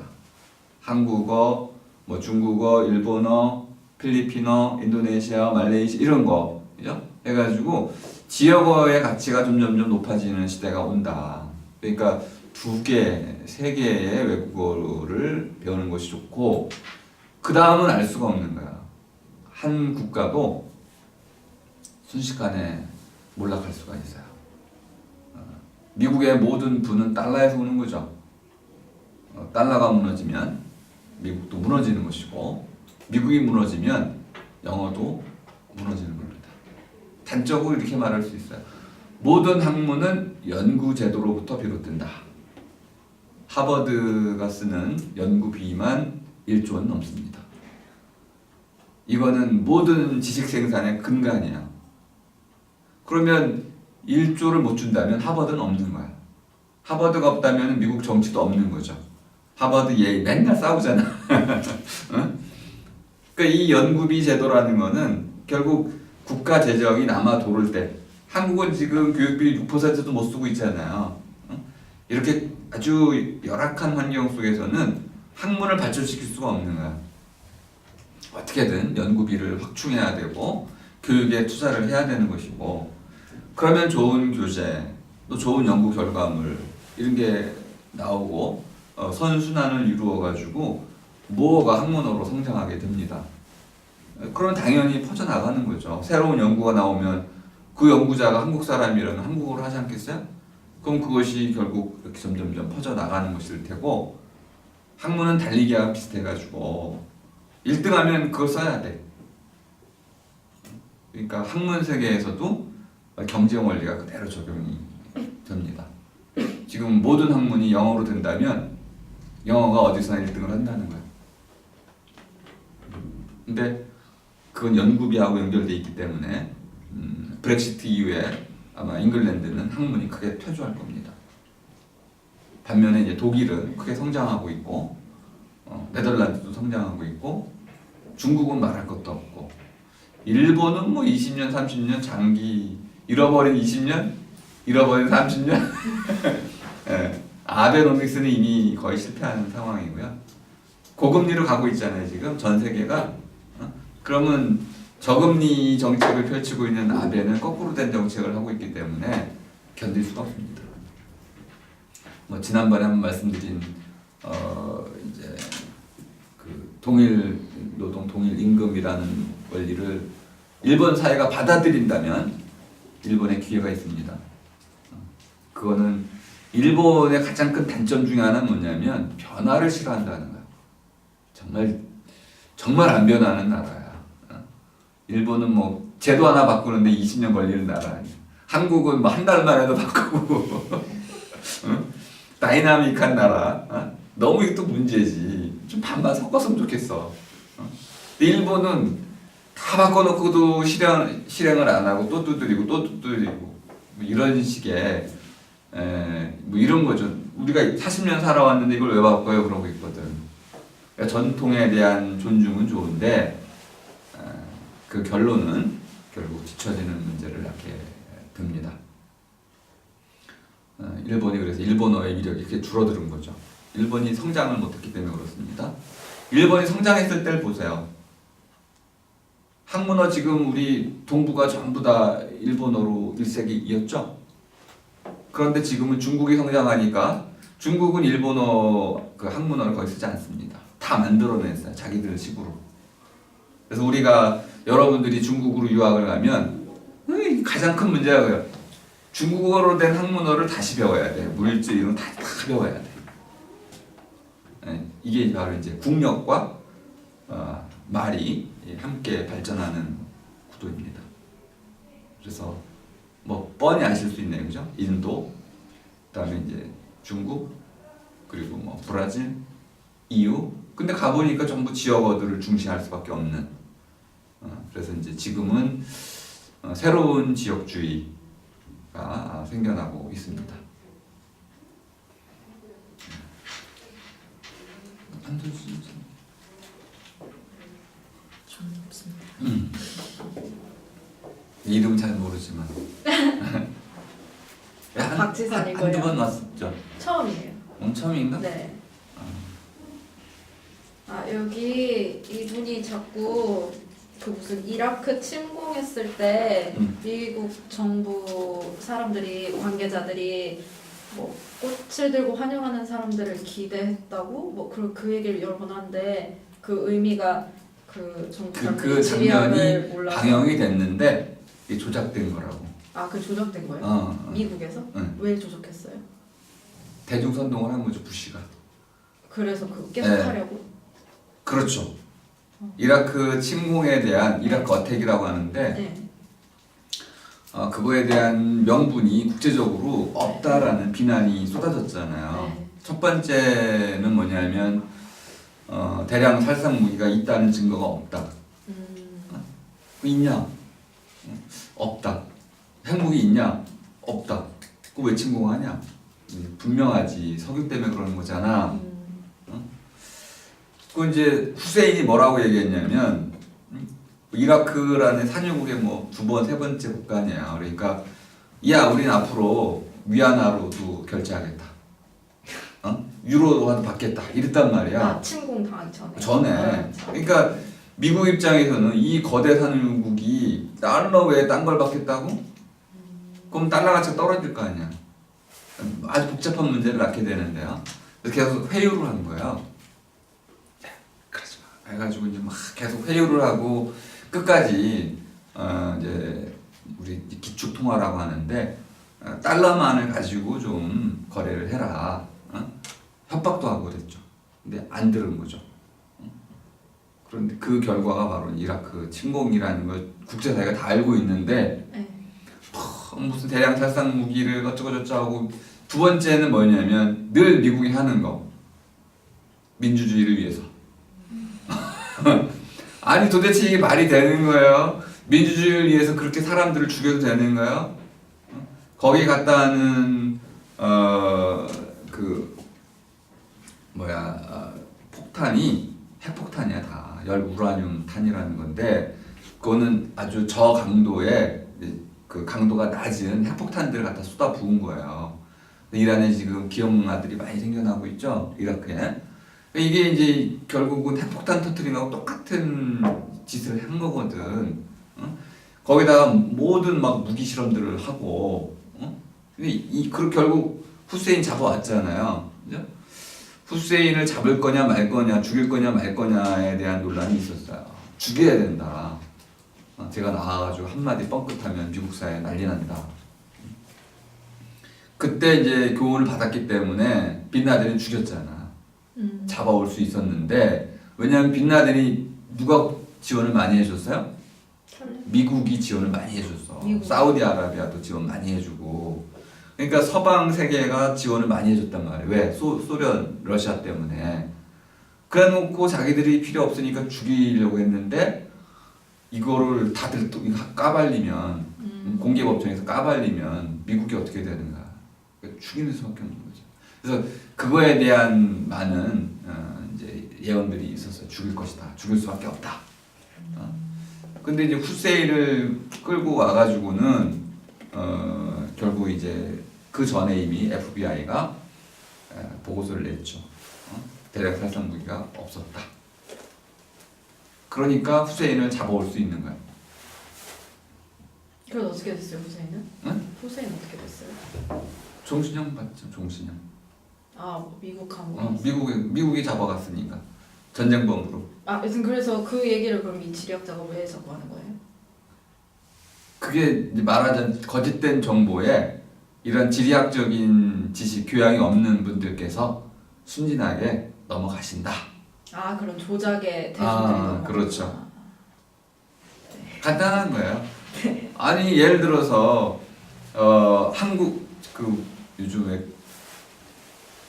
한국어, 뭐 중국어, 일본어, 필리핀어, 인도네시아, 말레이시아 이런 거, 그죠? 해가지고 지역어의 가치가 점점 높아지는 시대가 온다. 그러니까 2개, 3개의 외국어를 배우는 것이 좋고 그 다음은 알 수가 없는 거야. 한 국가도 순식간에 몰락할 수가 있어요. 미국의 모든 부는 달러에서 오는 거죠. 달러가 무너지면 미국도 무너지는 것이고 미국이 무너지면 영어도 무너지는 겁니다. 단적으로 이렇게 말할 수 있어요. 모든 학문은 연구 제도로부터 비롯된다. 하버드가 쓰는 연구비만 1조 원 넘습니다. 이거는 모든 지식 생산의 근간이에요. 그러면 1조를 못 준다면 하버드는 없는 거야. 하버드가 없다면 미국 정치도 없는 거죠. 하버드 예일 맨날 싸우잖아. 응? 그러니까 이 연구비 제도라는 거는 결국 국가 재정이 남아 도를 때 한국은 지금 교육비 6%도 못 쓰고 있잖아요. 응? 이렇게 아주 열악한 환경 속에서는 학문을 발전시킬 수가 없는 거야. 어떻게든 연구비를 확충해야 되고 교육에 투자를 해야 되는 것이고 그러면 좋은 교재, 또 좋은 연구 결과물 이런 게 나오고 선순환을 이루어가지고 모어가 학문어로 성장하게 됩니다. 그러면 당연히 퍼져나가는 거죠. 새로운 연구가 나오면 그 연구자가 한국 사람이라면 한국어로 하지 않겠어요? 그럼 그것이 결국 이렇게 점점 퍼져나가는 것일 테고 학문은 달리기와 비슷해가지고 1등하면 그걸 써야 돼. 그러니까 학문 세계에서도 경쟁 원리가 그대로 적용이 됩니다. 지금 모든 학문이 영어로 된다면 영어가 어디서나 1등을 한다는 거예요. 근데 그건 연구비하고 연결돼 있기 때문에 브렉시트 이후에 아마 잉글랜드는 학문이 크게 퇴조할 겁니다. 반면에 이제 독일은 크게 성장하고 있고 네덜란드도 성장하고 있고 중국은 말할 것도 없고 일본은 뭐 20년, 30년 장기 잃어버린 20년, 잃어버린 30년. 예, 아베노믹스는 이미 거의 실패하는 상황이고요. 고금리로 가고 있잖아요 지금 전 세계가. 그러면 저금리 정책을 펼치고 있는 아베는 거꾸로 된 정책을 하고 있기 때문에 견딜 수가 없습니다. 뭐 지난번에 한번 말씀드린 이제 그 동일 노동 동일 임금이라는 원리를 일본 사회가 받아들인다면 일본의 기회가 있습니다. 그거는 일본의 가장 큰 단점 중에 하나는 뭐냐면 변화를 싫어한다는 거야. 정말 안 변하는 나라야. 일본은 뭐 제도 하나 바꾸는데 20년 걸리는 나라 아니야. 한국은 뭐 한 달 만에도 바꾸고 다이나믹한 나라. 너무 이게 또 문제지. 좀 반반 섞었으면 좋겠어. 근데 일본은 다 바꿔놓고도 실행을 안 하고 또 두드리고 또 두드리고 뭐 이런 식의 뭐 이런 거죠. 우리가 40년 살아왔는데 이걸 왜 바꿔요? 그러고 있거든. 그러니까 전통에 대한 존중은 좋은데 그 결론은 결국 뒤처지는 문제를 낳게 됩니다. 일본이 그래서 일본어의 위력이 이렇게 줄어드는 거죠. 일본이 성장을 못했기 때문에 그렇습니다. 일본이 성장했을 때를 보세요. 학문어 지금 우리 동부가 전부 다 일본어로 일색이었죠. 그런데 지금은 중국이 성장하니까 중국은 일본어 그 학문어를 거의 쓰지 않습니다. 다 만들어냈어요. 자기들 식으로. 그래서 우리가 여러분들이 중국으로 유학을 가면 가장 큰 문제가 그래요. 중국어로 된 학문어를 다시 배워야 돼. 물질 이런 거 다 배워야 돼. 이게 바로 이제 국력과 말이 함께 발전하는 구도입니다. 그래서 뭐 뻔히 아실 수 있네요, 그죠? 인도, 그다음에 이제 중국, 그리고 뭐 브라질, EU. 근데 가보니까 전부 지역어들을 중시할 수밖에 없는. 그래서 이제 지금은 새로운 지역주의가 생겨나고 있습니다. 저는 없습니다. 이름 잘 모르지만 박지선이고요. 한두 번 왔었죠. 처음이에요. 처음인가? 네. 여기 이분이 자꾸 그 무슨 이라크 침공했을 때 미국 정부 사람들이 관계자들이 뭐 꽃을 들고 환영하는 사람들을 기대했다고 뭐 그 얘기를 여러 번 하는데 그 의미가 그 정부 그 사람들이 장면이 지리학을 몰라서 방영이 됐는데 이게 조작된 거라고. 그 조작된 거예요? 미국에서? 응. 왜 조작했어요? 대중선동을 한 거죠, 부시가. 그래서 그거 계속 네. 하려고? 그렇죠. 이라크 침공에 대한 이라크 어택이라고 하는데 네. 그거에 대한 명분이 국제적으로 없다라는 비난이 쏟아졌잖아요. 네. 첫 번째는 뭐냐면 대량 살상 무기가 있다는 증거가 없다. 있냐? 없다. 핵무기 있냐? 없다. 그거 왜 침공하냐? 분명하지. 석유 때문에 그러는 거잖아. 그 이제 후세인이 뭐라고 얘기했냐면 이라크라는 산유국의 뭐 두 번, 세 번째 국가 아니야. 그러니까 야, 우리는 앞으로 위안화로도 결제하겠다. 유로로 받겠다. 이랬단 말이야. 침공 당하기 전에. 전에. 그러니까 미국 입장에서는 이 거대 산유국이 달러 외에 딴 걸 받겠다고? 그럼 달러 가치가 떨어질 거 아니야. 아주 복잡한 문제를 낳게 되는데요. 그래서 계속 회유를 한 거예요. 그러지 마. 해가지고 이제 막 계속 회유를 하고 끝까지 이제 우리 기축 통화라고 하는데 달러만을 가지고 좀 거래를 해라. 협박도 하고 그랬죠. 근데 안 들은 거죠. 그런데 그 결과가 바로 이라크 침공이라는 걸 국제사회가 다 알고 있는데 네. 무슨 대량 살상 무기를 어쩌고저쩌고 하고 두 번째는 뭐냐면 늘 미국이 하는 거 민주주의를 위해서 아니 도대체 이게 말이 되는 거예요? 민주주의를 위해서 그렇게 사람들을 죽여도 되는 거예요? 거기 갔다는 폭탄이 핵폭탄이야 다 열 우라늄 탄이라는 건데 그거는 아주 저강도의 그 강도가 낮은 핵폭탄들을 갖다 쏟아 부은 거예요. 이란에 지금 기업아들이 많이 생겨나고 있죠, 이라크에. 이게 이제 결국은 핵폭탄 터뜨리는 거하고 똑같은 짓을 한 거거든. 거기다가 모든 막 무기 실험들을 하고, 그 결국 후세인 잡아왔잖아요. 그죠? 후세인을 잡을 거냐 말 거냐, 죽일 거냐 말 거냐에 대한 논란이 있었어요. 죽여야 된다. 제가 나와가지고 한마디 뻥끗하면 미국 사회에 난리 난다. 그때 이제 교훈을 받았기 때문에 빈라덴을 죽였잖아. 잡아올 수 있었는데 왜냐하면 빈라덴이 누가 지원을 많이 해줬어요? 미국이 지원을 많이 해줬어. 미국. 사우디아라비아도 지원 많이 해주고. 그러니까 서방 세계가 지원을 많이 해줬단 말이에요. 왜? 소련, 러시아 때문에. 그래놓고 자기들이 필요 없으니까 죽이려고 했는데 이거를 다들 또 까발리면 공개법정에서 까발리면 미국이 어떻게 되는가? 그러니까 죽이는 수밖에 없는 거죠. 그래서 그거에 대한 많은 이제 예언들이 있었어요. 죽일 것이다. 죽일 수밖에 없다. 근데 이제 후세인을 끌고 와가지고는 결국 이제 그 전에 이미 FBI가 보고서를 냈죠. 대략 살상 무기가 없었다. 그러니까 후세인을 잡아올 수 있는 거야. 그래서 어떻게 됐어요, 후세인은? 응? 후세인 어떻게 됐어요? 종신형 봤죠, 종신형. 아, 미국 항공. 미국이 잡아갔으니까 전쟁범으로. 아, 여튼 그래서 그 얘기를 그럼 이 지리학자가 왜 자꾸 하는 거예요? 그게 이제 말하자면 거짓된 정보에 이런 지리학적인 지식, 교양이 없는 분들께서 순진하게 넘어가신다. 아, 그런 조작의 대중들이 너무 그렇죠. 간단한 거예요. 아니 예를 들어서 한국 그 요즘에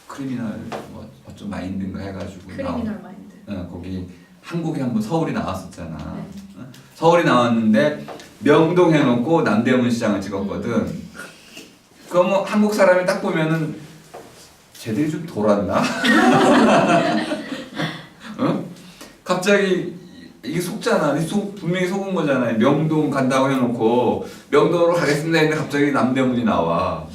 크리미널 뭐 어쩜 마인드인가 해가지고 크리미널 마인드. 거기 한국에 한번 서울이 나왔었잖아. 네. 서울이 나왔는데 명동 해놓고 남대문 시장을 찍었거든. 그럼 뭐 한국 사람이 딱 보면은 쟤들이 좀 돌았나? 어? 갑자기 이게 속잖아. 분명히 속은 거잖아요. 명동 간다고 해놓고 명동으로 가겠습니다 했는데 갑자기 남대문이 나와.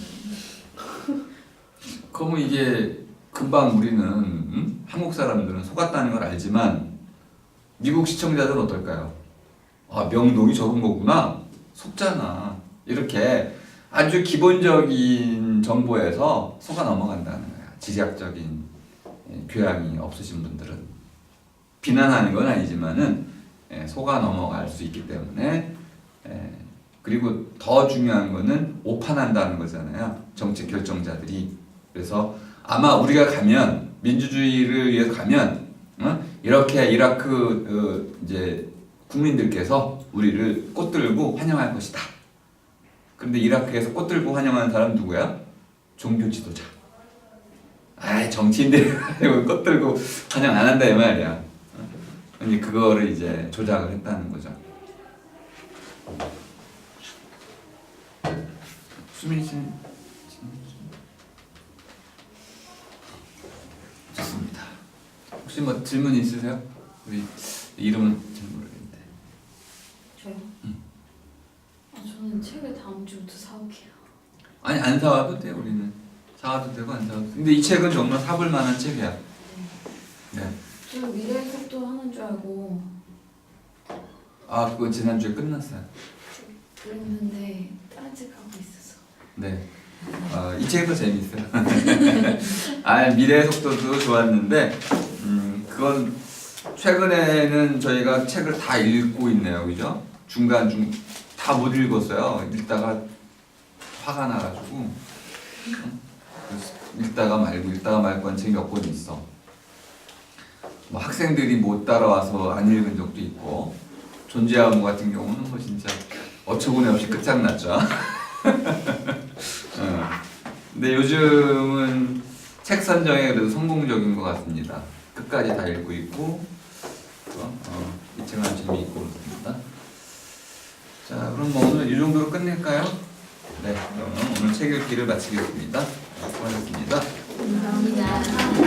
그러면 이게 금방 우리는 한국 사람들은 속았다는 걸 알지만 미국 시청자들은 어떨까요? 아, 명동이 저런 거구나. 속잖아. 이렇게 아주 기본적인 정보에서 속아 넘어간다는 거야. 지리학적인 교양이 없으신 분들은. 비난하는 건 아니지만은 속아 넘어갈 수 있기 때문에 그리고 더 중요한 거는 오판한다는 거잖아요. 정책 결정자들이. 그래서 아마 우리가 가면 민주주의를 위해서 가면 이렇게 이라크 이제 국민들께서 우리를 꽃들고 환영할 것이다. 그런데 이라크에서 꽃들고 환영하는 사람 누구야? 종교 지도자. 아이 정치인들 꽃들고 환영 안 한다 이 말이야. 근데 그거를 이제 조작을 했다는 거죠. 수민 씨 좋습니다. 혹시 뭐 질문 있으세요? 우리 이름은 잘 모르겠는데. 저요? 저는 책을 다음 주부터 사올게요. 아니 안 사와도 돼. 우리는 사와도 되고 안 사와도 돼. 근데 이 책은 정말 사볼 만한 책이야. 네. 저 미래의 속도 하는 줄 알고 아 그거 지난주에 끝났어요. 그랬는데 다른 책 하고 있어서. 네. 이 책이 더 재밌어요. 아 미래의 속도도 좋았는데 그건 최근에는 저희가 책을 다 읽고 있네요, 그죠? 중간 다 못 읽었어요. 읽다가 화가 나가지고 읽다가 말고 한 책이 몇 권 있어. 뭐 학생들이 못 따라와서 안 읽은 적도 있고 존재하는 것 같은 경우는 뭐 진짜 어처구니 없이 끝장났죠. 근데 요즘은 책 선정에 그래도 성공적인 것 같습니다. 끝까지 다 읽고 있고 이 책은 아주 재미있고 그렇습니다. 자 그럼 뭐 오늘 이 정도로 끝낼까요? 네 그럼 오늘 책 읽기를 마치겠습니다. 수고하셨습니다. 감사합니다.